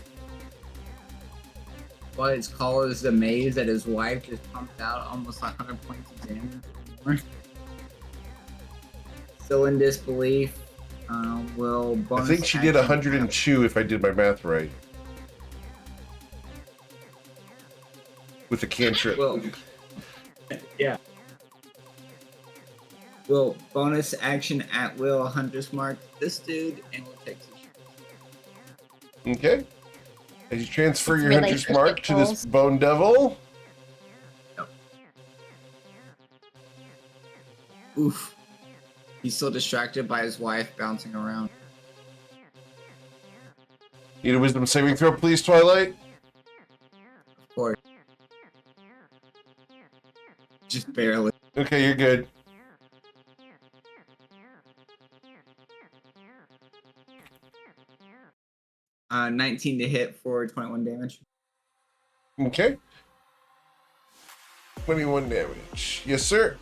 Twilight's Call is amazed that his wife just pumped out almost 100 points of damage. Still in disbelief. Will I bonus think she did action 102 if I did my math right. With the cantrip. Will, yeah. Will bonus action at will Hunter's Mark this dude and will take some. Okay. As you transfer It's your Hunter's Mark to this goals. Bone Devil. Oof. He's still distracted by his wife bouncing around. Need a wisdom saving throw, please, Twilight? Of course. Just barely. Okay, you're good. Uh, 19 to hit for 21 damage. Okay. 21 damage. Yes, sir.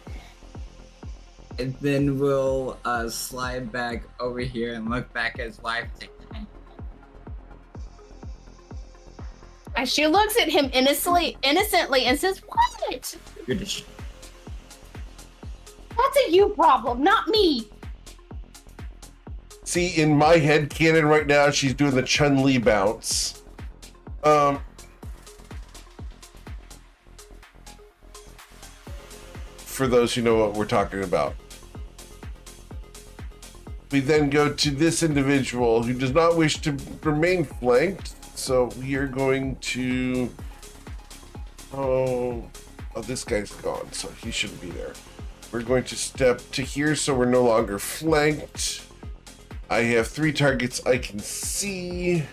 And then we'll slide back over here and look back at his wife and say, As she looks at him innocently and says, "What? you're just That's a you problem, not me." See, in my head canon right now, she's doing the Chun-Li bounce. For those who know what we're talking about. We then go to this individual who does not wish to remain flanked. So we are going to... Oh, this guy's gone, so he shouldn't be there. We're going to step to here so we're no longer flanked. I have 3 targets I can see.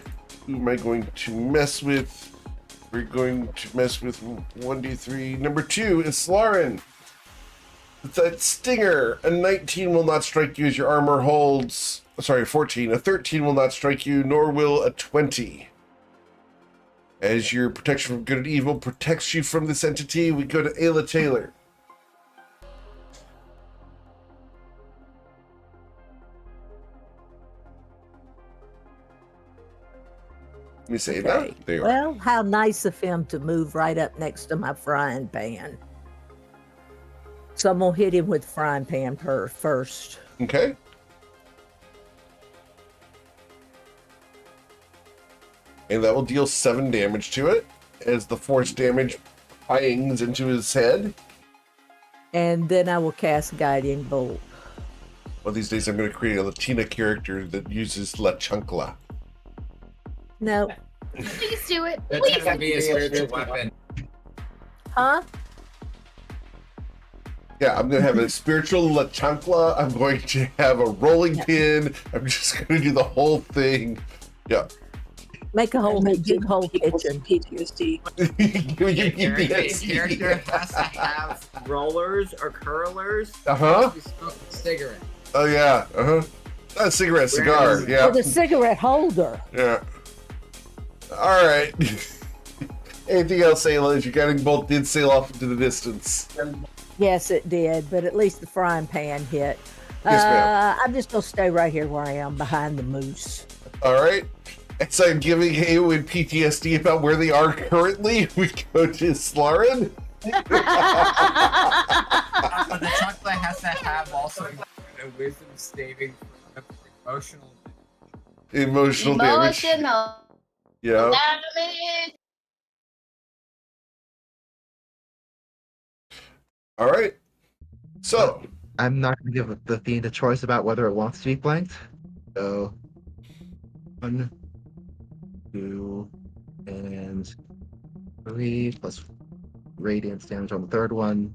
Who am I going to mess with? We're going to mess with 1, 2, 3. Number 2 is Slarin. With that stinger, a 19 will not strike you as your armor holds. Sorry, 14. A 13 will not strike you, nor will a 20. As your protection from good and evil protects you from this entity, we go to Ayla Taylor. Let me say that. Okay. There you are. Well, how nice of him to move right up next to my frying pan. So I'm gonna hit him with frying pan first. Okay. And that will deal 7 damage to it as the force damage pings into his head. And then I will cast Guiding Bolt. One of these days I'm going to create a Latina character that uses La Chancla. No. Please do it. that's Please. gonna be a spiritual weapon. Huh? Yeah, I'm going to have a spiritual La Chancla. I'm going to have a rolling pin. I'm just going to do the whole thing. Yeah. Make a whole big whole kitchen. PTSD. Character has to have rollers or curlers. Uh-huh. You smoke a cigarette. Oh, yeah. Uh-huh. Not a cigarette, cigar. Whereas- Yeah. With a cigarette holder. Yeah. All right. Anything else, Ayla? As your guiding bolt did sail off into the distance. Yes, it did, but at least the frying pan hit. Yes, ma'am. I'm just gonna stay right here where I am, behind the moose. All right. As I'm giving Eowyn PTSD about where they are currently, we go to Slarin. But the chocolate has to have also a wisdom saving for emotional damage. Emotional damage. Yeah. Damage. All right. So, I'm not going to give the fiend a choice about whether it wants to be blanked. So, 1, 2, and 3 plus radiance damage on the third one,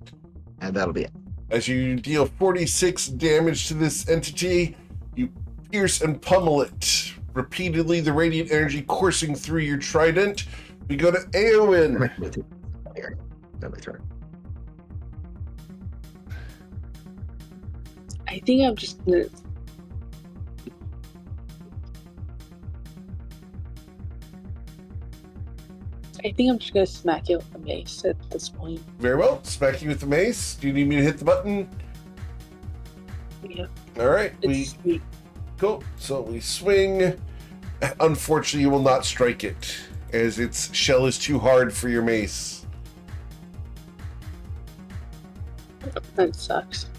and that'll be it. as you deal 46 damage to this entity, you pierce and pummel it. Repeatedly, the radiant energy coursing through your trident. We go to Eowyn. Then my turn. I think I'm just gonna. I think I'm just gonna smack it with the mace at this point. Very well. Smack you with the mace. Do you need me to hit the button? Yeah, All right. it's sweet. Cool. So we swing. Unfortunately, you will not strike it, as its shell is too hard for your mace. That sucks.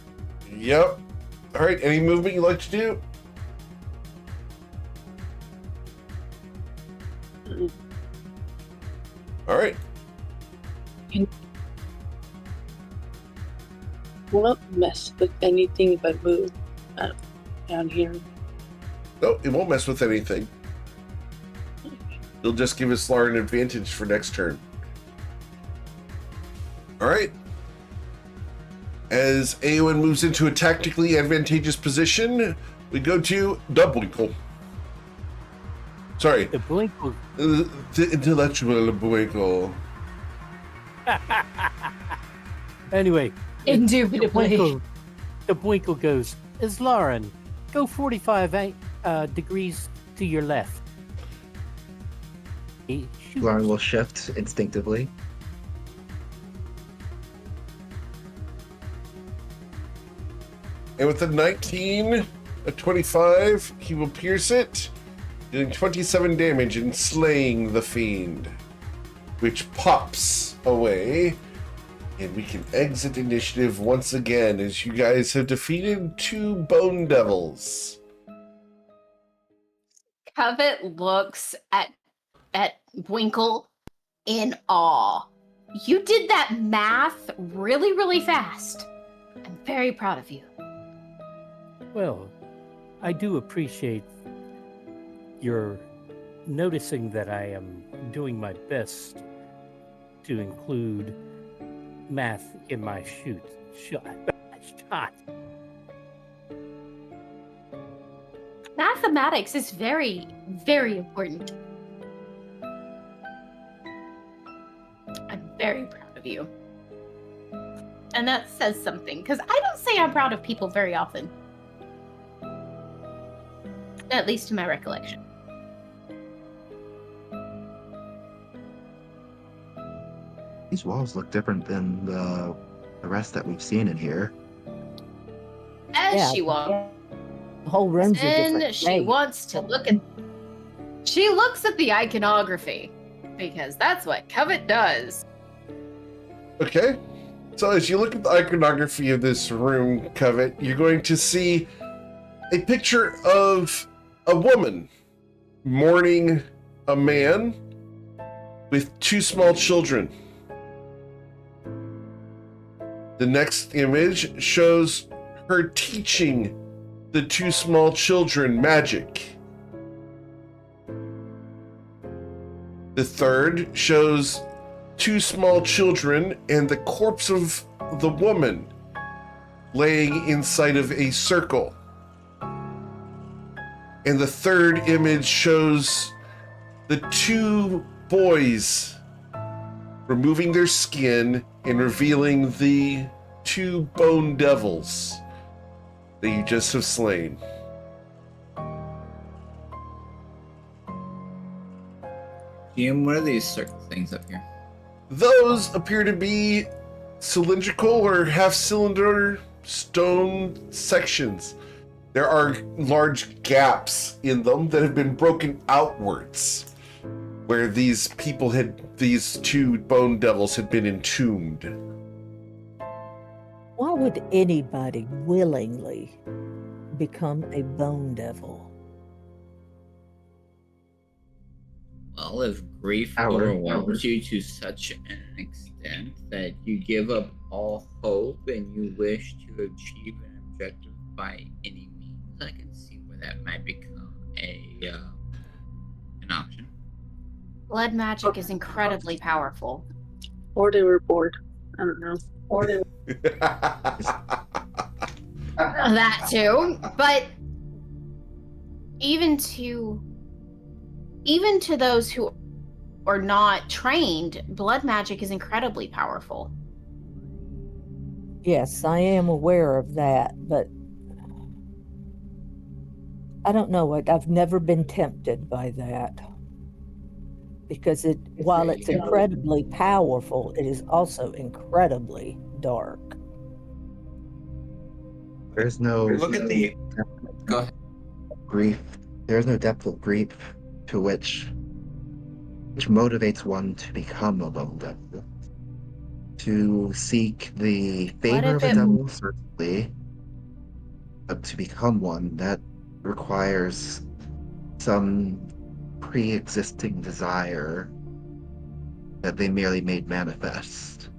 Yep. All right. Any movement you like to do? Mm. All right. Will not mess with anything if I move down here. No, it won't mess with anything. You'll just give us Lar an advantage for next turn. All right. As Aowen moves into a tactically advantageous position, we go to Dubwinkle. Sorry, The blink will the intellectual Buinkle. anyway. Indubitably. The Bwinkle goes, is Lauren, go 45 degrees to your left. Shoot. Lauren will shift instinctively. And with a 19, a 25, he will pierce it, dealing 27 damage and slaying the fiend, which pops away. And we can exit initiative once again as you guys have defeated 2 bone devils. Covet looks at Winkle in awe. You did that math really, really fast. I'm very proud of you. Well, I do appreciate your noticing that I am doing my best to include math in my shot. Mathematics is very, very important. I'm very proud of you. And that says something, because I don't say I'm proud of people very often. At least to my recollection. These walls look different than the rest that we've seen in here. As Yeah, she walks The whole room's a in, different she shape. wants to look at... She looks at the iconography, because that's what Covet does. Okay. So as you look at the iconography of this room, Covet, you're going to see a picture of a woman mourning a man with 2 small children. The next image shows her teaching the 2 small children magic. The third shows 2 small children and the corpse of the woman laying inside of a circle. And the third image shows the 2 boys removing their skin and revealing the 2 bone devils that you just have slain. GM, what are these circle things up here? Those appear to be cylindrical or half-cylinder stone sections. There are large gaps in them that have been broken outwards, where these 2 bone devils had been entombed. Why would anybody willingly become a bone devil? Well, if grief Howard. overwhelms you to such an extent that you give up all hope and you wish to achieve an objective by any means, I can see where that might become an option. Blood magic is incredibly powerful. Or they were bored. I don't know. Or they That too. But even to those who or not trained, blood magic is incredibly powerful. Yes, I am aware of that, but I don't know. I've never been tempted by that because while it's incredibly powerful, it is also incredibly dark. There's no Look at the. Go ahead. grief. There's no depth of grief to which motivates one to become a lone devil. To seek the favor of if a it- devil, certainly, but to become one, that requires some pre-existing desire that they merely made manifest.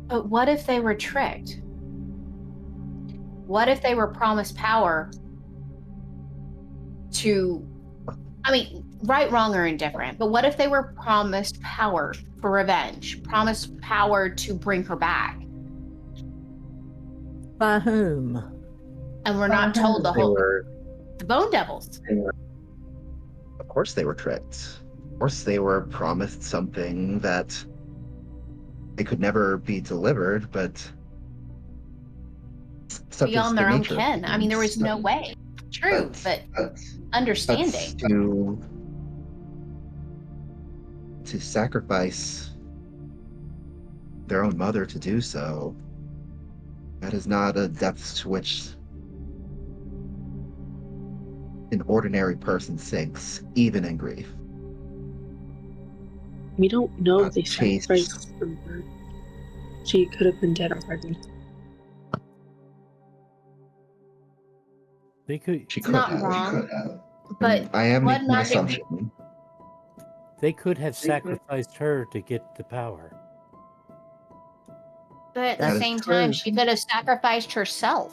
But what if they were tricked? What if they were promised power to, I mean, right, wrong, or indifferent, but what if they were promised power for revenge, promised power to bring her back? By whom? And we're not told They were, the Bone Devils. of course, they were tricked. Of course, they were promised something that they could never be delivered, but such Beyond is their the own nature of ken. I mean, there was things. no way. True, but understanding. To sacrifice their own mother to do so, that is not a depth to which an ordinary person sinks, even in grief. We don't know Not they chased. sacrificed her. She could have been dead already. They could She It's could not have. wrong, but I am blood making an magic- assumption. they could have sacrificed her to get the power. but at That the is same true. time, she could have sacrificed herself,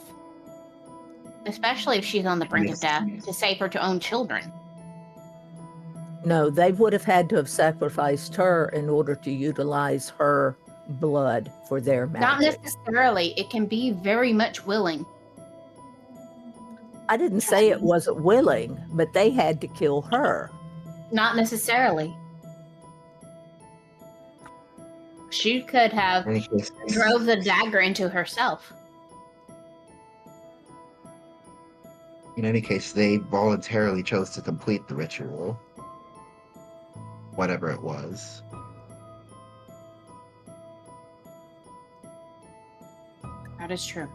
especially if she's on the brink of death, to save her own children. No, they would have had to have sacrificed her in order to utilize her blood for their Not magic. necessarily. It can be very much willing. I didn't say it wasn't willing, but they had to kill her. Not necessarily. She could have In any case, drove the dagger into herself. they voluntarily chose to complete the ritual, whatever it was. That is true.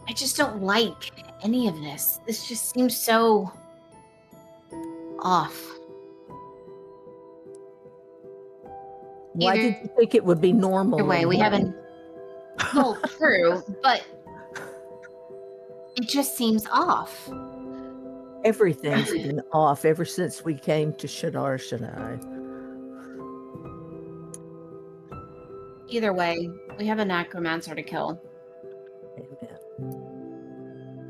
I just don't like any of this. This just seems so off. Why Either did you think it would be normal? way, and we right? haven't. Well, true, but it just seems off. Everything's been off ever since we came to Shadar Shadai. Either way, we have a necromancer to kill. Amen.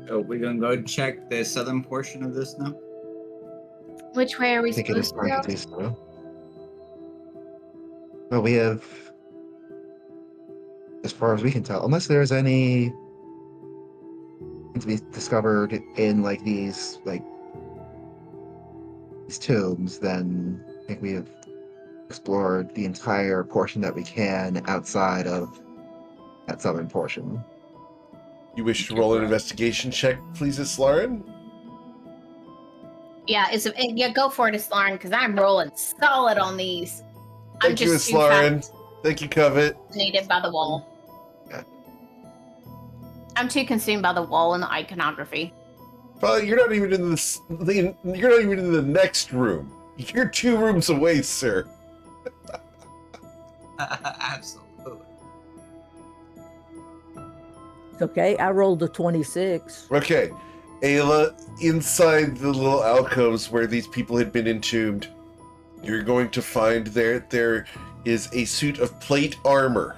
So we're gonna go check the southern portion of this now. Which way are we I think it is supposed to going go? to do so. But we have, as far as we can tell, unless there's any to be discovered in these tombs, then I think we have explored the entire portion that we can outside of that southern portion. You wish to roll an investigation check, please, Islaren? Yeah, go for it, Islaren, because I'm rolling solid on these. I'm Thank you, just too Islaren. Thank you, Covet. fascinated by the wall. Yeah. I'm too consumed by the wall and the iconography. Well, you're not even in this. You're not even in the next room. You're 2 rooms away, sir. Absolutely. It's okay. I rolled a 26. Okay, Ayla, inside the little alcoves where these people had been entombed, you're going to find there is a suit of plate armor.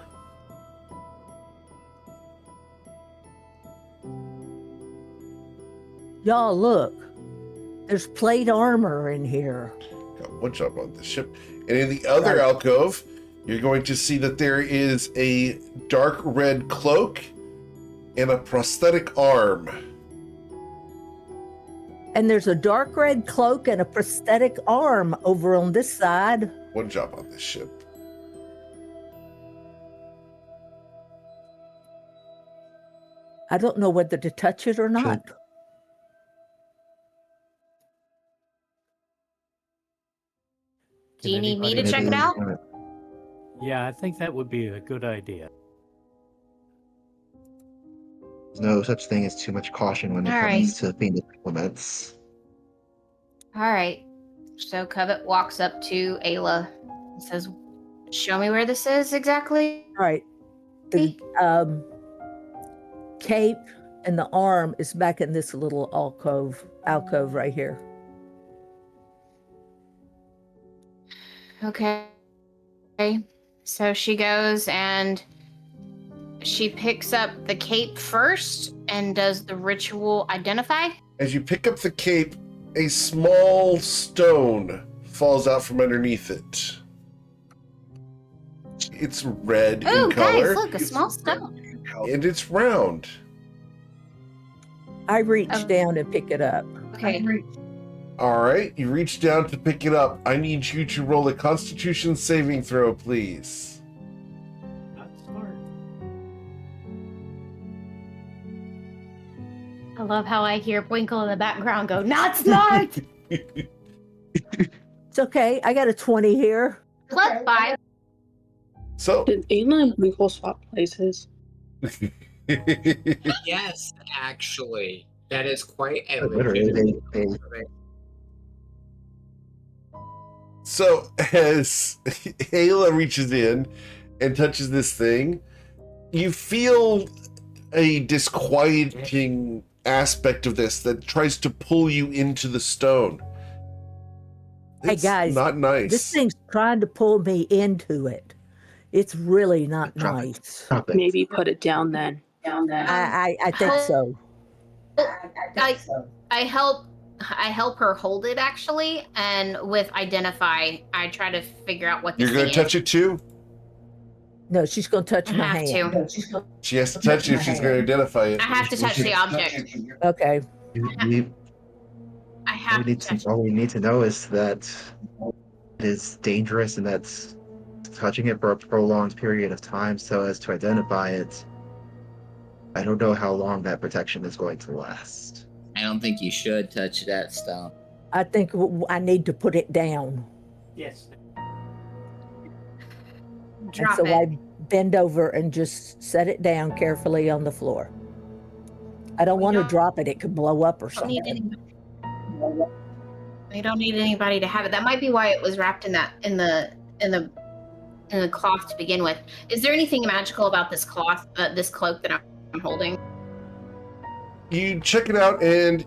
Y'all, look. There's plate armor in here. Got one job on the ship. And in the other alcove, you're going to see that there is a dark red cloak and a prosthetic arm. And there's a dark red cloak and a prosthetic arm over on this side. One job on this ship. I don't know whether to touch it or not. Do you need me to anybody- check it out? Yeah, I think that would be a good idea. There's no such thing as too much caution when it All comes to fiendish implements. All right. So Covet walks up to Ayla and says, "Show me where this is exactly." All right. The cape and the arm is back in this little alcove right here. Okay. So she goes and she picks up the cape first and does the ritual identify. As you pick up the cape, a small stone falls out from underneath it. It's red Oh, in color. guys, look, a small stone. And it's round. I reach Oh. down and pick it up. Okay. All right, you reach down to pick it up. I need you to roll a Constitution saving throw, please. Not smart. I love how I hear Winkle in the background go, "Not smart!" It's okay. I got a 20 here. +5. So, Did Ayla and Winkle swap places? Yes, actually, that is quite a Literally, legitimate. they so as Ayla reaches in and touches this thing, you feel a disquieting aspect of this that tries to pull you into the stone. Hey, It's guys, not nice. This thing's trying to pull me into it. It's really not Drop it. nice. Stop it. Maybe put it down then. I think so. I help her hold it actually, and with identify, I try to figure out what this You're going to thing touch it too? No, she's going to touch I my have hand. to. She has to touch it if she's going to identify it. I have to touch the object. Okay. I have to touch. All we need to know is that it is dangerous and that's touching it for a prolonged period of time so as to identify it. I don't know how long that protection is going to last. I don't think you should touch that stone. I think I need to put it down. Yes. Drop and so it. I bend over and just set it down carefully on the floor. I don't want to drop it. It could blow up or Don't need something. anybody. I don't need anybody to have it. That might be why it was wrapped in the cloth to begin with. Is there anything magical about this cloth, this cloak that I'm holding? You check it out and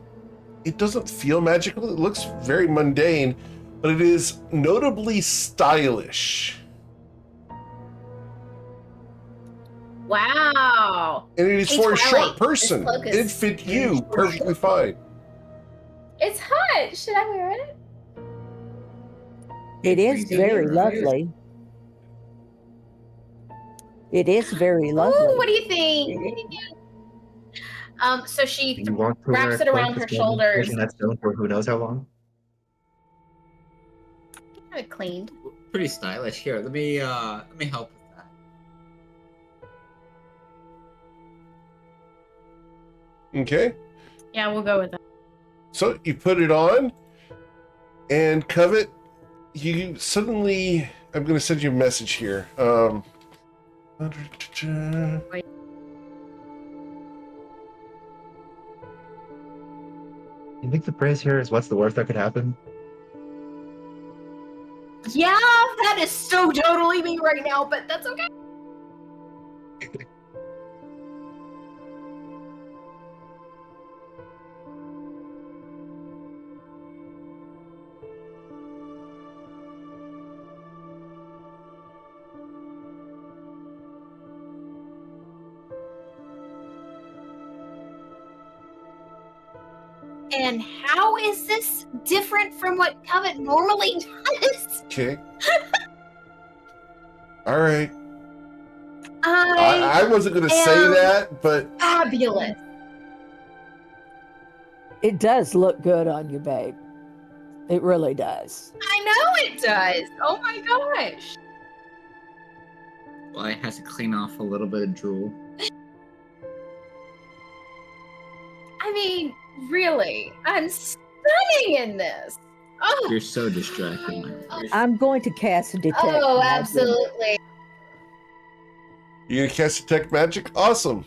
it doesn't feel magical. It looks very mundane, but it is notably stylish. Wow. And it is Hey, for a Twilight, short this person. cloak It is- fit you perfectly fine. It's hot. Should I wear it? It is Pretty very good, right? lovely. It is very lovely. Ooh, what do you think? So she You want to wraps wear a it around cloak her that's been shoulders. in that stone for who knows how long? Kind of cleaned. Pretty stylish. Here, let me help with that. Okay. Yeah, we'll go with that. So you put it on, and Covet, you suddenly, I'm going to send you a message here. You think the phrase here is what's the worst that could happen? Yeah, that is so totally me right now, but that's okay. And how is this different from what Covet normally does? Okay. All right. I I wasn't going to say am that, but fabulous. It does look good on you, babe. It really does. I know it does. Oh my gosh. Well, I had to clean off a little bit of drool. I mean, really, I'm stunning in this. Oh, You're so distracting. I'm going to cast a detect. oh, magic. absolutely. You're gonna cast detect magic? Awesome.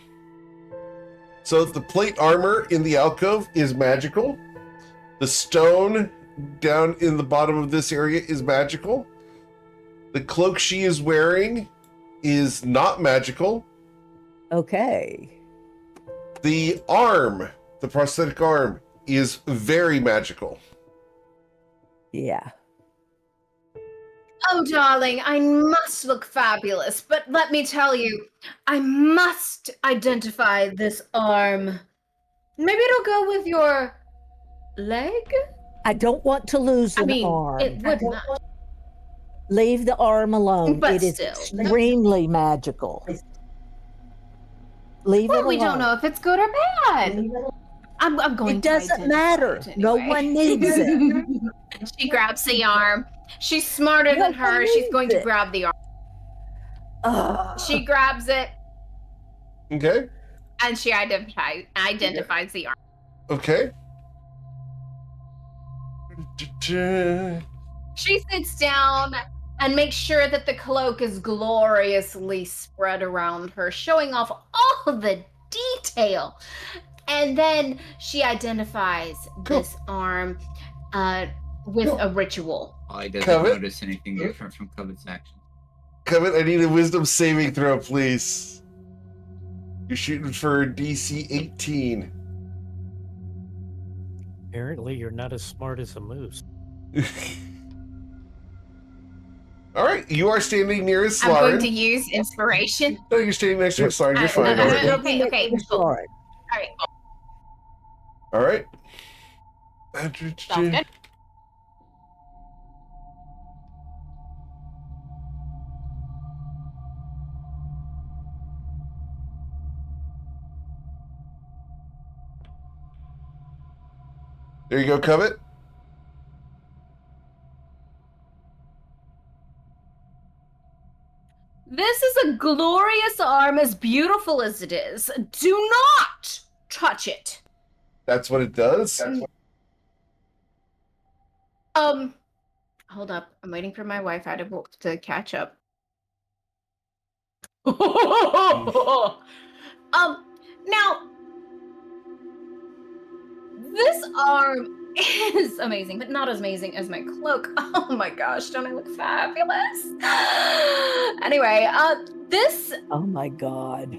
So the plate armor in the alcove is magical. The stone down in the bottom of this area is magical. The cloak she is wearing is not magical. Okay. The arm, the prosthetic arm, is very magical. Yeah. Oh, darling, I must look fabulous, but let me tell you, I must identify this arm. Maybe it'll go with your leg? I don't want to lose I an mean, arm. it would not. Leave the arm alone. But It is still. extremely magical. Leave it Well, alone. we don't know if it's good or bad. I'm going It to doesn't identify matter. it No anyway. one needs it. She grabs the arm. She's smarter than No her. one She's needs going to it. grab the arm. Ugh. She grabs it Okay? and she identifies the arm. Okay. She sits down and makes sure that the cloak is gloriously spread around her, showing off all the detail. And then she identifies this arm with a ritual. I doesn't Covet? notice anything different from Covet's action. Covet, I need a wisdom saving throw, please. You're shooting for DC 18. Apparently, you're not as smart as a moose. All right, you are standing nearest I'm going Lauren. to use inspiration. No, you're standing next to Lauren. You're fine. uh, already. okay, cool. All Sorry. right, All right. sounds good. There you go, Covet. This is a glorious arm, as beautiful as it is. Do not touch it. That's what it does. Hold up. I'm waiting for my Wi-Fi to catch up. Now, this arm is amazing, but not as amazing as my cloak. Oh my gosh, don't I look fabulous? Anyway, this Oh my God.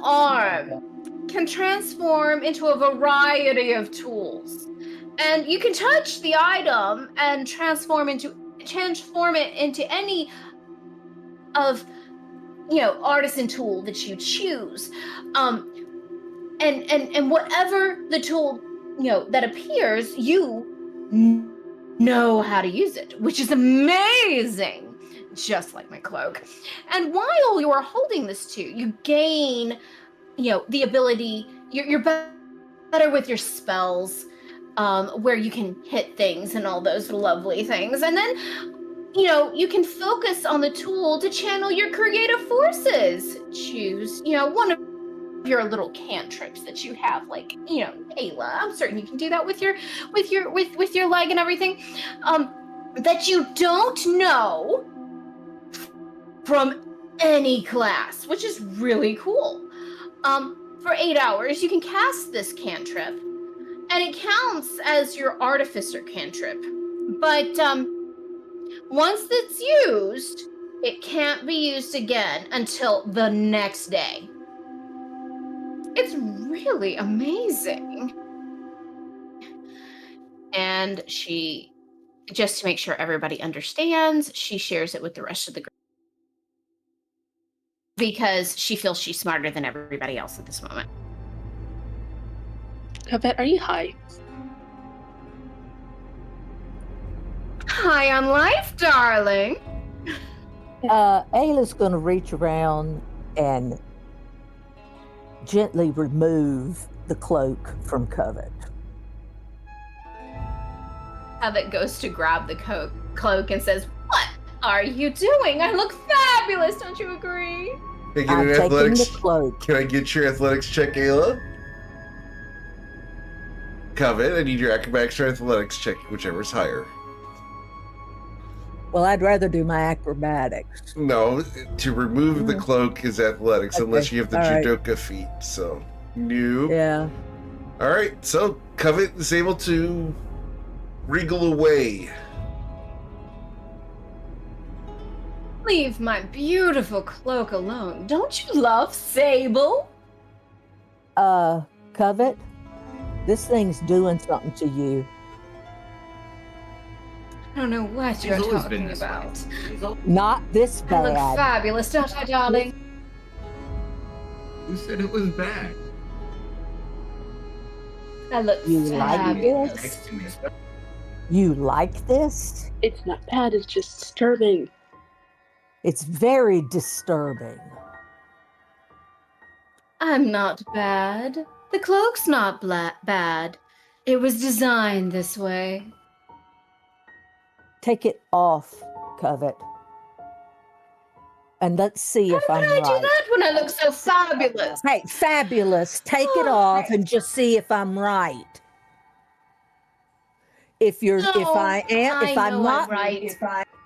arm can transform into a variety of tools. And you can touch the item and transform it into any of artisan tool that you choose. And whatever the tool that appears, you know how to use it, which is amazing, just like my cloak. And while you are holding this too, you gain the ability, you're better with your spells, where you can hit things and all those lovely things. And then you can focus on the tool to channel your creative forces. Choose one of your little cantrips that you have, like Ayla. I'm certain you can do that with your leg and everything, that you don't know from any class, which is really cool. For 8 hours you can cast this cantrip, and it counts as your artificer cantrip, but once it's used, it can't be used again until the next day. It's really amazing. And she, just to make sure everybody understands, she shares it with the rest of the group because she feels she's smarter than everybody else at this moment. Covet, are you high? High on life, darling. Ayla's going to reach around and gently remove the cloak from Covet. Covet goes to grab the cloak and says, "What are you doing? I look fabulous, don't you agree?" Can I get I'm an taking athletics? the cloak. Can I get your athletics check, Ayla? Covet, I need your acrobatics or athletics check, whichever's higher. Well, I'd rather do my acrobatics. No, to remove the cloak is athletics, unless Okay, you have the all right. judoka feat. So, nope. Yeah. All right, so Covet is able to wriggle away. Leave my beautiful cloak alone. Don't you love Sable? Covet, this thing's doing something to you. I don't know what She's you're always been talking this about. Not this I look bad. fabulous, don't I, darling? Who said it was bad? I look You like fabulous. this? Next to me. You like this? It's not bad, it's just disturbing. It's very disturbing. I'm not bad. The cloak's not bad. It was designed this way. Take it off, Covet. And let's see if How I'm can I right. do that when I look so fabulous? Hey, fabulous. Take it Oh, off right. and just see if I'm right. If you're if No, I am if I I'm know not I'm right.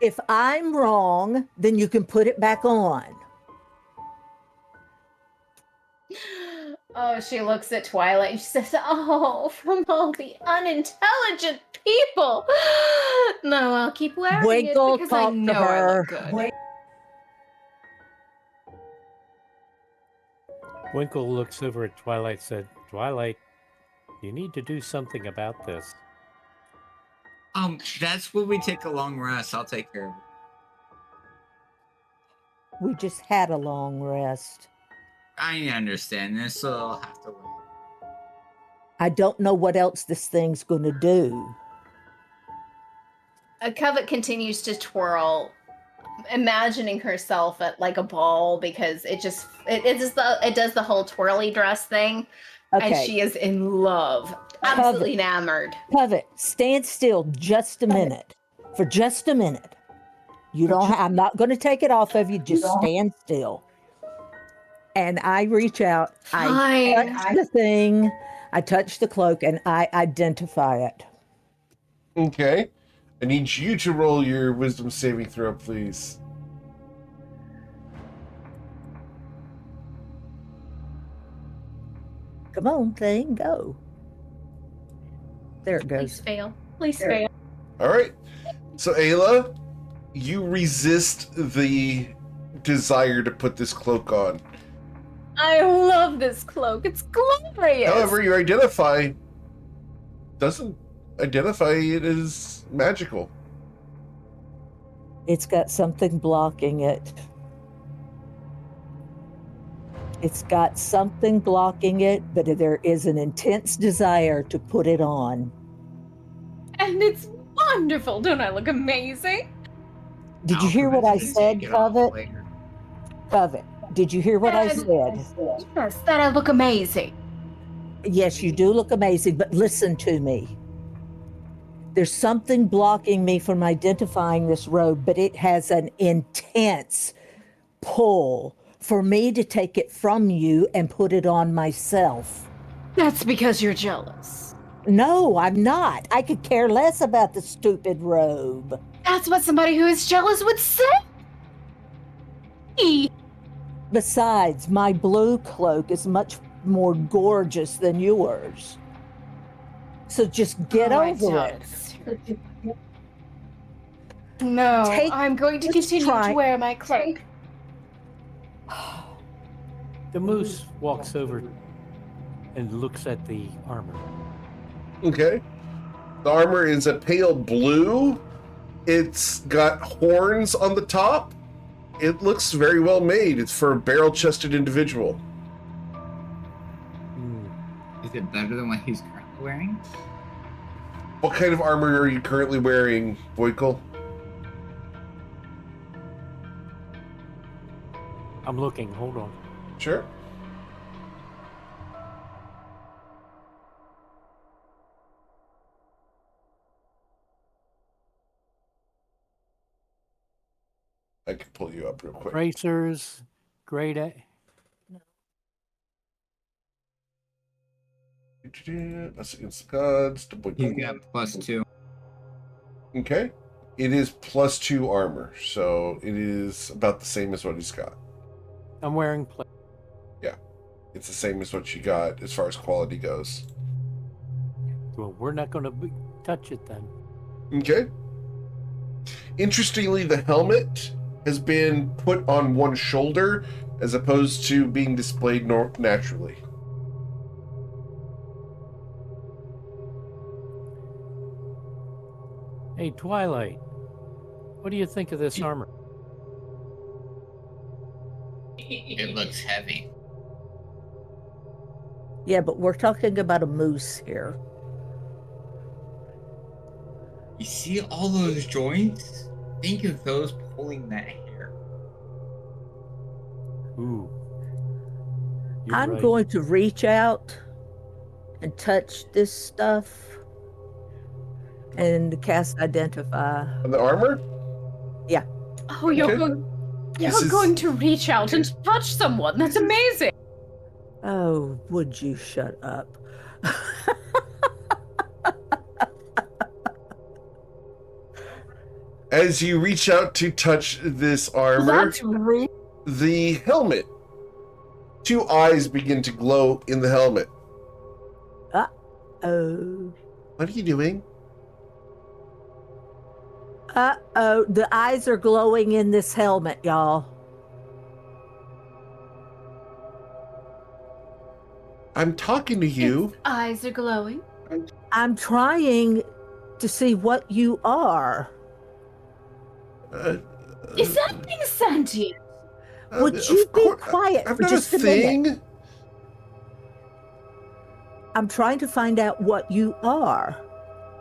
if I'm wrong, then you can put it back on. Oh, she looks at Twilight and she says, "Oh, from all the unintelligent people." No, I'll keep wearing Winkle, it because I talk to know I her. look good. Winkle looks over at Twilight, said, "Twilight, you need to do something about this." That's when we take a long rest. I'll take care of it. We just had a long rest. I understand this, so I'll have to wait. I don't know what else this thing's going to do. A Covet continues to twirl, imagining herself at like a ball because it does the whole twirly dress thing, and Okay, she is in love, absolutely enamored. Covet, stand still just a minute. For just a minute. You don't. I'm not going to take it off of you. Just stand still. And I reach out. I Fine. touch the thing. I touch the cloak, and I identify it. Okay. I need you to roll your wisdom saving throw, please. Come on, thing, go. There it Please goes. fail. Please fail. All right. So, Ayla, you resist the desire to put this cloak on. I love this cloak. It's glorious. However, doesn't identify it as magical. It's got something blocking it. It's got something blocking it, but there is an intense desire to put it on. And it's wonderful. Don't I look amazing? Did you hear what I Alchemist can said, take it off Covet? later. Covet, did you hear what I And- said? Yes, that I look amazing. Yes, you do look amazing, but listen to me. There's something blocking me from identifying this robe, but it has an intense pull for me to take it from you and put it on myself. That's because you're jealous. No, I'm not. I could care less about the stupid robe. That's what somebody who is jealous would say. Besides, my blue cloak is much more gorgeous than yours. So just get Oh, I over doubt it. it. No, I'm going to let's continue try- to wear my cloak. The moose walks over and looks at the armor. Okay. The armor is a pale blue. It's got horns on the top. It looks very well made. It's for a barrel-chested individual. Hmm. Is it better than what he's currently wearing? What kind of armor are you currently wearing, Voikel? I'm looking. Hold on. Sure. I can pull you up real quick. Bracers, great. Us against the gods. You got +2. Okay. It is +2 armor, so it is about the same as what he's got. I'm wearing plate. It's the same as what you got as far as quality goes. Well, we're not going to touch it then. Okay. Interestingly, the helmet has been put on one shoulder as opposed to being displayed naturally. Hey, Twilight, what do you think of this armor? It looks heavy. Yeah, but we're talking about a moose here. You see all those joints? Think of those pulling that hair. Ooh. You're I'm right. going to reach out and touch this stuff and cast Identify. On the armor? Oh, you're Okay. going. This You're is- going to reach out and touch someone. That's amazing. Oh, would you shut up? As you reach out to touch this armor, That's rude. the helmet, 2 eyes begin to glow in the helmet. Oh. What are you doing? Uh-oh, the eyes are glowing in this helmet, y'all. I'm talking to you. Its eyes are glowing. I'm trying to see what you are. Is that thing sentient? Would of you be cour- quiet I'm for not just a a minute? thing. I'm trying to find out what you are.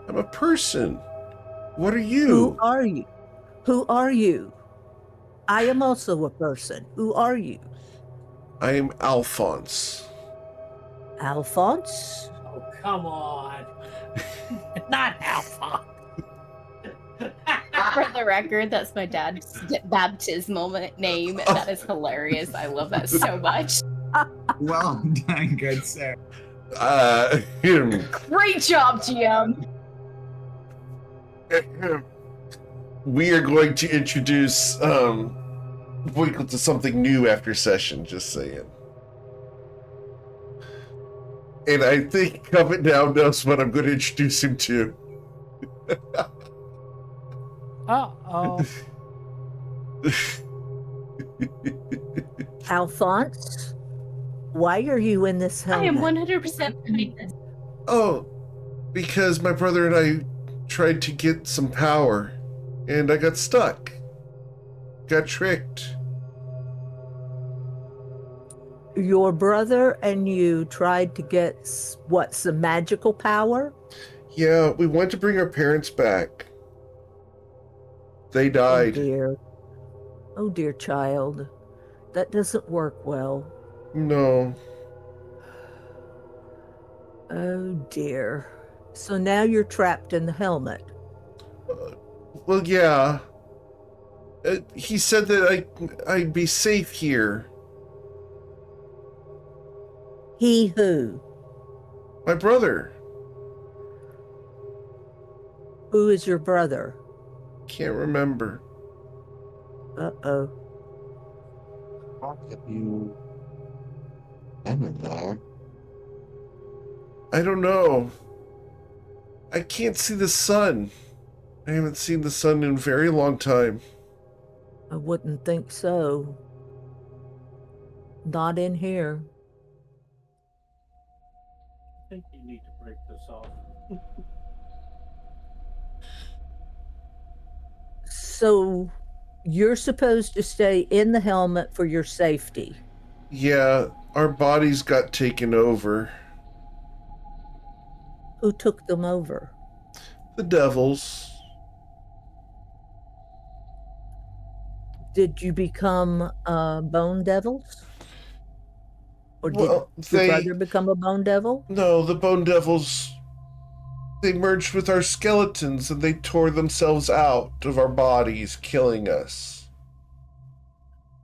I'm a person. What are Who you? are you? Who are you? I am also a person. Who are you? I am Alphonse. Alphonse? Oh, come on. Not Alpha. For the record, that's my dad's baptismal name. That is hilarious. I love that so much. Well done, good sir. Great job, GM. We are going to introduce Winkle to something new after session, just saying. And I think Covet now knows what I'm going to introduce him to. Uh-oh. Alphonse? Why are you in this I am helmet? 100% behind this. Oh, because my brother and I tried to get some power, and I got stuck. Got tricked. Your brother and you tried to get what, some magical power? Yeah, we went to bring our parents back. They Oh died. dear. Oh dear child. That doesn't work well. No. Oh dear. So now you're trapped in the helmet. Well, yeah. He said that I'd be safe here. He who? My brother. Who is your brother? Can't remember. Uh-oh. How have you been in there? I don't know. I can't see the sun. I haven't seen the sun in a very long time. I wouldn't think so. Not in here. I think you need to break this off. So you're supposed to stay in the helmet for your safety. Yeah, our bodies got taken over. Who took them over? The devils. Did you become bone devils? Or did Well, your brother become a bone devil? No, the bone devils. They merged with our skeletons and they tore themselves out of our bodies, killing us.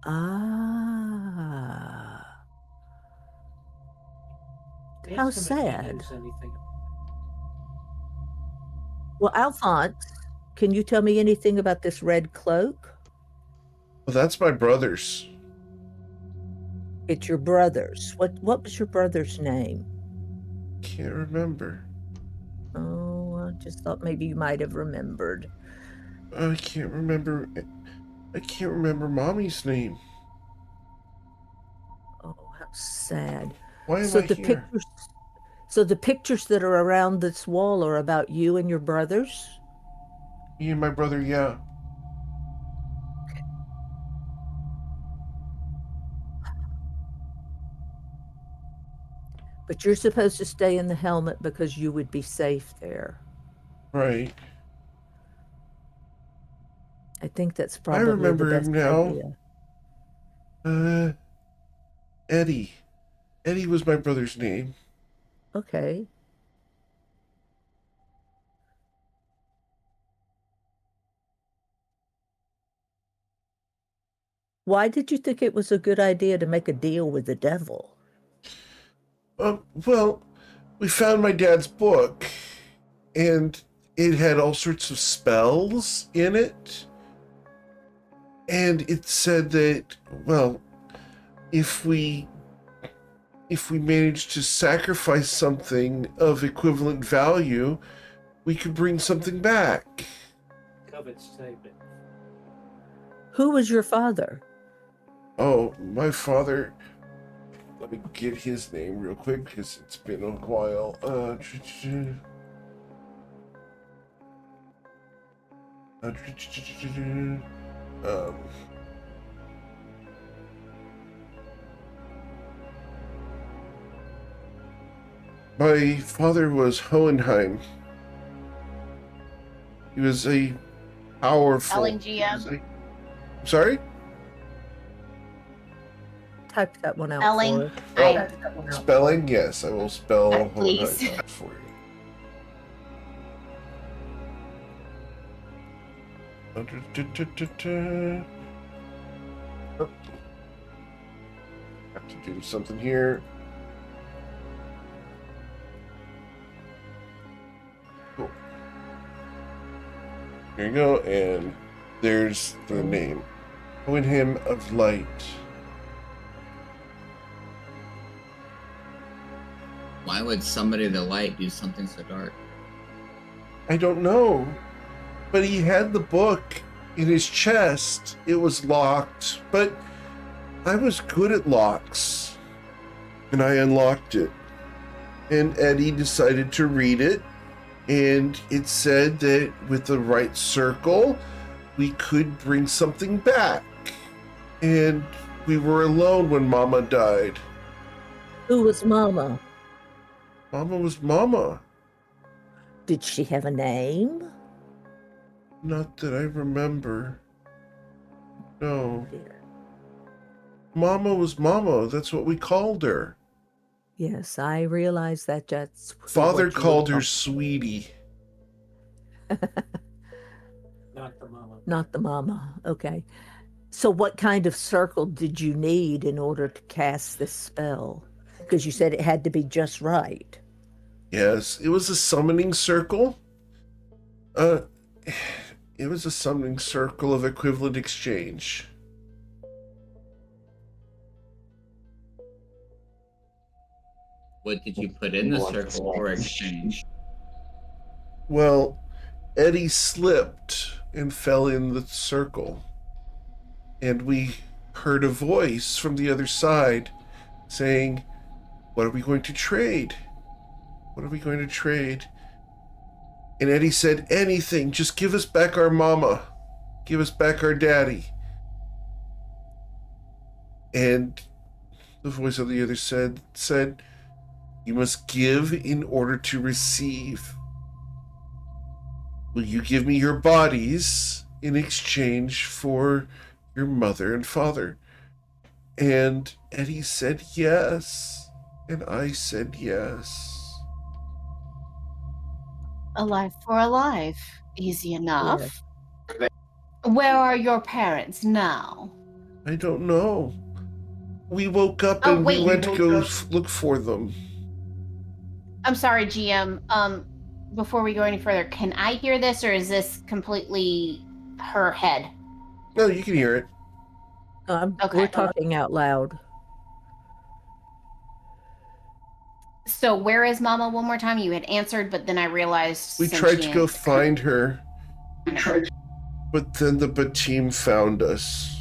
Ah. How sad. Well, Alphonse, can you tell me anything about this red cloak? Well, that's my brother's. It's your brother's. What was your brother's name? Can't remember. Oh, I just thought maybe you might have remembered. I can't remember. I can't remember Mommy's name. Oh, how sad. Why am So I the here? pictures that are around this wall are about you and your brothers? Me and my brother, yeah. But you're supposed to stay in the helmet because you would be safe there. Right. I think that's I probably the remember him best now. idea. Eddie. Eddie was my brother's name. Okay. Why did you think it was a good idea to make a deal with the devil? Well, we found my dad's book, and it had all sorts of spells in it. And it said that, well, if we managed to sacrifice something of equivalent value, we could bring something back. Who was your father? Oh, my father. Let me get his name real quick because it's been a while. My father was Hohenheim. He was a powerful. LNGM. Sorry? Type that one out Elling. for us. Spelling? Yes, I will spell Please. Hohenheim for you. Oh. Have to do something here. Cool. Here you go, and there's the name. Hohenheim of Light. Why would somebody of the light do something so dark? I don't know. But he had the book in his chest. It was locked, but I was good at locks. And I unlocked it. And Eddie decided to read it. And it said that with the right circle, we could bring something back. And we were alone when Mama died. Who was Mama? Mama was Mama. Did she have a name? Not that I remember. No. Dear. Mama was Mama. That's what we called her. Yes, I realize that that's Father what you called would her call- Sweetie. Not the mama. Not the mama. Okay. So what kind of circle did you need in order to cast this spell? Because you said it had to be just right. Yes, it was a summoning circle. It was a summoning circle of equivalent exchange. What did you put in the circle for exchange? Well, Eddie slipped and fell in the circle. And we heard a voice from the other side saying, "What are we going to trade? What are we going to trade?" And Eddie said, "Anything, just give us back our mama. Give us back our daddy." And the voice on the other side said, "You must give in order to receive. Will you give me your bodies in exchange for your mother and father?" And Eddie said yes. And I said yes. A life for a life. Easy enough. Where are your parents now? I don't know. We woke up Oh, and we wait. went to go look for them. I'm sorry, GM. Before we go any further, can I hear this, or is this completely her head? No, you can hear it. Okay. We're talking out loud. So where is Mama one more time? You had answered, but then I realized We tried to go find her, but then the team found us.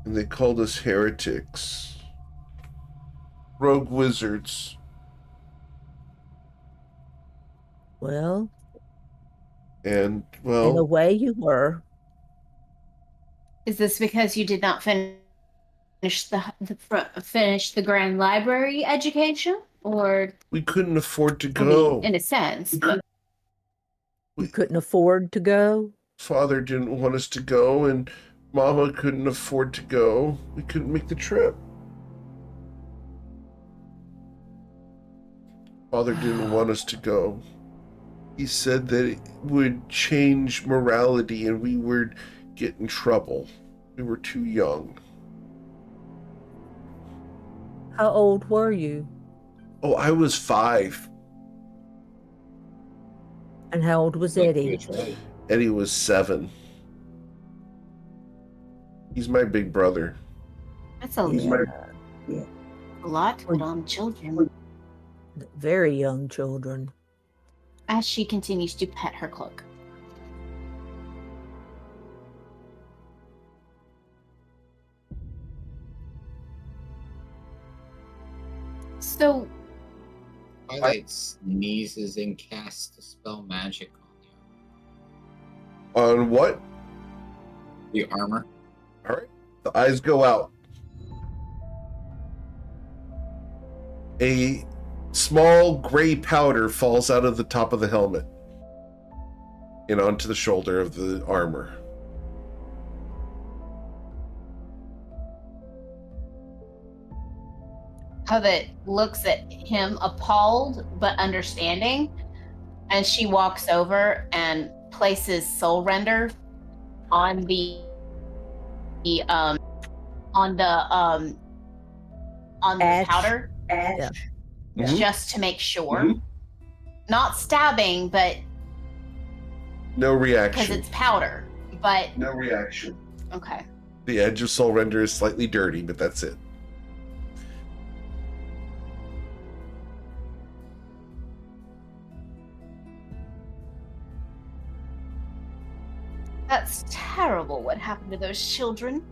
And they called us heretics. Rogue wizards. Well, And, in a well, way, you were. Is this because you did not finish the Grand Library education, or we couldn't afford to I go. mean, in a sense, but You couldn't afford to go. Father didn't want us to go, and Mama couldn't afford to go. We couldn't make the trip. Father didn't want us to go. He said that it would change morality and we would get in trouble. We were too young. How old were you? Oh, I was 5. And how old was Eddie? Eddie was 7. He's my big brother. that's a lot to put on children. Very young children. As she continues to pet her cloak. So, Twilight sneezes and casts dispel magic On what? the armor. All right. The eyes go out. A small gray powder falls out of the top of the helmet and onto the shoulder of the armor. Covet looks at him appalled but understanding, and she walks over and places soul render on the Ash. powder Yeah. Mhm. just to make sure. Not stabbing, but No because reaction. it's powder. But No reaction. okay. The edge of soul render is slightly dirty, but that's it. That's terrible what happened to those children.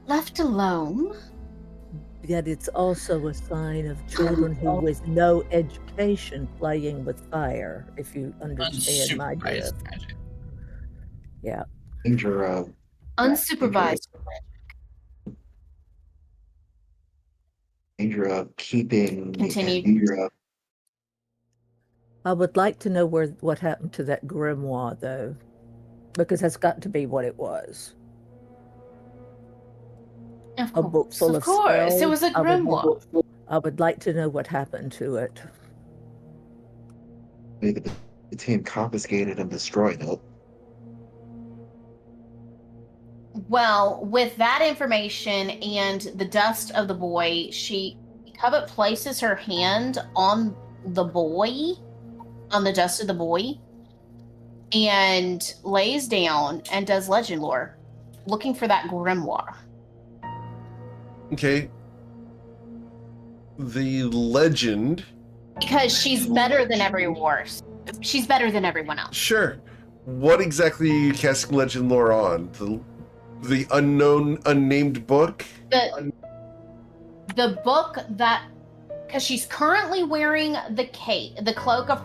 Left alone. Yet it's also a sign of children who, with no education, playing with fire, if you understand my drift. Unsupervised magic. Yeah. Danger of Unsupervised. keeping Continue. danger of I would like to know what happened to that grimoire, though, because that's got to be what it was. A book full of spells. It was a grimoire. I would like to know what happened to it. the team confiscated and destroyed it. Well, with that information and the dust of the boy, Covet places her hand on the boy, on the dust of the boy, and lays down and does legend lore, looking for that grimoire. Okay. The legend. Because she's better than everyone. She's better than everyone else. Sure. What exactly are you casting legend lore on? The unknown, unnamed book? The book that, because she's currently wearing the cloak of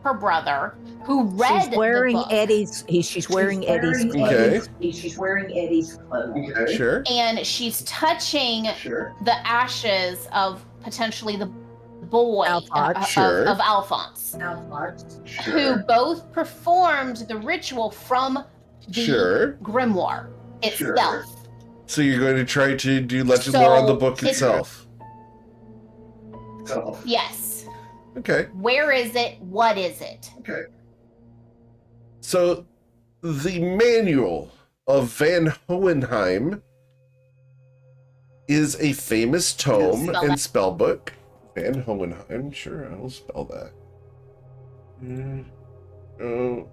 her brother, who read She's wearing the book. She's wearing Eddie's clothes. Okay. She's wearing Eddie's clothes. Okay. Sure. And she's touching the ashes of potentially the boy Alphonse. Sure. of Alphonse, who both performed the ritual from the grimoire itself. So you're going to try to do legend lore on the book itself? Yes. Okay. Where is it? What is it? Okay. So the manual of Van Hohenheim is a famous tome Spell and that. spellbook. Van Hohenheim, sure, I'll spell that. Oh.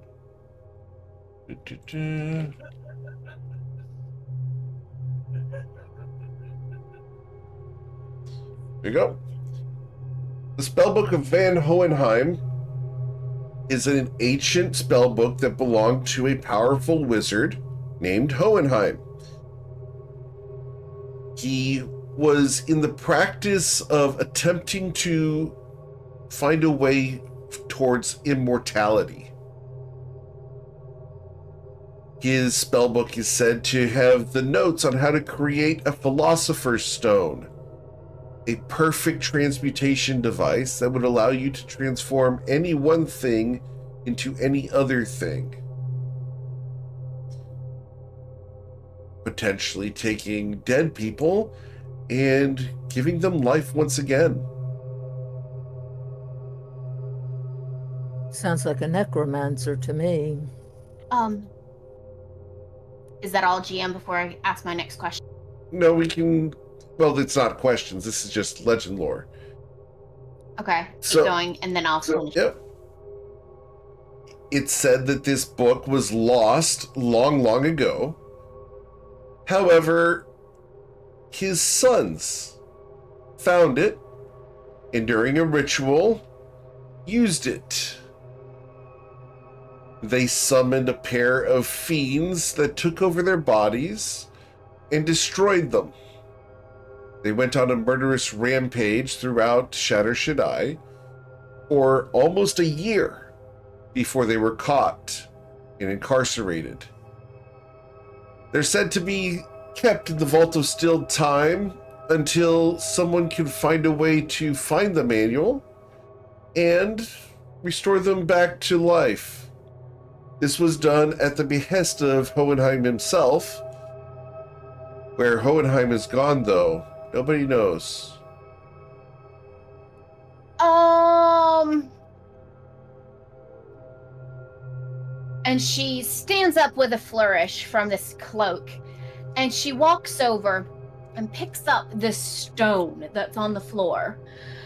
There you go. The spellbook of Van Hohenheim is an ancient spellbook that belonged to a powerful wizard named Hohenheim. He was in the practice of attempting to find a way towards immortality. His spellbook is said to have the notes on how to create a philosopher's stone, a perfect transmutation device that would allow you to transform any one thing into any other thing, potentially taking dead people and giving them life once again. Sounds like a necromancer to me. Is that all, GM, before I ask my next question? No, we can. Well, it's not questions. This is just legend lore. Okay, keep So- going, and then I'll finish. Yep. It's said that this book was lost long, long ago. However, his sons found it, and during a ritual, used it. They summoned a pair of fiends that took over their bodies and destroyed them. They went on a murderous rampage throughout Shatter Shaddai for almost a year before they were caught and incarcerated. They're said to be kept in the Vault of Stilled Time until someone can find a way to find the manual and restore them back to life. This was done at the behest of Hohenheim himself. Where Hohenheim is gone, though, nobody knows. And she stands up with a flourish from this cloak, and she walks over and picks up this stone that's on the floor.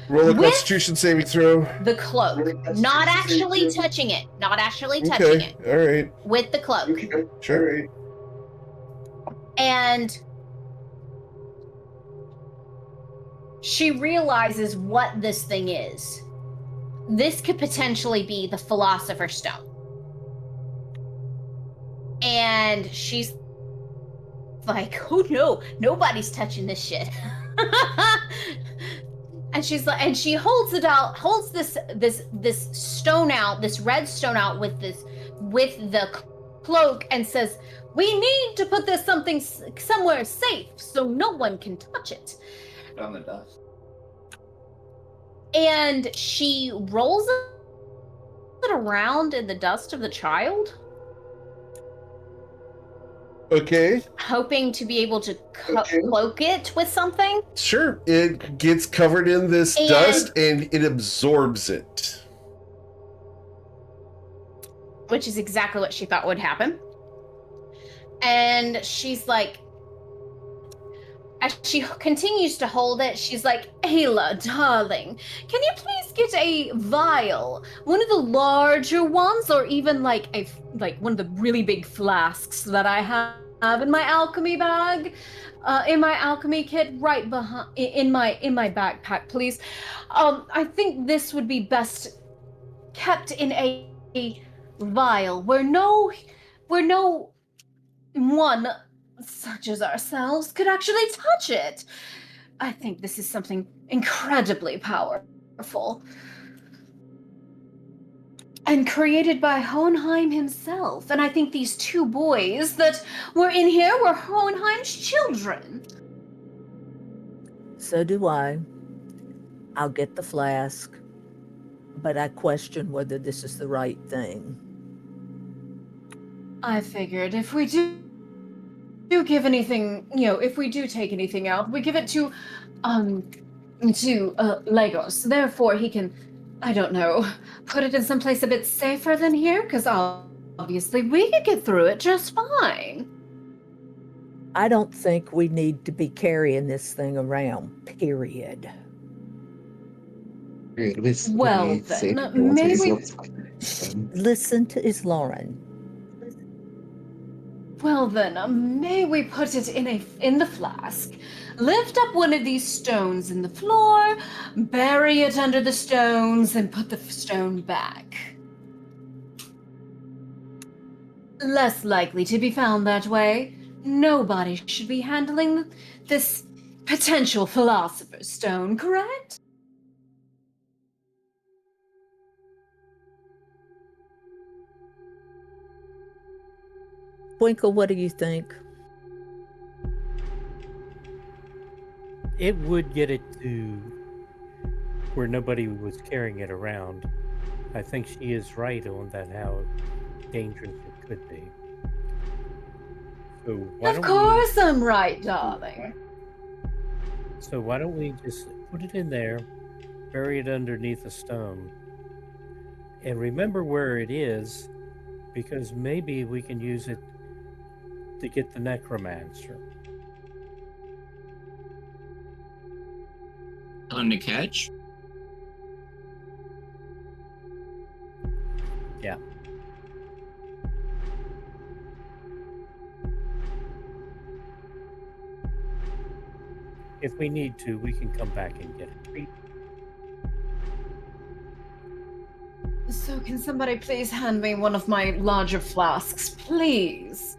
Roll a With Constitution saving throw. the cloak, not actually touching it, not actually touching Okay, it, all right, with the cloak. sure. And she realizes what this thing is. This could potentially be the Philosopher's Stone. And she's like, oh no, nobody's touching this shit. And she's like, and she holds it out, holds this stone out, this red stone out with the cloak, and says, we need to put this somewhere safe so no one can touch it. On the dust. And she rolls it around in the dust of the child, Okay, hoping to be able to cloak it with something. sure. It gets covered in this And- dust and it absorbs it. Which is exactly what she thought would happen. And she's like, as she continues to hold it, she's like, Ayla, darling, can you please get a vial? One of the larger ones, or even like one of the really big flasks that I have in my alchemy bag, in my alchemy kit, right behind in my backpack, please. I think this would be best kept in a vial where no one such as ourselves could actually touch it. I think this is something incredibly powerful. And created by Hohenheim himself. And I think these two boys that were in here were Hohenheim's children. So do I. I'll get the flask, but I question whether this is the right thing. I figured if we do give anything, if we do take anything out, we give it to Legos. Therefore, he can, I don't know, put it in someplace a bit safer than here, because obviously we could get through it just fine. I don't think we need to be carrying this thing around, period. Period. Would Well, be safe then, if no one's maybe- Listen to Islauren. Well then, may we put it in the flask? Lift up one of these stones in the floor, bury it under the stones, and put the stone back. Less likely to be found that way. Nobody should be handling this potential philosopher's stone, correct? Winkle, what do you think? It would get it to where nobody was carrying it around. I think she is right on that, how dangerous it could be. So why Of don't course I'm right, darling. So why don't we just put it in there, bury it underneath a stone, and remember where it is, because maybe we can use it to get the necromancer. On the catch. Yeah. If we need to, we can come back and get it. So can somebody please hand me one of my larger flasks, please?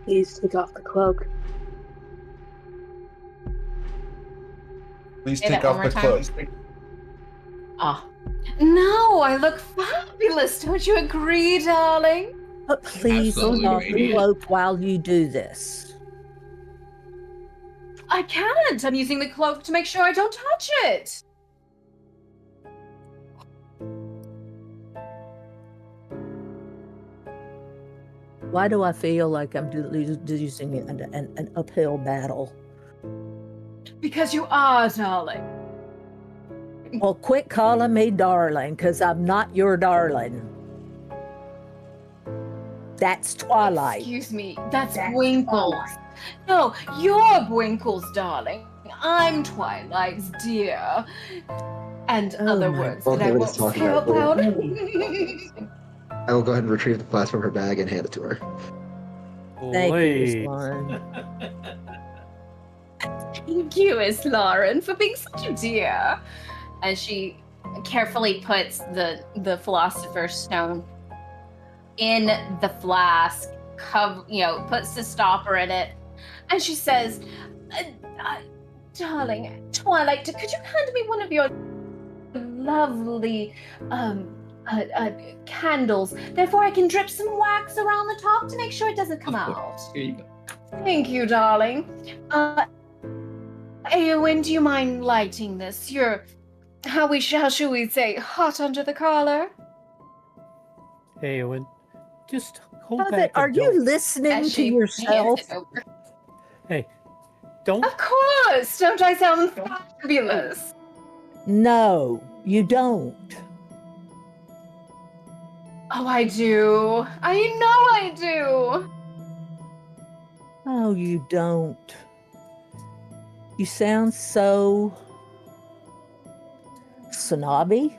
Please take off the cloak. Please Say take that off one the more clothes. time. Ah. No, I look fabulous. Don't you agree, darling? But please Absolutely, take off the baby. cloak while you do this. I can't. I'm using the cloak to make sure I don't touch it. Why do I feel like I'm using an uphill battle? Because you are, darling. Well, quit calling me darling, because I'm not your darling. That's Twilight. Excuse me, that's Winkles. No, you're Winkles, darling. I'm Twilight's dear. And Oh other my words God. that I Okay, won't let's talk say out about loud. I will go ahead and retrieve the flask from her bag and hand it to her. Thank you, Please. Islauren. Thank you, Miss Lauren, for being such a dear. And she carefully puts the philosopher's stone in the flask, puts the stopper in it, and she says, "Darling Twilight, could you hand me one of your lovely candles? Therefore, I can drip some wax around the top to make sure it doesn't come out." Here you go. Thank you, darling. Eowyn, do you mind lighting this? You're, how should we say, hot under the collar? Hey, Owen, just hold Father, back. are and you don't- listening As to she yourself? hands it over. Hey, don't. Of course! Don't I sound fabulous? No, you don't. Oh, I do. I know I do. Oh, you don't. You sound so snobby.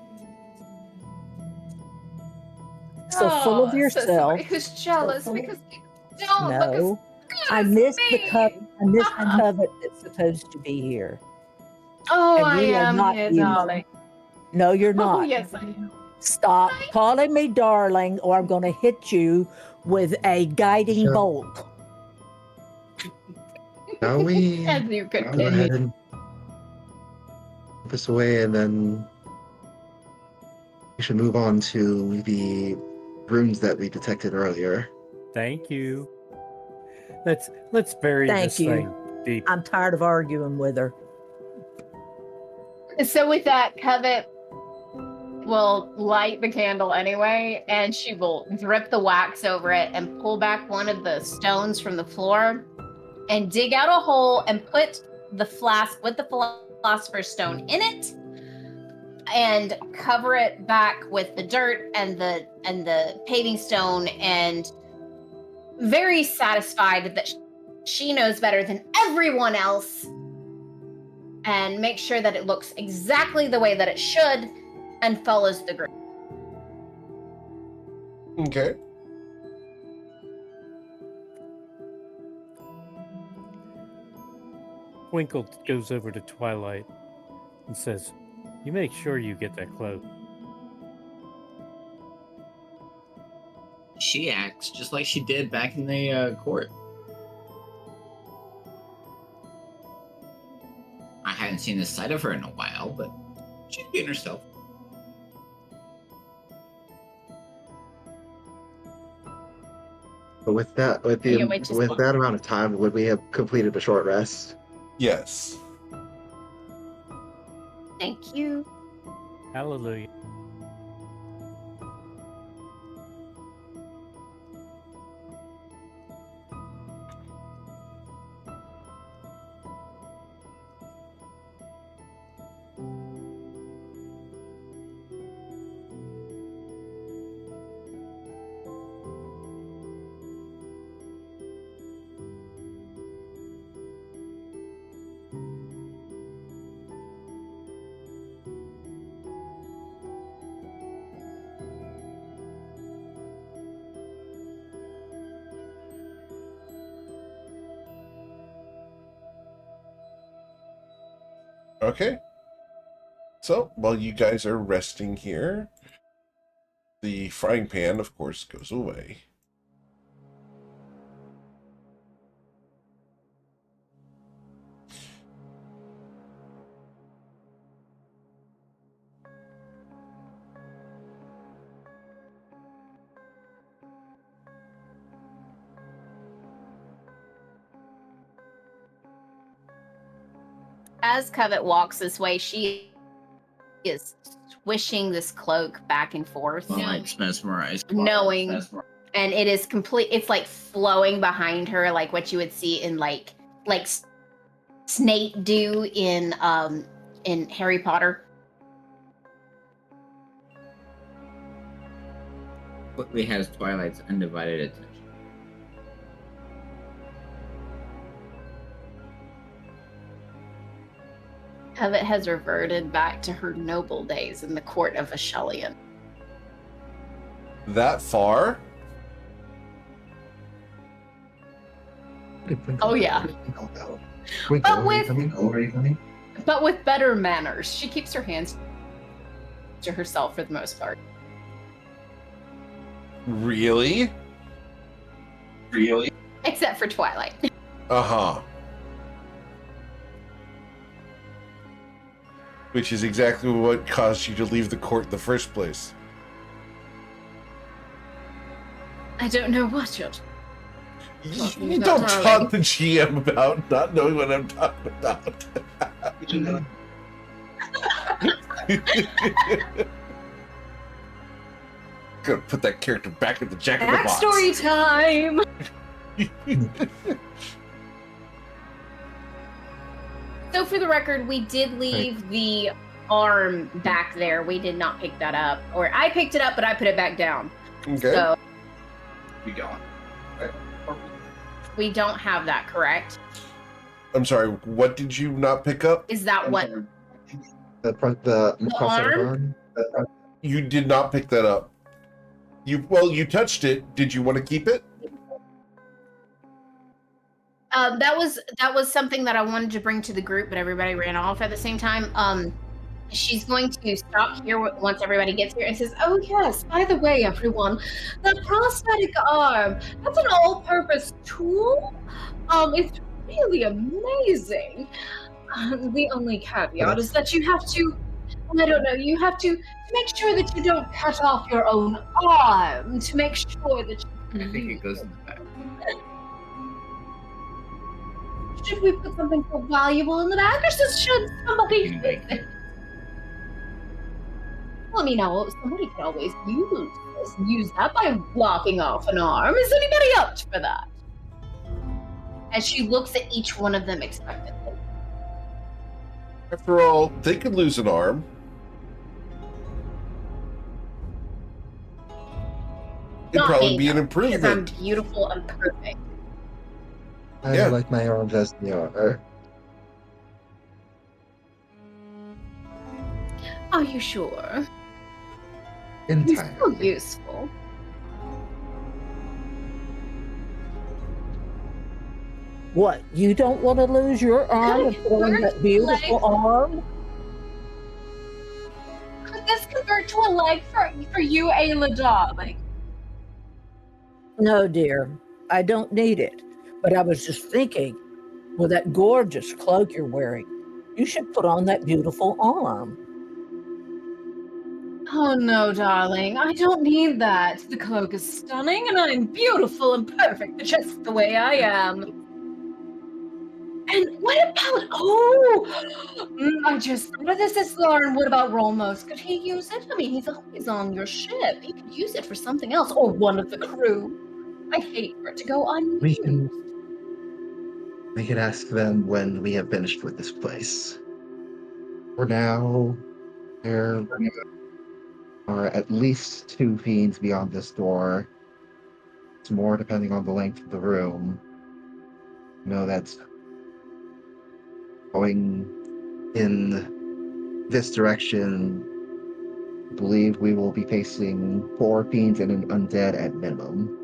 So full of So yourself. somebody who's jealous because you don't look as No, good I as missed the me. I missed the covet that's supposed to be here. Oh, And I you are am not here, you. darling. No, you're Oh, not. yes, I am. Stop calling me darling, or I'm going to hit you with a guiding Sure. bolt. Shall we As you go continue. ahead and put this away, and then we should move on to the rooms that we detected earlier. Thank you. Let's bury Thank this you. thing deep. I'm tired of arguing with her. So with that, Covet will light the candle anyway, and she will drip the wax over it and pull back one of the stones from the floor and dig out a hole and put the flask with the philosopher's stone in it and cover it back with the dirt and the paving stone, and very satisfied that she knows better than everyone else and makes sure that it looks exactly the way that it should and follows the group. Okay. Twinkle goes over to Twilight and says, "You make sure you get that cloak." She acts just like she did back in the court. I hadn't seen the sight of her in a while, but she's being herself. But with that, with Yeah, wait, just- that amount of time, would we have completed a short rest? Yes. Thank you. Hallelujah. Okay. So, while you guys are resting here, the frying pan, of course, goes away. As Covet walks this way, she is swishing this cloak back and forth, Like mesmerized. knowing, and it is complete. It's like flowing behind her, like what you would see in like Snape do in Harry Potter. Quickly has Twilight's undivided attention. Covet has reverted back to her noble days in the court of Ashelion. That far? Oh yeah, Twinkle, but with better manners. She keeps her hands to herself for the most part. Really? Really? Except for Twilight. Uh-huh. Which is exactly what caused you to leave the court in the first place. I don't know what you're. You don't talk the GM about not knowing what I'm talking about. Gonna put that character back in the jack of the box. Backstory time. So for the record, we did leave the arm back there. We did not pick that up. Or I picked it up, but I put it back down. Okay. So You don't. we don't have that, correct? I'm sorry, what did you not pick up? Is that what? the prosthetic arm? arm? You did not pick that up. You touched it. Did you want to keep it? That was something that I wanted to bring to the group, but everybody ran off at the same time. She's going to stop here once everybody gets here and says, "Oh yes, by the way, everyone, that prosthetic arm, that's an all-purpose tool. It's really amazing. The only caveat is that you have to, I don't know, you have to make sure that you don't cut off your own arm to make sure that you I think it goes in the back. Should we put something so valuable in the bag, or should somebody take it? Well, I mean, somebody could always use that by blocking off an arm. Is anybody up for that?" As she looks at each one of them expectantly. After all, they could lose an arm. It'd Not probably me, be an though, because I'm improvement. beautiful and perfect. I Yeah. like my arms as they are. Are you sure? It's so Entirely. useful. What? You don't want to lose your arm and put on that beautiful arm? Could this convert to a leg for you, Ayla, darling? No, dear. I don't need it. But I was just thinking, with that gorgeous cloak you're wearing, you should put on that beautiful arm. Oh no, darling, I don't need that. The cloak is stunning, and I'm beautiful and perfect just the way I am. And what about I just thought of this, Lauren. What about Rolmos? Could he use it? I mean, he's always on your ship. He could use it for something else, or one of the crew. I hate for it to go We unused. can ask them when we have finished with this place. For now, there are at least 2 fiends beyond this door. It's more depending on the length of the room. That's going in this direction. I believe we will be facing 4 fiends and an undead at minimum.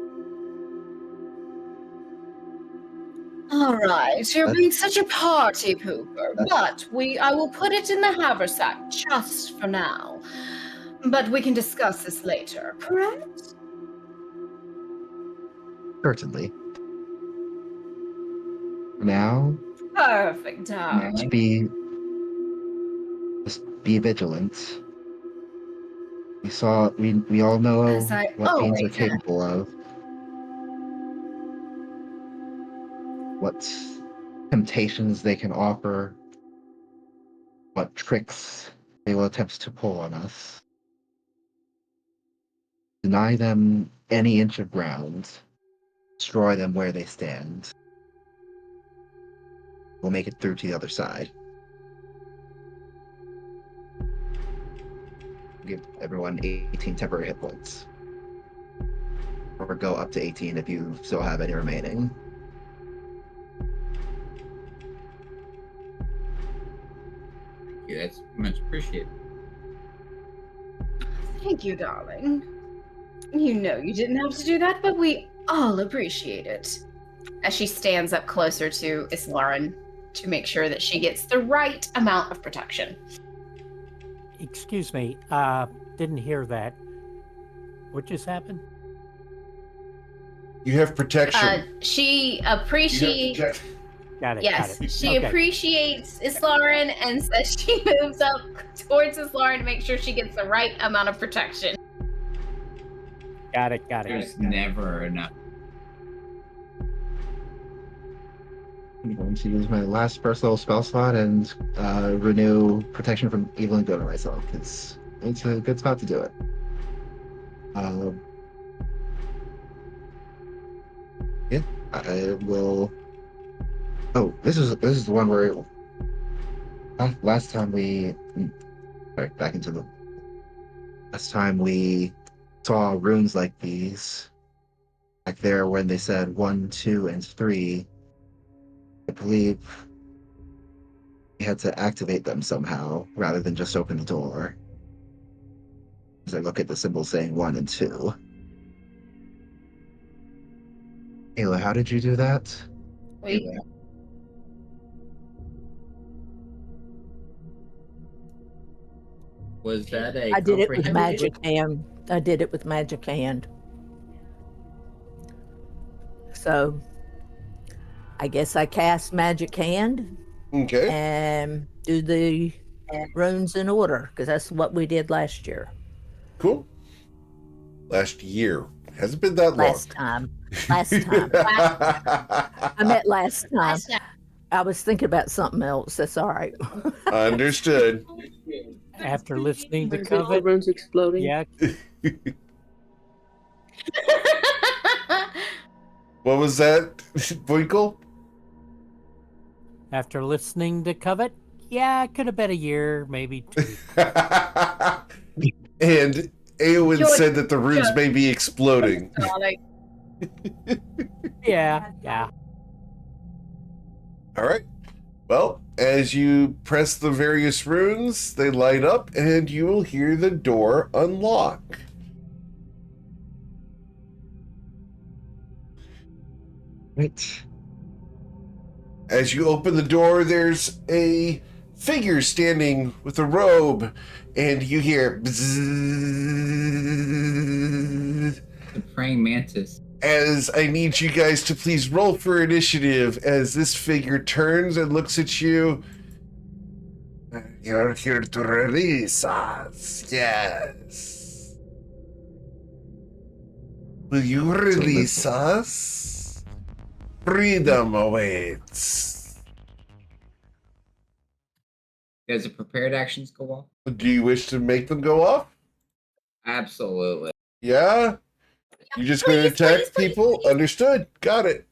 All right, you're That's- being such a party pooper, that's- but I will put it in the haversack just for now. But we can discuss this later, correct? Certainly. For now, Perfect, darling. just be vigilant. We all know As I what fiends are always am. capable of. What temptations they can offer. What tricks they will attempt to pull on us. Deny them any inch of ground. Destroy them where they stand. We'll make it through to the other side. Give everyone 18 temporary hit points. Or go up to 18 if you still have any remaining. Yeah, that's much appreciated. Thank you, darling. You know you didn't have to do that, but we all appreciate it. As she stands up closer to Islaren to make sure that she gets the right amount of protection. Excuse me, didn't hear that. What just happened? You have protection. She You have appreciates. protection. Got it. Yes, got it. she Okay. appreciates Islaren and says she moves up towards Islaren to make sure she gets the right amount of protection. Got it. There's never enough. I'm going to use my last first level spell slot and renew protection from evil and good on myself. It's a good spot to do it. Yeah, I will. Oh, this is the one where last time we. Sorry, back into the. Last time we saw runes like these, back there when they said 1, 2, and 3. I believe we had to activate them somehow rather than just open the door. As I look at the symbol saying 1 and 2. Ayla, how did you do that? Wait, Was that a I did it with comprehensive- magic hand. I did it with magic hand. So I guess I cast magic hand Okay. and do the runes in order because that's what we did last year. Cool. Last year. Hasn't been that long. Last time. I meant last time. last time. I was thinking about something else. That's all right. Understood. After listening to Is it all Covet, runes exploding? yeah, What was that, Winkle? after listening to Covet, yeah, it could have been a year, maybe 2. And Eowyn George- said that the runes George- may be exploding. Darling. Yeah. All right. Well, as you press the various runes, they light up, and you will hear the door unlock. Right. As you open the door, there's a figure standing with a robe, and you hear bzzz, The praying mantis. as I need you guys to please roll for initiative as this figure turns and looks at you. You're here to release us, yes. Will you release us? Freedom awaits. Does the prepared actions go off? Do you wish to make them go off? Absolutely. Yeah? You're just going to attack people? Understood. Got it.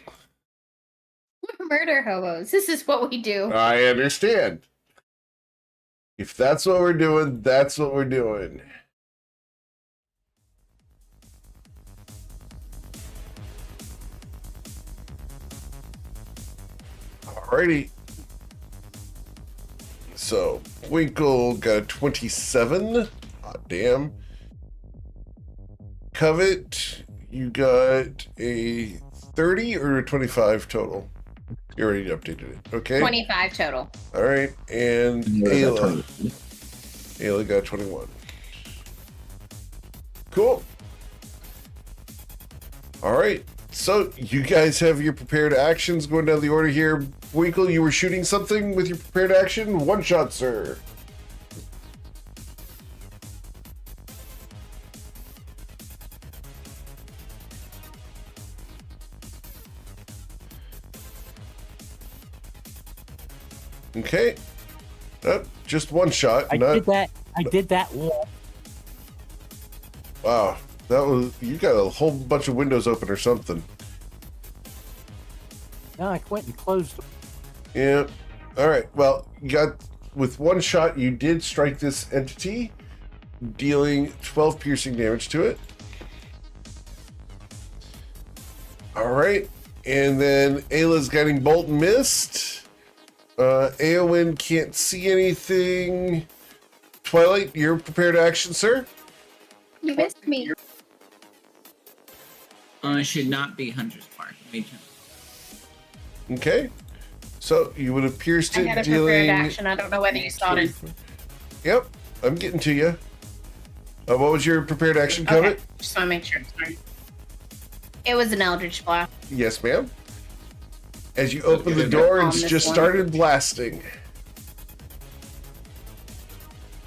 We're murder hobos. This is what we do. I understand. If that's what we're doing, that's what we're doing. Alrighty. So, Winkle got a 27. Hot damn. Covet, you got a 30 or a 25 total? You already updated it. Okay. 25 total. All right. And Ayla. Ayla got 21. Cool. All right. So you guys have your prepared actions going down the order here. Winkle, you were shooting something with your prepared action? One shot, sir. Okay. Just one shot. I did that. I did that one. Wow. That was, you got a whole bunch of windows open or something. No, I went and closed them. Yeah. All right. Well, you got, with one shot, you did strike this entity, dealing 12 piercing damage to it. All right. And then Ayla's getting bolt and mist. Eowyn can't see anything. Twilight, you're prepared action, sir? You missed me. It should not be Hunter's Mark. Okay. So you would have pierced I it, had a dealing. prepared action. I don't know whether you saw it. Yep, I'm getting to you. What was your prepared action, Covet? Okay. Just want to make sure. Sorry. It was an Eldritch Blast. Yes, ma'am. As you open the door, On it's this just one. started blasting.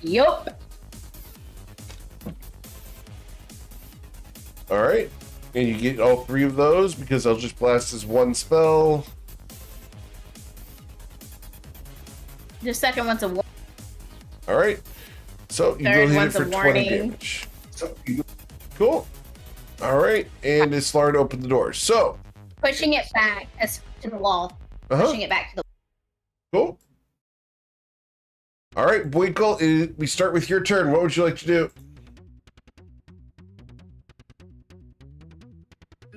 Yup. All right. And you get all three of those because I'll just blast as one spell. The second one's a All right. So you Third go hit it one's for a 20 warning. damage. Cool. All right. And it's Lar to open the door. So, pushing it back to the wall. Pushing it back to the cool. All right, Winkle, we start with your turn. What would you like to do?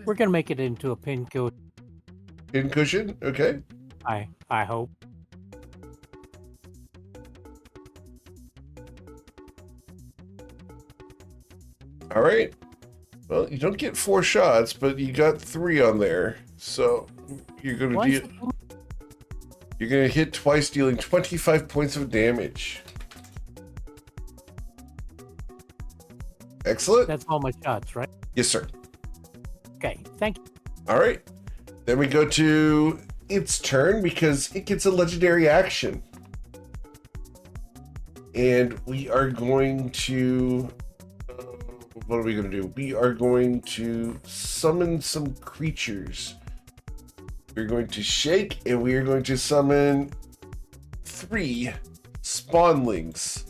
We're gonna make it into a pin code. In cushion? Okay. I hope. All right. Well, you don't get 4 shots, but you got 3 on there. So you're gonna Why is deal. it- You're gonna hit twice, dealing 25 points of damage. Excellent. That's all my shots, right? Yes, sir. Okay, thank you. All right. Then we go to its turn because it gets a legendary action. And we are going to... what are we going to do? We are going to summon some creatures. We're going to shake and we are going to summon 3 spawnlings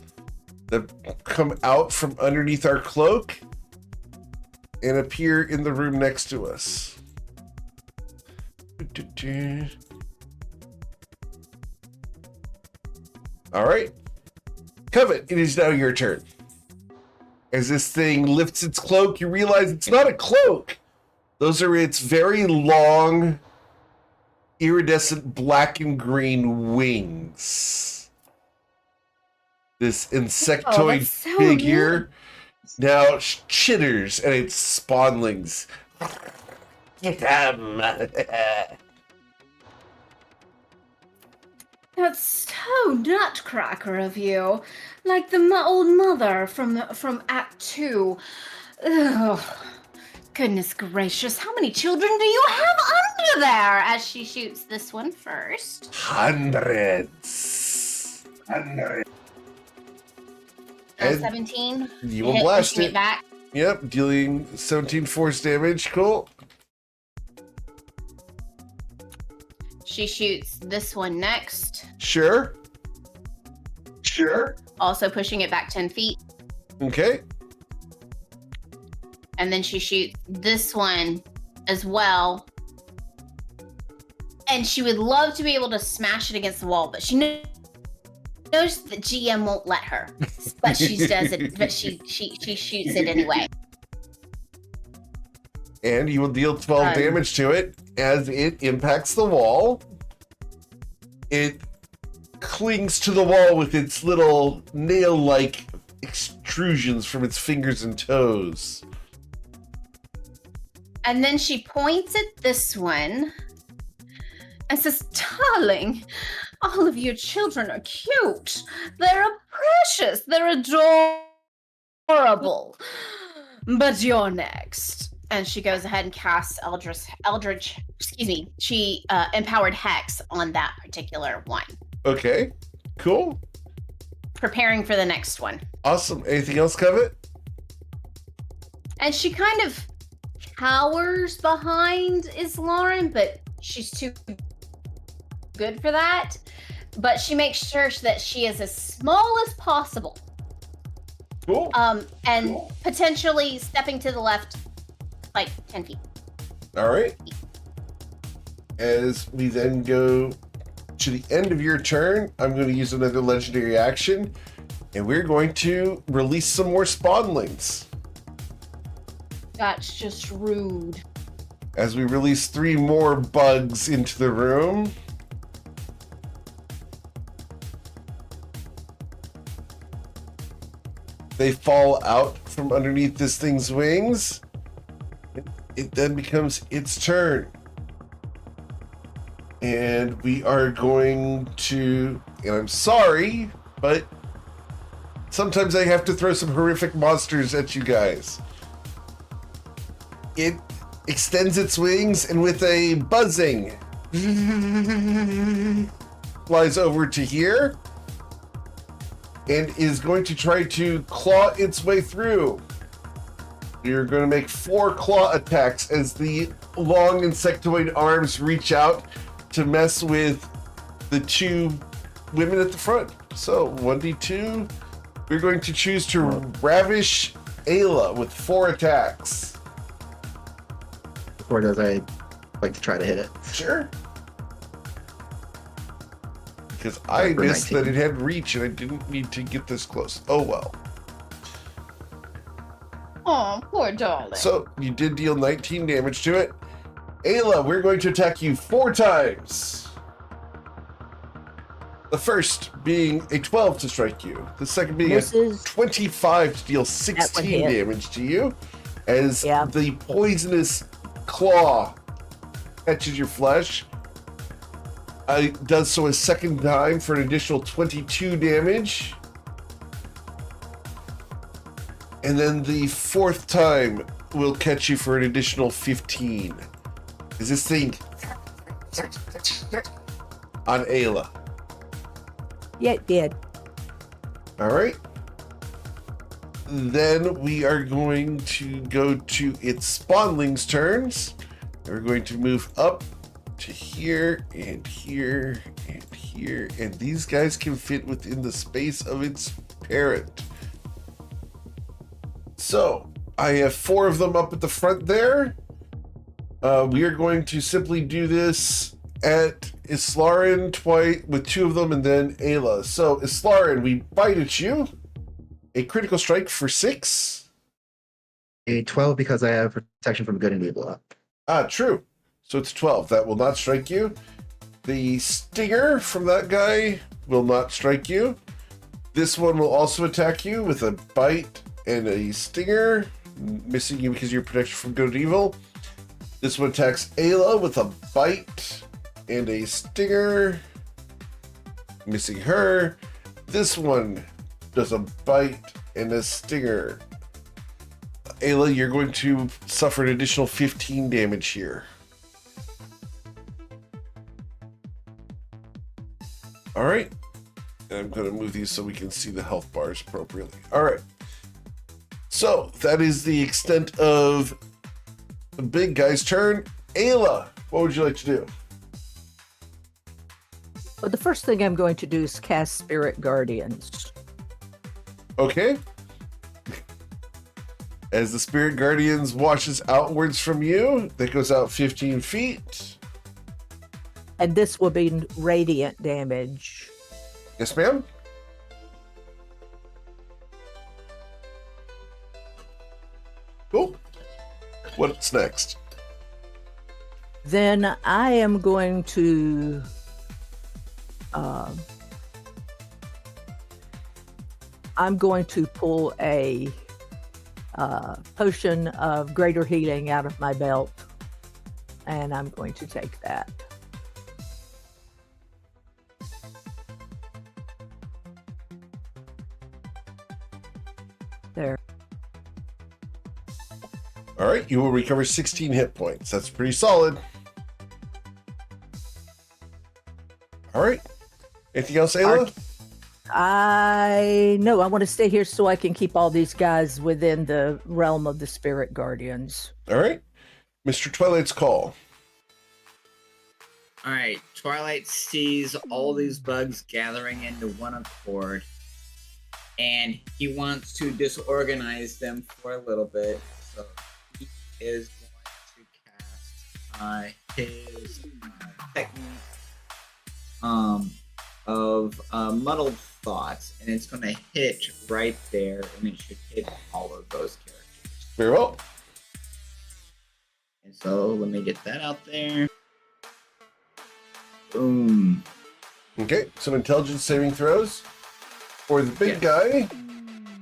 that come out from underneath our cloak and appear in the room next to us. All right. Covet, it is now your turn. As this thing lifts its cloak, you realize it's not a cloak. Those are its very long iridescent black and green wings. This insectoid that's so figure now chitters at its spawnlings. Get them. That's so nutcracker of you. Like the old mother from Act 2. Ugh. Goodness gracious, how many children do you have under there? As she shoots this one first. Hundreds. And 17. you will Hit, blast pushing it. back. Yep, dealing 17 force damage. Cool. She shoots this one next. Sure. Also pushing it back 10 feet. Okay. And then she shoots this one as well. And she would love to be able to smash it against the wall, but she knows the GM won't let her. But she does it. But she shoots it anyway. And you will deal 12 damage to it as it impacts the wall. It clings to the wall with its little nail-like extrusions from its fingers and toes. And then she points at this one and says, "Darling, all of your children are cute. They're precious. They're adorable. But you're next." And she goes ahead and casts she empowered Hex on that particular one. Okay, cool. Preparing for the next one. Awesome. Anything else, Covet? And she kind of cowers behind Islauren, but she's too good for that. But she makes sure that she is as small as possible. Cool. And potentially stepping to the left like 10 feet. All right. As we then go to the end of your turn, I'm going to use another legendary action, and we're going to release some more spawnlings. That's just rude. As we release 3 more bugs into the room. They fall out from underneath this thing's wings. It then becomes its turn. And we are going to, and I'm sorry, but sometimes I have to throw some horrific monsters at you guys. It extends its wings and with a buzzing flies over to here and is going to try to claw its way through. You're going to make 4 claw attacks as the long insectoid arms reach out to mess with the 2 women at the front. So 1d2, we're going to choose to ravish Ayla with 4 attacks. Before it does, I'd like to try to hit it. Sure. Because I For missed 19. that it had reach and I didn't need to get this close. Oh well. Oh, poor darling. So you did deal 19 damage to it. Ayla, we're going to attack you 4 times. The first being a 12 to strike you. The second being a 25 to deal 16 damage to you. As the poisonous claw catches your flesh. It does so a second time for an additional 22 damage. And then the 4th time will catch you for an additional 15. Is this thing on Ayla? Yeah, it did. All right. Then we are going to go to its spawnlings' turns. We're going to move up to here and here and here. And these guys can fit within the space of its parent. So I have 4 of them up at the front there. We are going to simply do this at Islauren twice with 2 of them and then Ayla. So Islauren, we bite at you. A critical strike for 6. A 12 because I have protection from good and evil up. Ah, true. So it's 12. That will not strike you. The stinger from that guy will not strike you. This one will also attack you with a bite and a stinger, missing you because you're protection from good and evil. This one attacks Ayla with a bite and a stinger, missing her. This one does a bite and a stinger. Ayla, you're going to suffer an additional 15 damage here. All right. And I'm going to move these so we can see the health bars appropriately. All right. So that is the extent of the big guy's turn. Ayla, what would you like to do? Well, the first thing I'm going to do is cast Spirit Guardians. Okay. As the Spirit Guardians washes outwards from you, that goes out 15 feet. And this will be radiant damage. Yes, ma'am. Cool. What's next? Then I am going to pull a potion of greater healing out of my belt, and I'm going to take that. There. All right, you will recover 16 hit points. That's pretty solid. All right. Anything else, Ayla? I want to stay here so I can keep all these guys within the realm of the Spirit Guardians. All right. Mr. Twilight's call. All right. Twilight sees all these bugs gathering into one accord, and he wants to disorganize them for a little bit. So he is going to cast his technique of muddled thoughts, and it's going to hit right there, and it should hit all of those characters. Very well. And so let me get that out there. Boom. Okay, some intelligence saving throws. For the big guy,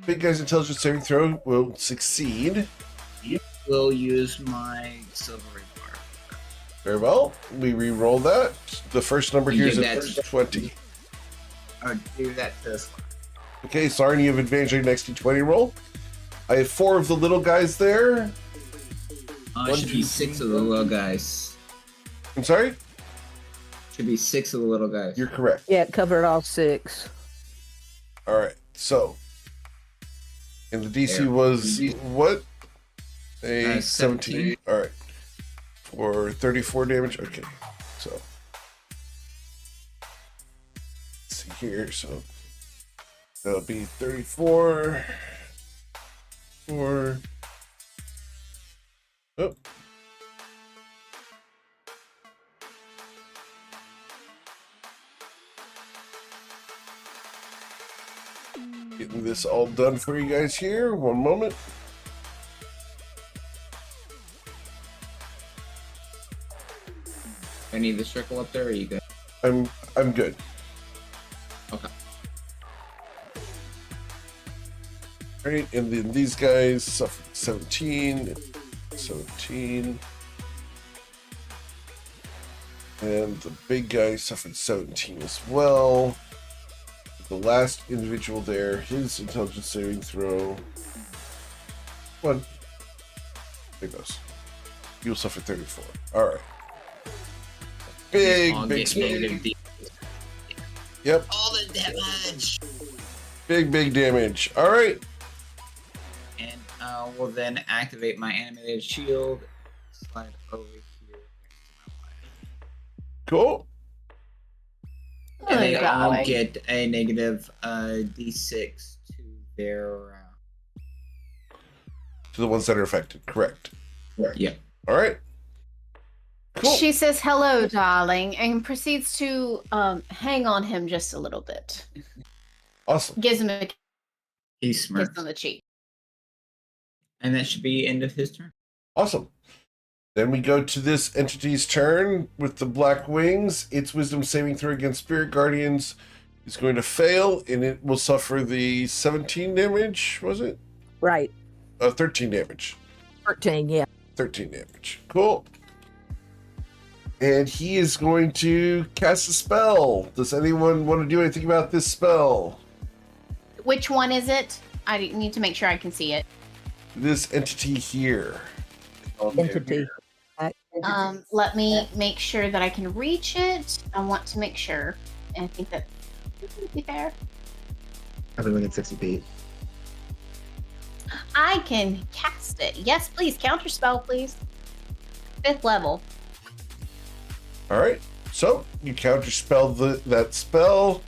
big guy's intelligence saving throw will succeed. Will use my silvery bar. Very well. We re-roll that. The first number here is give a that 20. I would do that to this one. Okay, Sarn, you have advantage on your next d20 roll. I have 4 of the little guys there. It should be 6 of the little guys. I'm sorry? Should be 6 of the little guys. You're correct. Yeah, it covered all 6. All right, so. And the DC There. was what? A 17. 17. All right. For 34 damage. Okay, so. Let's see here. So that'll be 34. 4. Oh. Getting this all done for you guys here. One moment. I need the circle up there, or are you good? I'm good. Okay. Alright, and then these guys suffered 17. 17. And the big guy suffered 17 as well. The last individual there, his intelligence saving throw. 1. There goes. You'll suffer 34. Alright. Big negative. Yep. All the damage. Big damage. Alright. And we'll then activate my animated shield. Slide over here. Cool. And they all darling. get a negative d6 to their. To the ones that are affected. Correct. Yeah. Alright. Cool. She says hello, darling, and proceeds to hang on him just a little bit. Awesome. Gives him a He kiss smirks. on the cheek. And that should be end of his turn. Awesome. Then we go to this entity's turn with the black wings. Its wisdom saving throw against spirit guardians is going to fail, and it will suffer the 17 damage, was it? Right. 13 damage. 13, yeah. 13 damage. Cool. And he is going to cast a spell. Does anyone want to do anything about this spell? Which one is it? I need to make sure I can see it. This entity here. Entity. Let me make sure that I can reach it. I want to make sure. And I think that would be fair. Everyone at 60 feet. I can cast it. Yes, please. Counter spell, please. 5th level. All right. So you counterspell that spell.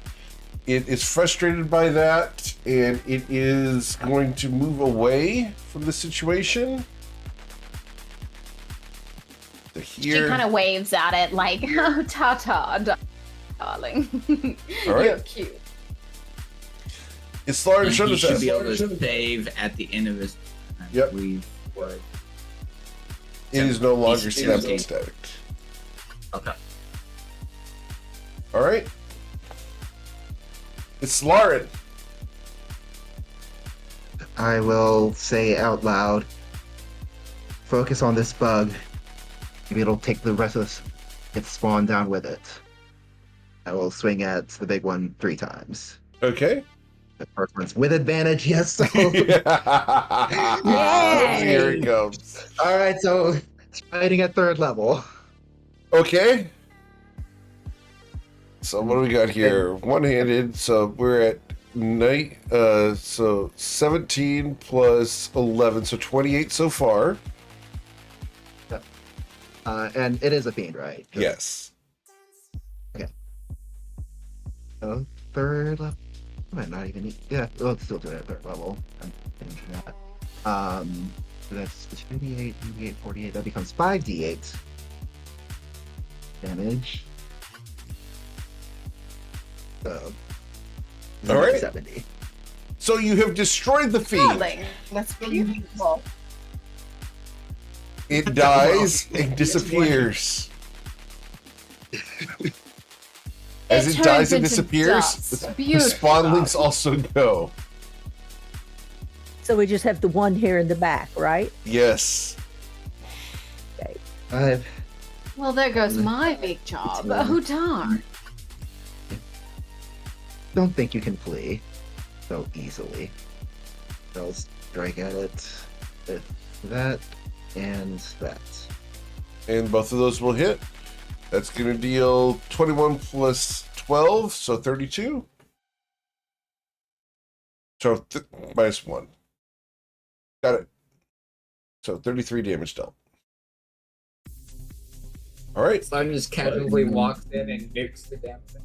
It is frustrated by that, and it is going to move away from the situation. To here. She kind of waves at it like, oh, ta-ta, darling. All right. You're cute. It's Lauren. Show He us should be able that. to save at the end of his turn. Yep. It is no longer He's- snapped and static. Okay. All right. It's Lauren. I will say out loud, focus on this bug. Maybe it'll take the rest of us, get spawned down with it. I will swing at the big one 3 times. Okay. The first one's with advantage, yes. So. Here it comes. All right, so it's fighting at 3rd level. Okay. So what do we got here? One-handed. So we're at night. So 17 plus 11, so 28 so far. And it is a fiend, right? Yes. So 3rd level. I might not even. Yeah, well, it's still doing it at 3rd level. I'm thinking that. So that's 28, 28, 48. That becomes 5d8 damage. So. All right. 70. So you have destroyed the fiend. Darling, that's beautiful. It dies and disappears. As it dies and disappears, the spawnlings also go. So we just have the one here in the back, right? Yes. Okay. Well, there goes my big job. Oh, darn. Don't think you can flee so easily. I'll strike at it with that and that. And both of those will hit. That's going to deal 21 plus 12, so 32. So minus 1. Got it. So 33 damage dealt. All right. Slime just casually walks in and nukes the damn thing.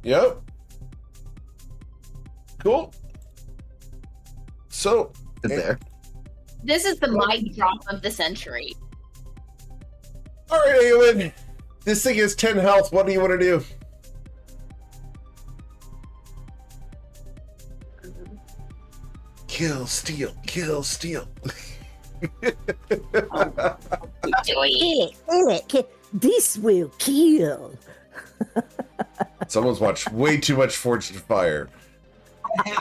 Yep. Cool. So. It's there. This is the mic drop of the century. All right, Awen. This thing has 10 health. What do you want to do? Kill, steal, kill, steal. This will kill. Someone's watched way too much Fortune Fire.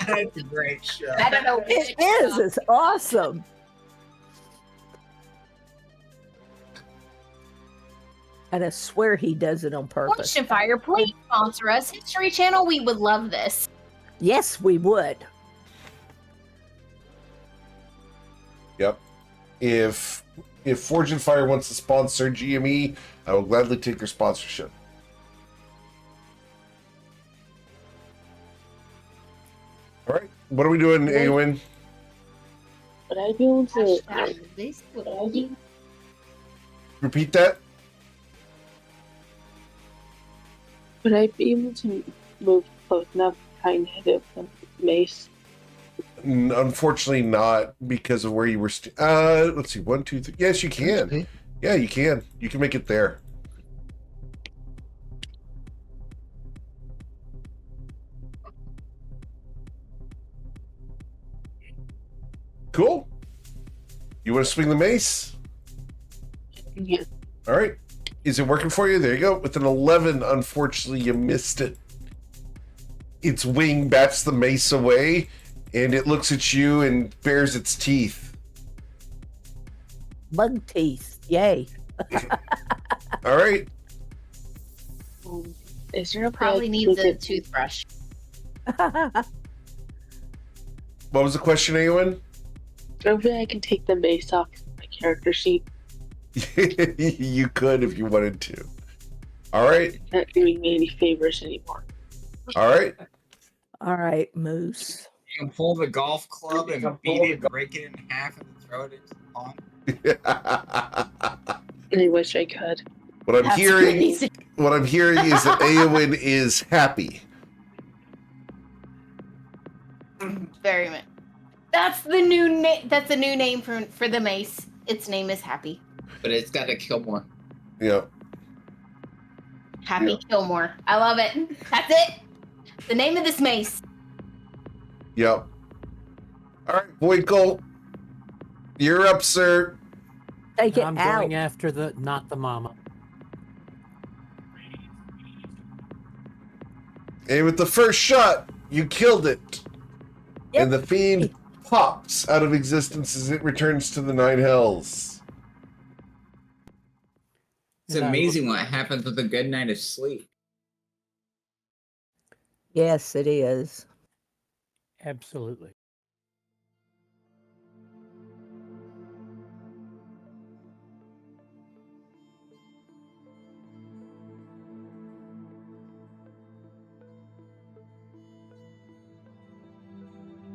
That's a great show. I don't know. It is. It's awesome. And I swear he does it on purpose. Fortune Fire, please sponsor us. History Channel, we would love this. Yes, we would. Yep. If Fortune Fire wants to sponsor GME, I will gladly take their sponsorship. All right. What are we doing, Awen? Would I be able to? Repeat that. Would I be able to move close enough behind hit the mace? Unfortunately, not because of where you were. Let's see. 1, 2, 3. Yes, you can. Yeah, you can. You can make it there. Cool. You want to swing the mace? Yeah. All right. Is it working for you? There you go. With an 11, unfortunately, you missed it. Its wing bats the mace away, and it looks at you and bares its teeth. Bug teeth. Yay. All right. Is there a Probably needs a toothbrush. What was the question, Awen? Hopefully I can take the base off my character sheet. You could if you wanted to. All right. Not doing me any favors anymore. All right. All right, Moose. You can pull the golf club and beat it, break it in half, and throw it into the pond. I wish I could. What I'm That's hearing crazy. What I'm hearing is that Awen is happy. Very much. That's the new name. That's a new name for the mace. Its name is Happy. But it's got to kill more. Yeah. Happy Gilmore. I love it. That's it. The name of this mace. Yep. All right, Boykle. You're up, sir. Take it I'm out. going after not the mama. And with the first shot, you killed it. Yep. And the fiend pops out of existence as it returns to the Nine Hells. It's And I amazing look- what happens with a good night of sleep. Yes, it is. Absolutely.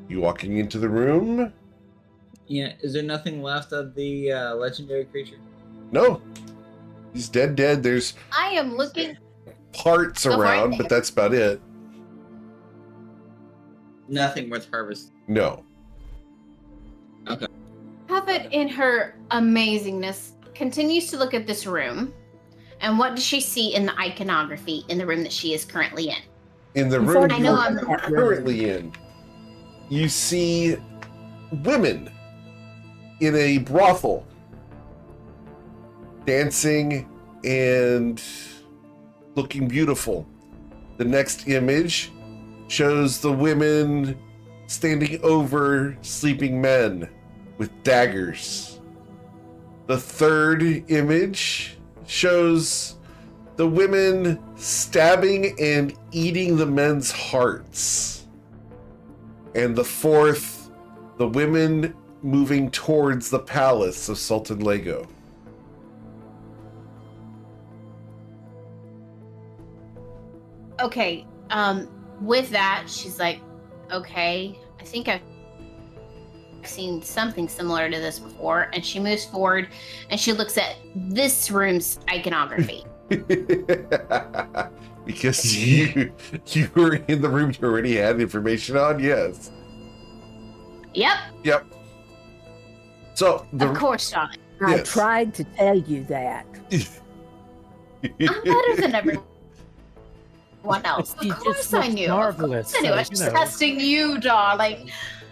You walking into the room? Yeah, is there nothing left of the legendary creature? No. He's dead. There's I am looking. parts Go for around, it. but that's about it. Nothing worth harvesting. No. Covet, in her amazingness, continues to look at this room. And what does she see in the iconography in the room that she is currently in? In the room I know you're I'm- currently in, you see women in a brothel dancing and looking beautiful. The next image shows the women standing over sleeping men with daggers. The third image shows the women stabbing and eating the men's hearts. And the fourth, the women moving towards the palace of Sultan Lego. Okay, with that, she's like, okay, I think I've seen something similar to this before. And she moves forward and she looks at this room's iconography. Because you were in the room you already had information on, yes. Yep, So of course, John. I Yes. tried to tell you that. I'm better than everyone else. He Of just course I looks knew. marvelous, I knew. I so, was you know. testing you, darling.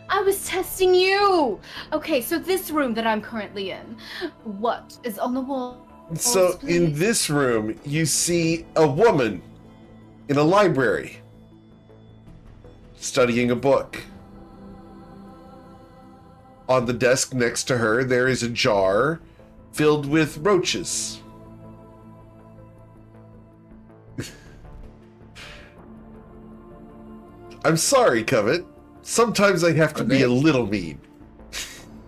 I was testing you. Okay, so this room that I'm currently in, what is on the wall? So in please? this room, you see a woman in a library studying a book. On the desk next to her, there is a jar filled with roaches. I'm sorry, Covet. Sometimes I have to be a little mean.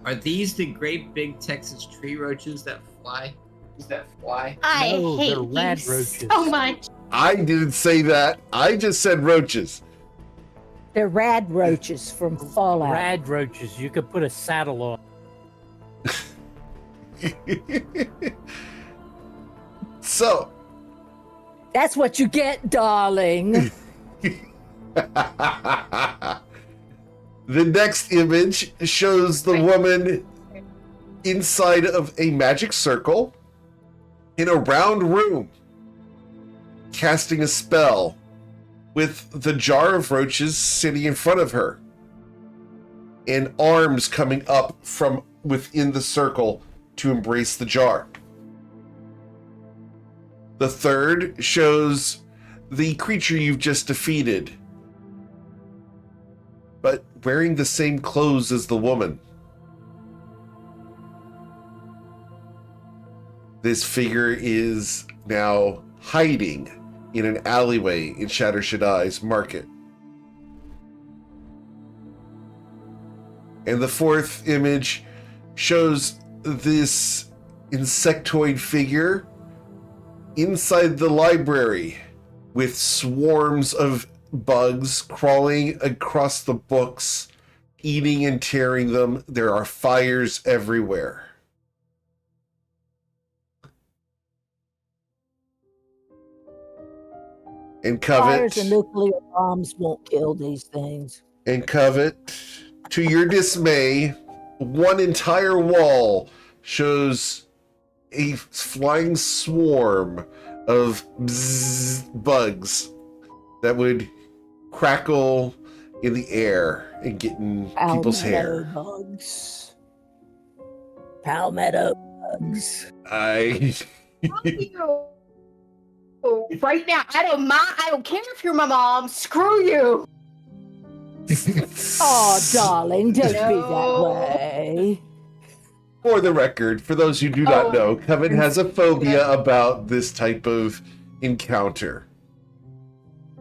Are these the great big Texas tree roaches that fly? I No, hate they're you rad roaches. so much. I didn't say that. I just said roaches. They're rad roaches from Fallout. Rad roaches. You could put a saddle on. So, That's what you get, darling. the next image shows the woman inside of a magic circle in a round room casting a spell with the jar of roaches sitting in front of her and arms coming up from within the circle to embrace the jar. The third shows the creature you've just defeated, but wearing the same clothes as the woman. This figure is now hiding in an alleyway in Shatter Shaddai's market. And the fourth image shows this insectoid figure inside the library with swarms of bugs crawling across the books, eating and tearing them. There are fires everywhere. And Fires Covet, and nuclear bombs won't kill these things. and Covet, to your dismay, one entire wall shows a flying swarm of bugs that would crackle in the air and get in people's Palmetto hair. bugs. Palmetto bugs. I Right now, I don't mind. I don't care if you're my mom. Screw you. Oh, darling, don't be that No. way. For the record, for those who do not know, Coven has a phobia about this type of encounter.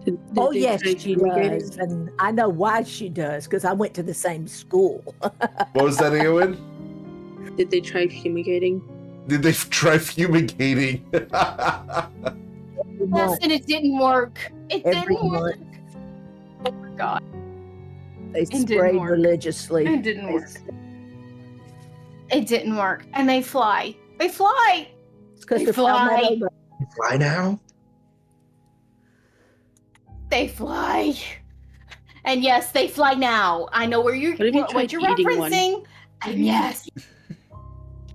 Did Oh, they yes, try she fumigating? does. And I know why she does, because I went to the same school. What was that, Eowyn? Did they try fumigating? Did they try fumigating? Yes, and it didn't work. It Every didn't work. month. Oh my god. They didn't spray work. religiously. It didn't work. It didn't work. And they fly. They fly. It's because They the fly. palmetto bugs. Fly now? They fly. And yes, they fly now. I know where you're What if you what tried you're eating one? referencing. And yes.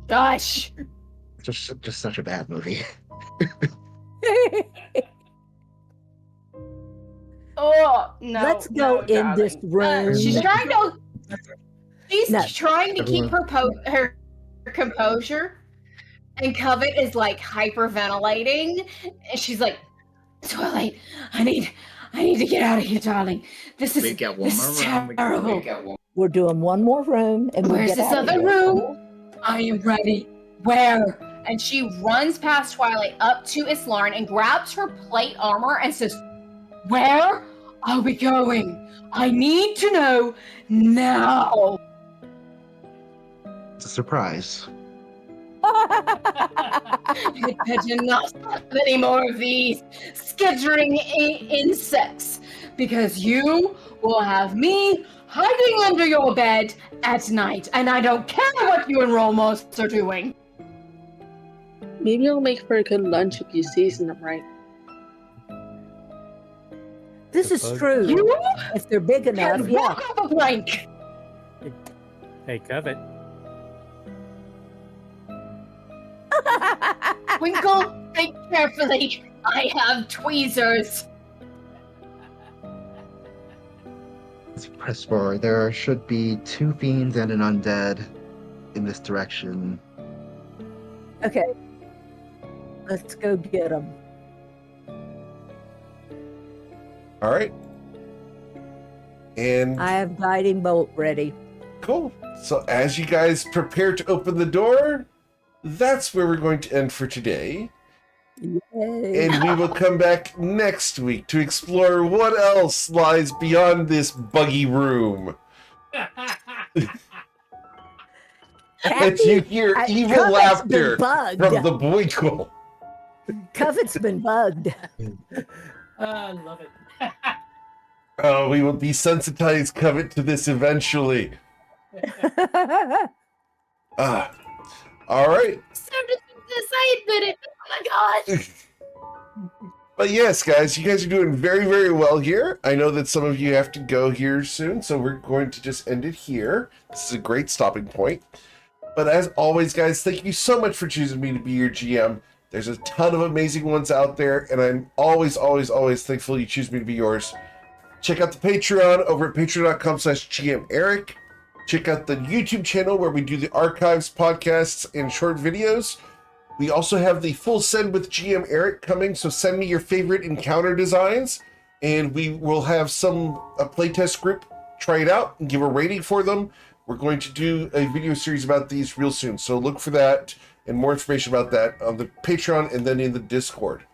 Gosh. Just such a bad movie. Oh no. Let's go no, in this darling. room. She's trying to. She's No. trying to keep her composure, and Covet is like hyperventilating, and she's like, "Twilight, I need to get out of here, darling. This We is got one more round. We terrible. got one. We're doing one more room, and we'll Where's get this out of other here. room? I am ready. Where?" And she runs past Twilight up to Islarn and grabs her plate armor and says, "Where are we going? I need to know now." It's a surprise. I better not have any more of these skittering insects, because you will have me hiding under your bed at night, and I don't care what you and Romos are doing. Maybe it'll make for a good lunch if you season them right. This The is bug- true. You If they're big enough, can yeah. walk off a plank. Hey, Covet. Twinkle, think carefully. I have tweezers. Let's press forward. There should be 2 fiends and an undead in this direction. Okay. Let's go get them. All right. And I have guiding bolt ready. cool. So as you guys prepare to open the door, that's where we're going to end for today. Yay. And we will come back next week to explore what else lies beyond this buggy room. And you hear evil Covet's laughter been bugged. from the Boinkle. Covet's been bugged. I love it. Oh, we will desensitize Covet to this eventually. Ah, all right. So to this, I admit it. Oh my god. But yes, guys, you guys are doing very, very well here. I know that some of you have to go here soon, so we're going to just end it here. This is a great stopping point. But as always, guys, thank you so much for choosing me to be your GM. There's a ton of amazing ones out there, and I'm always, always, always thankful you choose me to be yours. Check out the Patreon over at patreon.com/GMEric. Check out the YouTube channel where we do the archives, podcasts, and short videos. We also have the full send with GM Eric coming, so send me your favorite encounter designs, and we will have a playtest group try it out and give a rating for them. We're going to do a video series about these real soon, so look for that and more information about that on the Patreon and then in the Discord.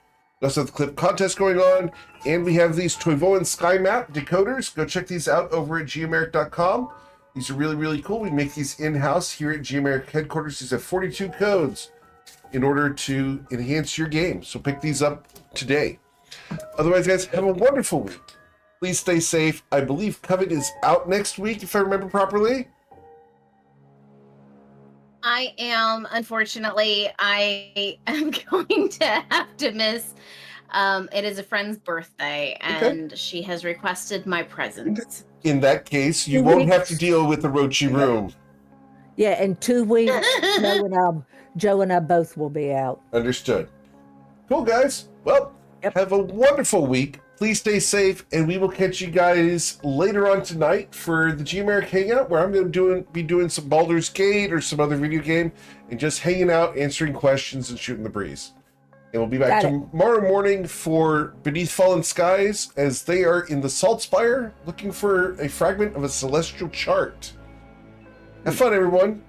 We also have the clip contest going on, and we have these Toivoan Sky Map decoders. Go check these out over at gmeric.com. These are really, really cool. We make these in-house here at GMeric headquarters. These have 42 codes in order to enhance your game. So pick these up today. Otherwise, guys, have a wonderful week. Please stay safe. I believe Covet is out next week, if I remember properly. I am, unfortunately, I am going to have to miss. It is a friend's birthday, and she has requested my presence. In that case, you 2 won't have weeks. to deal with the Rochi room. Yeah, in 2 weeks, Joe and I both will be out. Understood. Be guys. Well, have a wonderful week. Please stay safe, and we will catch you guys later on tonight for the GMeric Hangout, where I'm going to be doing some Baldur's Gate or some other video game, and just hanging out, answering questions, and shooting the breeze. And we'll be back tomorrow morning for Beneath Fallen Skies, as they are in the Salt Spire looking for a fragment of a celestial chart. Have fun, everyone.